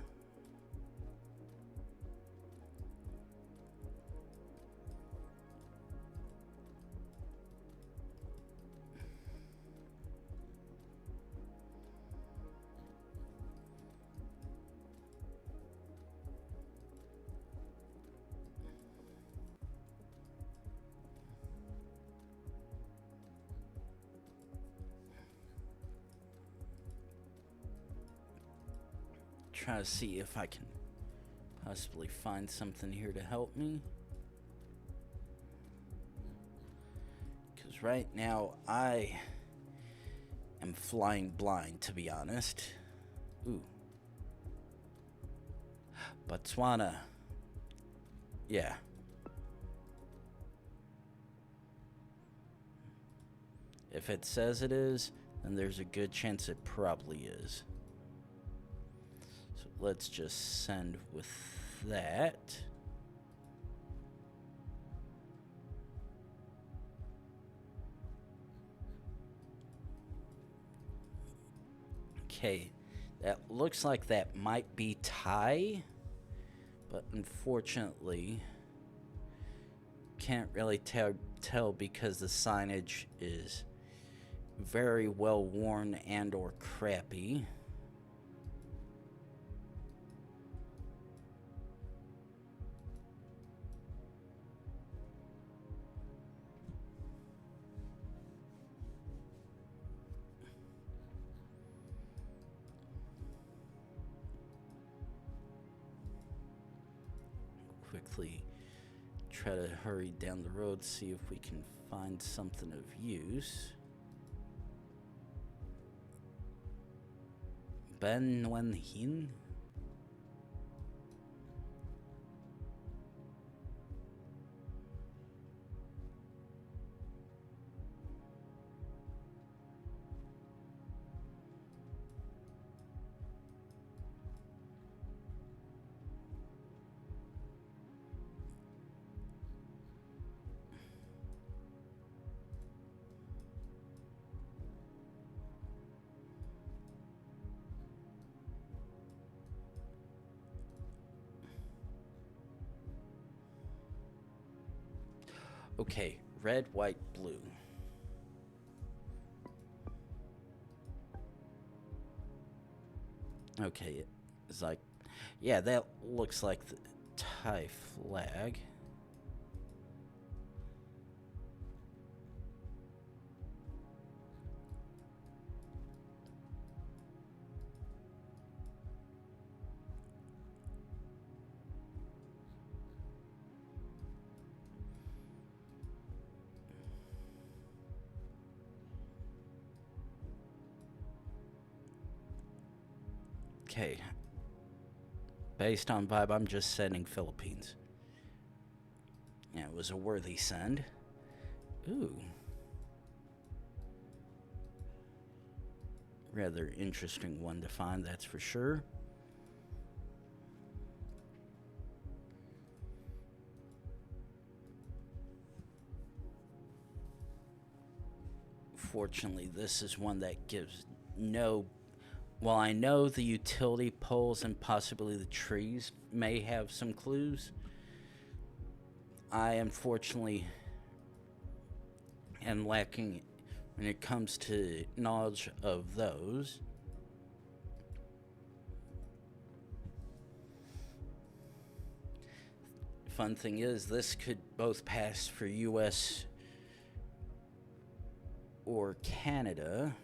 [SPEAKER 1] Try to see if I can possibly find something here to help me. Because right now I am flying blind, to be honest. Ooh. Botswana. Yeah. If it says it is, then there's a good chance it probably is. So let's just send with that. Okay, that looks like that might be Thai, but unfortunately can't really tell because the signage is very well worn and or crappy. Quickly try to hurry down the road, see if we can find something of use. Ben Wen Hin? Okay, red, white, blue. Okay, it's like, yeah, that looks like the Thai flag. Okay. Based on vibe, I'm just sending Philippines. Yeah, it was a worthy send. Ooh. Rather interesting one to find, that's for sure. Fortunately, this is one that gives no... Well, I know the utility poles and possibly the trees may have some clues. I unfortunately am lacking when it comes to knowledge of those. Fun thing is, this could both pass for US or Canada.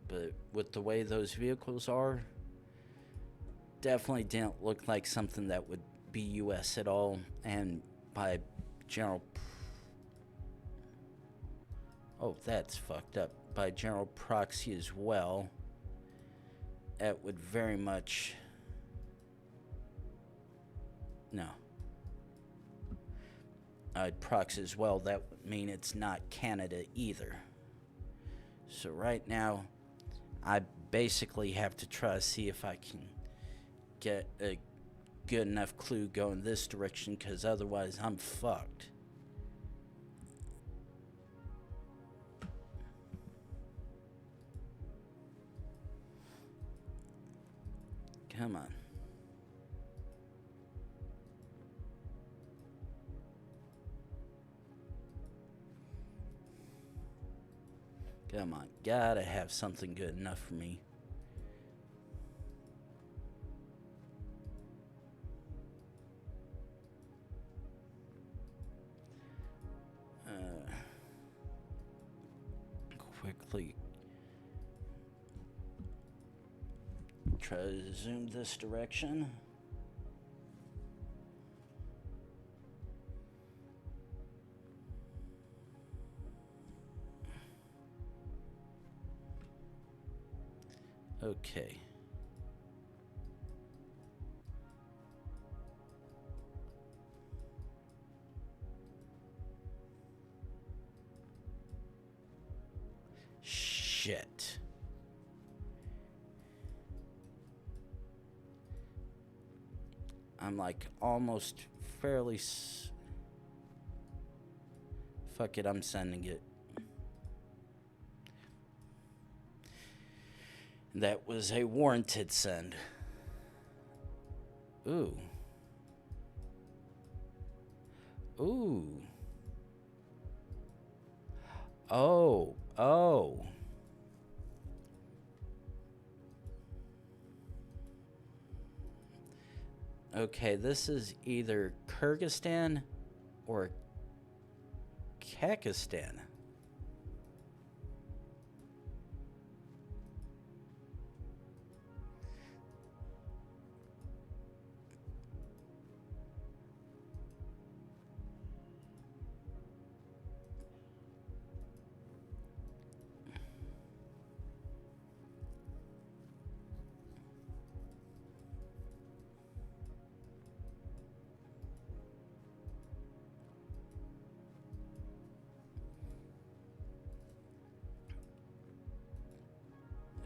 [SPEAKER 1] But with the way those vehicles are, definitely didn't look like something that would be US at all, and by general... Oh, that's fucked up. By general proxy as well, that would very much... No. Proxy as well, that would mean it's not Canada either. So right now, I basically have to try to see if I can get a good enough clue going this direction, because otherwise I'm fucked. Come on. Come on. Gotta have something good enough for me. Quickly try to zoom this direction. Okay. Shit. I'm like almost fairly fuck it, I'm sending it. That was a warranted send. Ooh. Ooh. Oh. Oh. Okay, this is either Kyrgyzstan or Kakistan.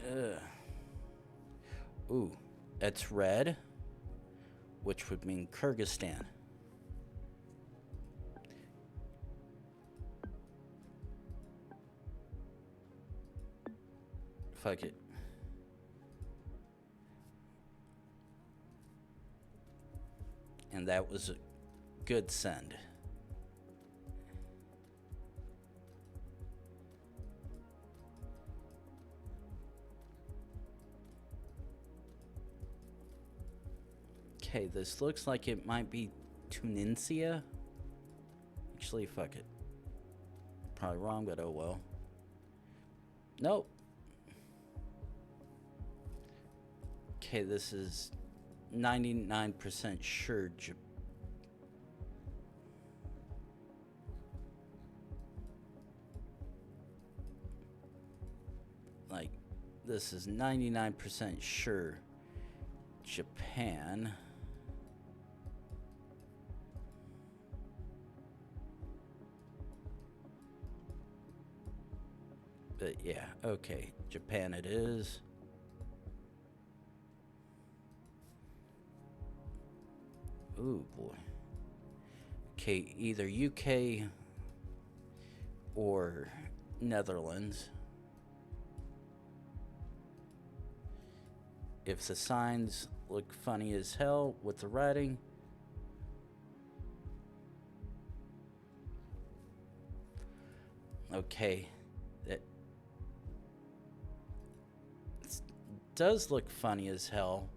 [SPEAKER 1] Ugh. Ooh, that's red, which would mean Kyrgyzstan. Fuck it. And that was a good send. Okay, this looks like it might be Tunisia. Actually, fuck it. Probably wrong, but oh well. Nope. Okay, this is 99% sure like, this is 99% sure Japan. But yeah, okay, Japan it is. Ooh, boy. Okay, either UK or Netherlands. If the signs look funny as hell with the writing, okay, that does look funny as hell.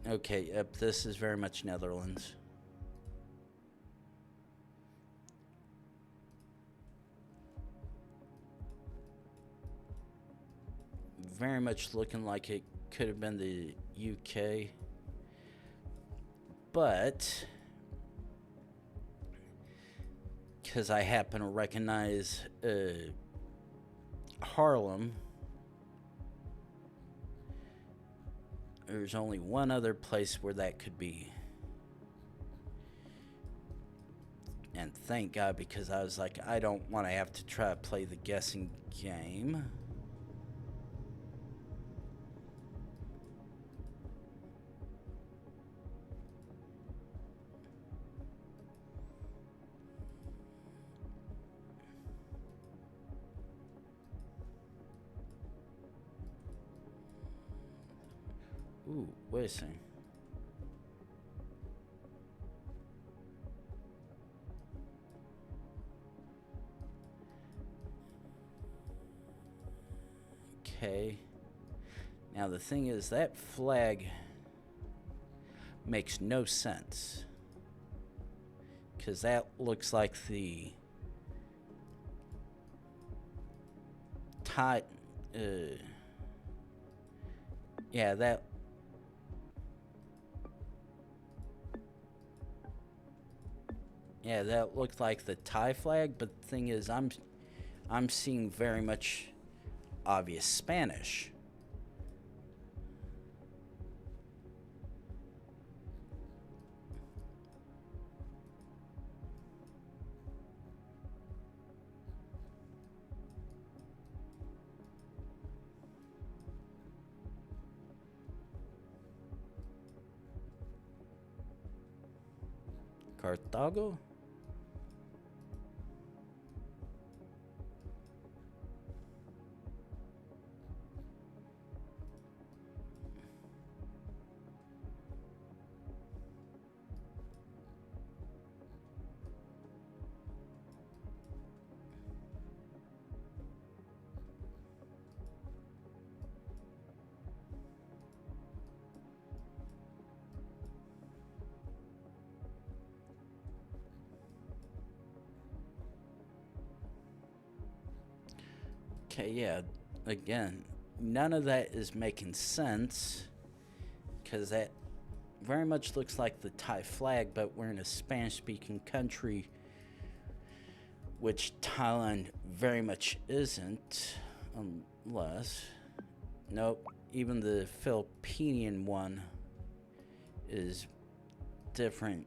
[SPEAKER 1] Okay, yep, this is very much Netherlands. Very much looking like it could have been the UK. But because I happen to recognize Harlem, there's only one other place where that could be. And thank God, because I was like, I don't want to have to try to play the guessing game. Ooh, wait a second. Okay. Now the thing is, that flag makes no sense. Because that looks like the tie. Yeah, that. Yeah, that looked like the Thai flag, but the thing is, I'm seeing very much obvious Spanish. Carthago? Okay, yeah. Again, none of that is making sense because that very much looks like the Thai flag, but we're in a Spanish-speaking country, which Thailand very much isn't, unless... Nope, even the Filipinian one is different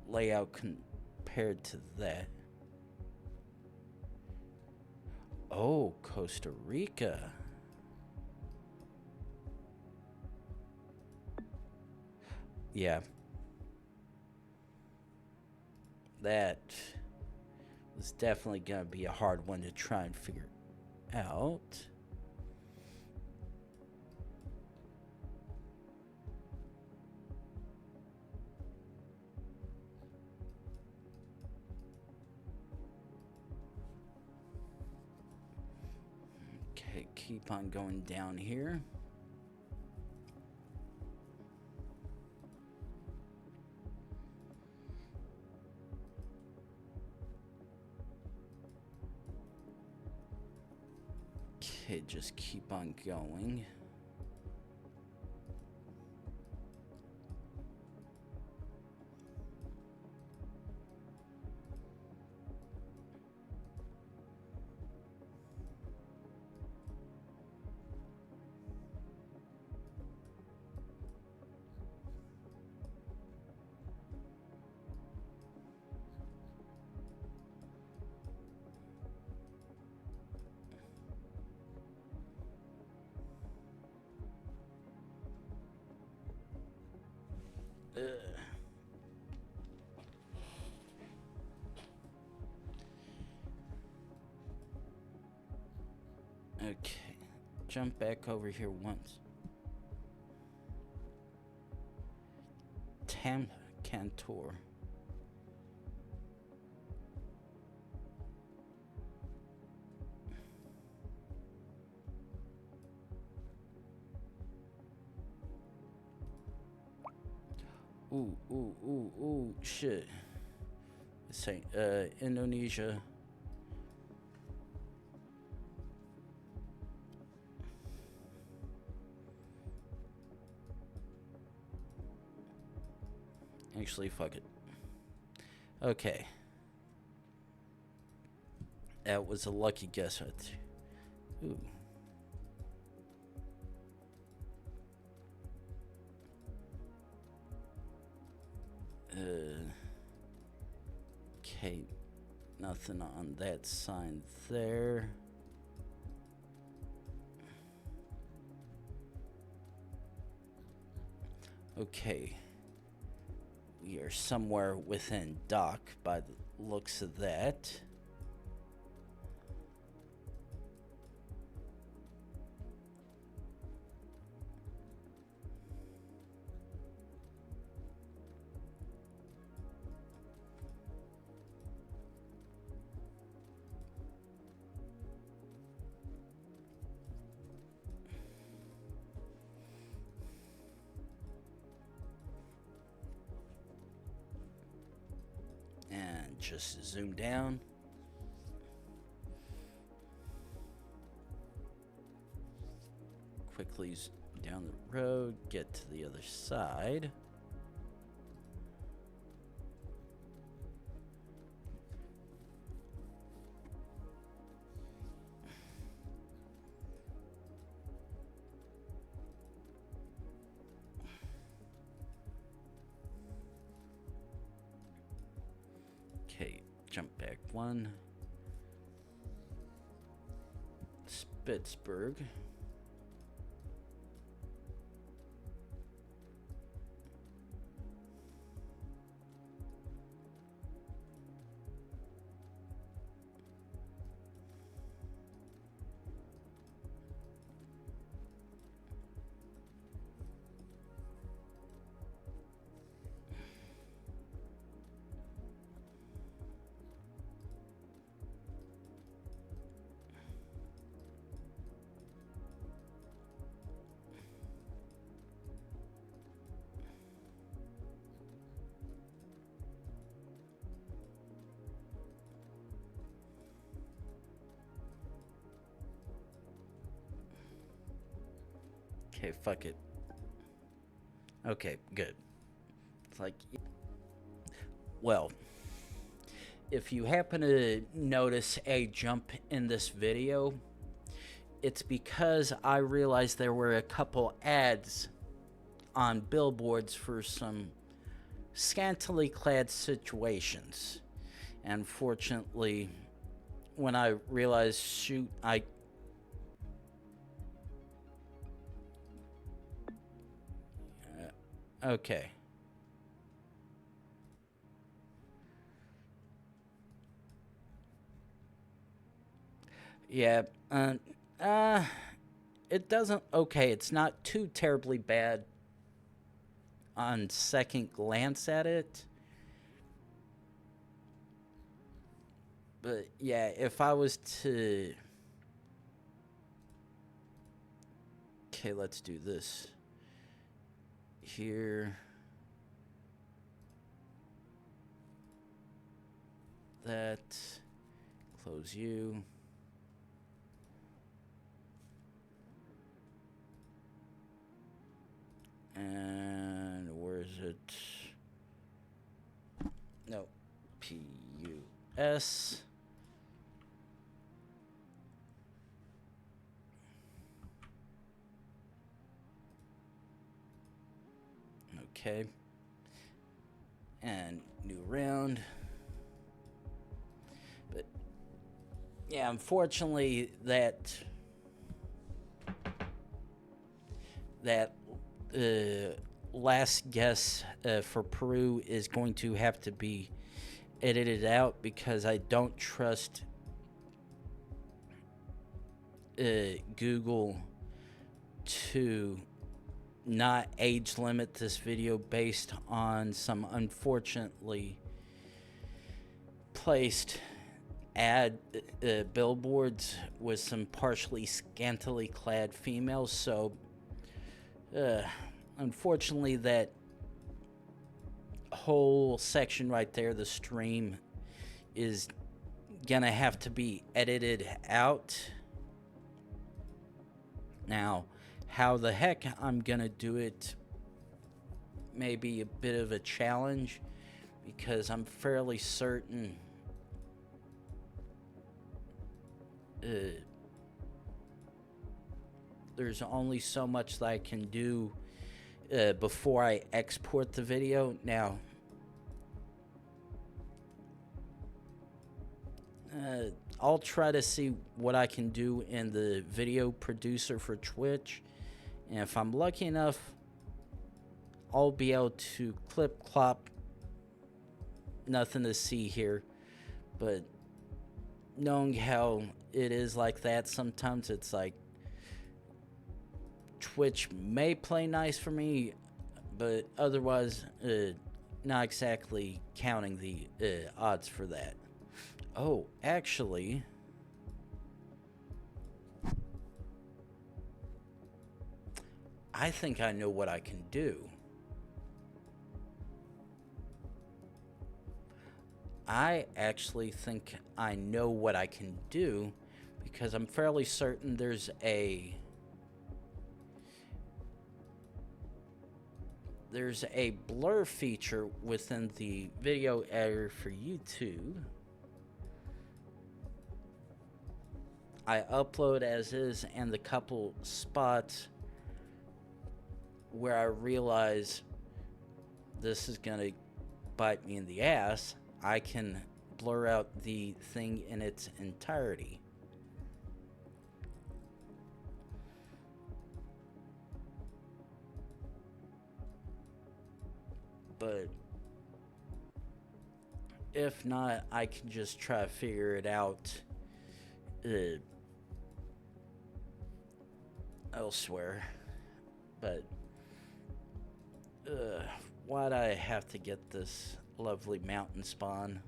[SPEAKER 1] layout compared to that. Oh, Costa Rica. Yeah. That was definitely going to be a hard one to try and figure out. Okay, keep on going down here. Okay, just keep on going. Okay, jump back over here once. Tam Cantor. Ooh, shit. This ain't, Indonesia. Actually, fuck it. Okay. That was a lucky guess right there. Ooh. Okay, nothing on that sign there. Okay, we are somewhere within dock by the looks of that. And just zoom down. Quickly down the road, get to the other side. jump back one. Pittsburgh. Okay, fuck it. Okay, good. It's like, well, if you happen to notice a jump in this video, it's because I realized there were a couple ads on billboards for some scantily clad situations. And fortunately, when I realized, shoot, okay. Yeah, it doesn't, okay, it's not too terribly bad on second glance at it. But yeah, if I was to... Okay, let's do this. Here. That. Close you. And where is it? No. PUS. Okay. And new round. But yeah, unfortunately that last guess for Peru is going to have to be edited out because I don't trust Google to not age limit this video based on some unfortunately placed ad billboards with some partially scantily clad females. So unfortunately that whole section right there, the stream, is gonna have to be edited out. Now, how the heck I'm gonna do it may be a bit of a challenge because I'm fairly certain there's only so much that I can do before I export the video. Now, I'll try to see what I can do in the video producer for Twitch, and if I'm lucky enough, I'll be able to clip clop. Nothing to see here, but knowing how it is like that, sometimes it's like Twitch may play nice for me, but otherwise not exactly counting the odds for that. Oh, actually, I think I know what I can do. I actually think I know what I can do because I'm fairly certain there's a blur feature within the video editor for YouTube. I upload as is, and the couple spots where I realize this is gonna bite me in the ass, I can blur out the thing in its entirety. But if not, I can just try to figure it out elsewhere. But why'd I have to get this lovely mountain spawn?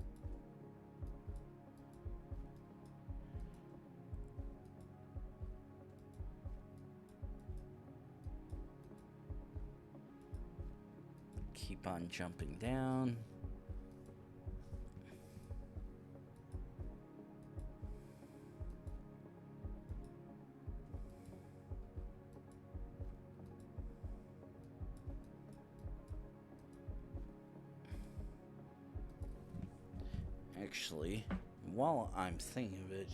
[SPEAKER 1] Keep on jumping down. Actually, while I'm thinking of it,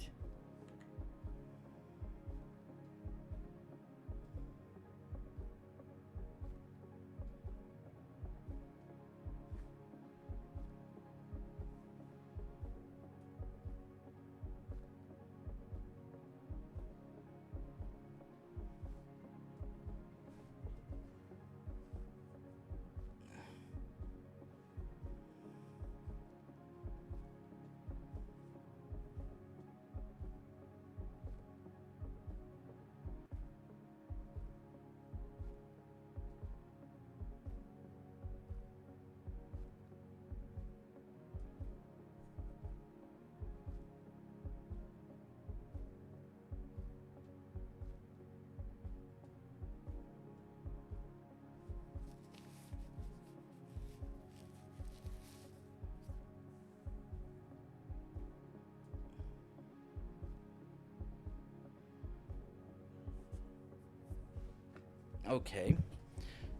[SPEAKER 1] okay.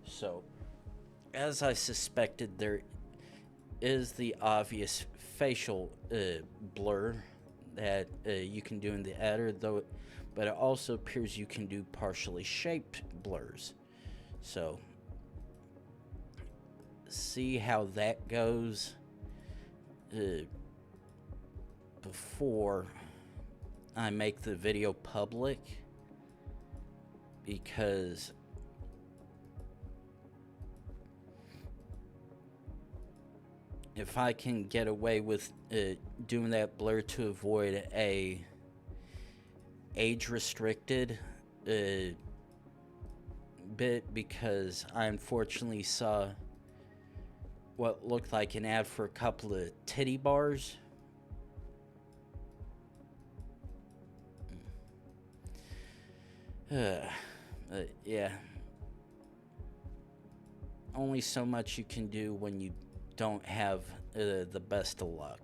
[SPEAKER 1] So, as I suspected, there is the obvious facial blur that you can do in the editor, though, but it also appears you can do partially shaped blurs. So, see how that goes before I make the video public, because if I can get away with doing that blur to avoid a age restricted bit, because I unfortunately saw what looked like an ad for a couple of titty bars. Yeah. Only so much you can do when you don't have the best of luck.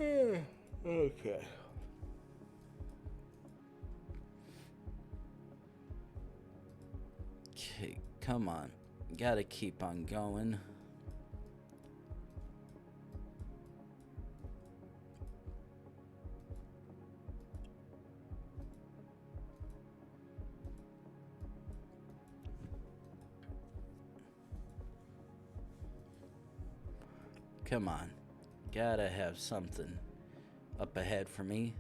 [SPEAKER 1] Okay. Okay, come on. Gotta keep on going. Come on. Gotta have something up ahead for me.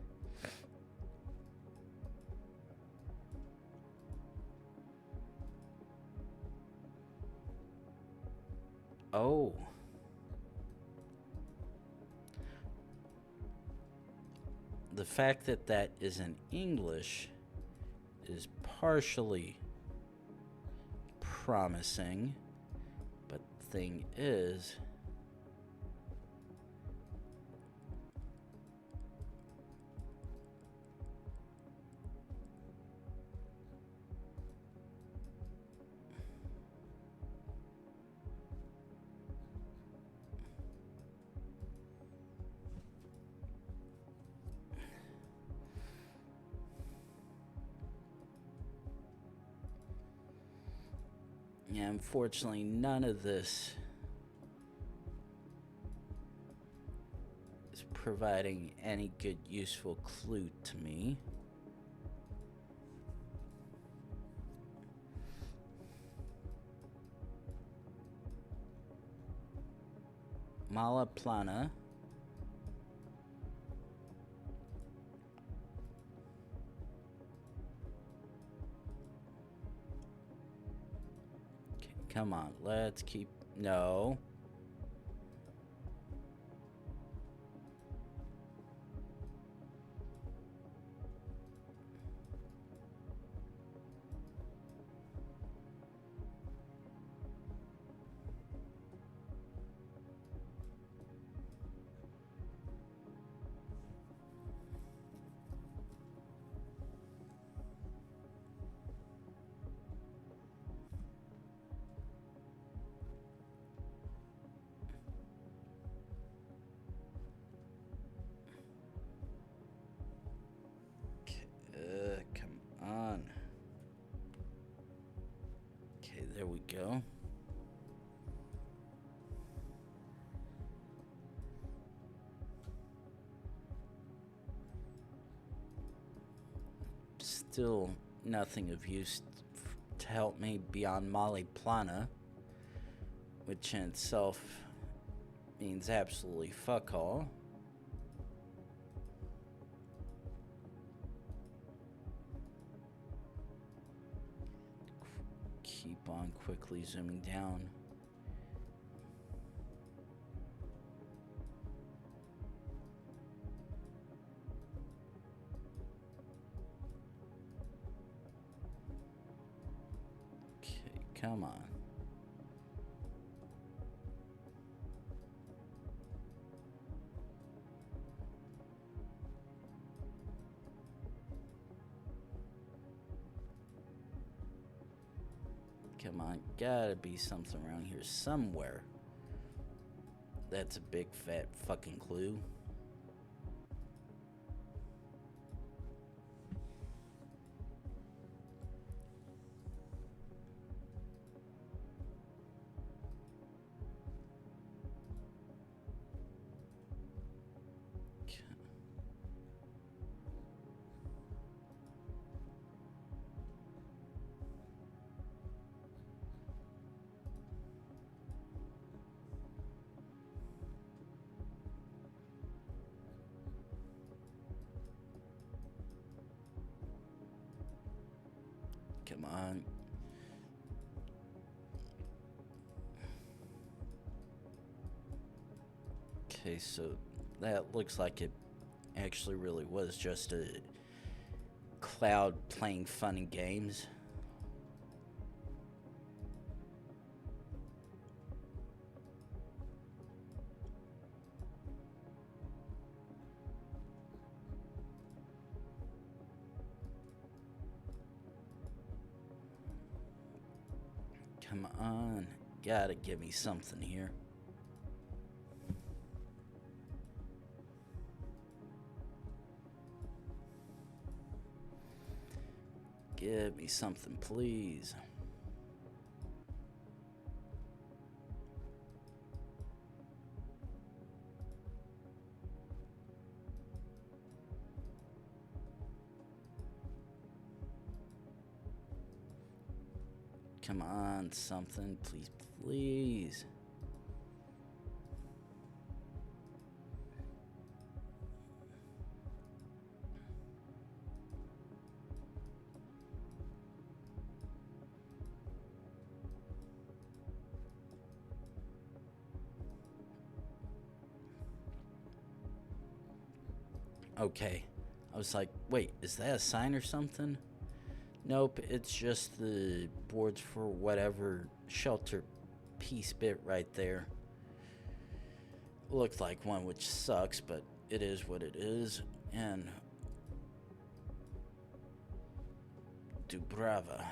[SPEAKER 1] Oh. The fact that that is in English is partially promising, but the thing is, yeah, unfortunately, none of this is providing any good, useful clue to me. Mala Plana. Okay, come on, let's keep... No. Come on. Okay, there we go. Still nothing of use to help me beyond Mali Plana, which in itself means absolutely fuck all. Keep on quickly zooming down. Okay, come on. Come on, gotta be something around here somewhere. That's a big fat fucking clue. Come on. Okay, so that looks like it actually really was just a cloud playing fun and games. Come on, gotta give me something here. Give me something, please. Come on, something, please, please. Okay, I was like, wait, is that a sign or something? Nope, it's just the boards for whatever shelter piece bit right there. Looked like one, which sucks, but it is what it is. And Dubrava.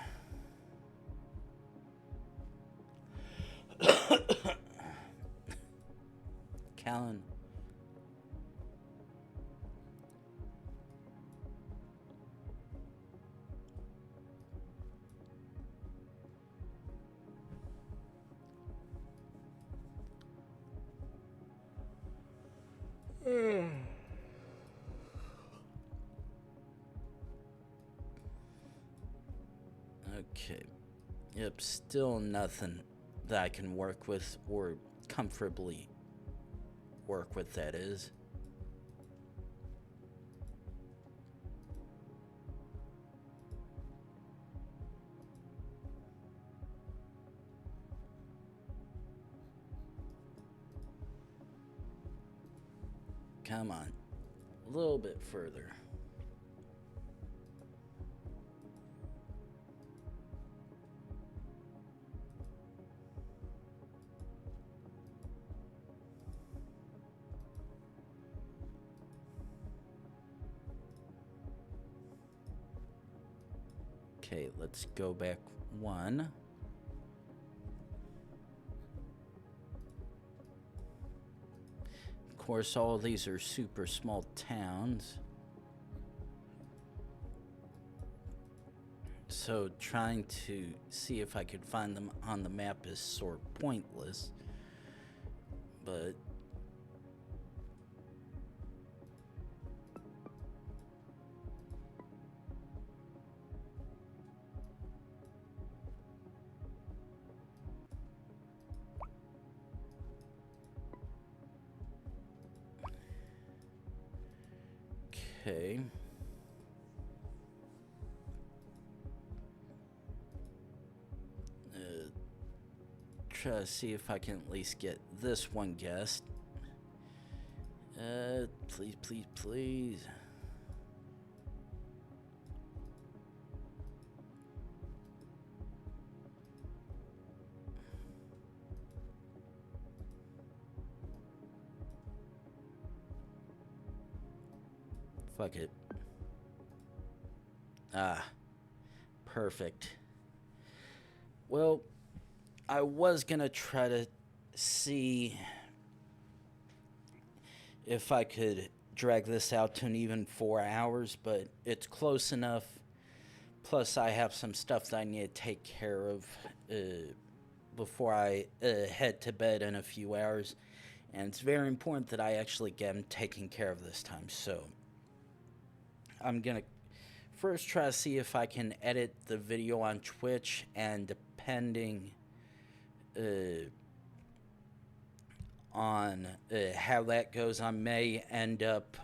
[SPEAKER 1] Callan. Okay. Yep, still nothing that I can work with or comfortably work with, that is. Come on. A little bit further. Okay, let's go back one. Of course, all of these are super small towns. So trying to see if I could find them on the map is sort of pointless. But okay. Try to see if I can at least get this one guessed. Please, please, please. Fuck it. Ah, perfect. Well, I was gonna try to see if I could drag this out to an even 4 hours, but it's close enough. Plus, I have some stuff that I need to take care of before I head to bed in a few hours. And it's very important that I actually get them taken care of this time. So I'm going to first try to see if I can edit the video on Twitch, and depending on how that goes, I may end up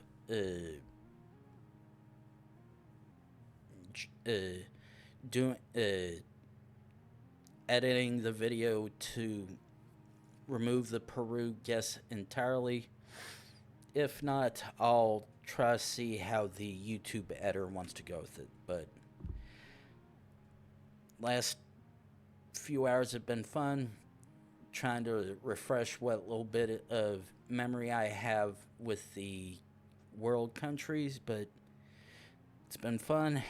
[SPEAKER 1] editing the video to remove the Peru guess entirely. If not, I'll try to see how the YouTube editor wants to go with it. But last few hours have been fun, trying to refresh what little bit of memory I have with the world countries, but it's been fun,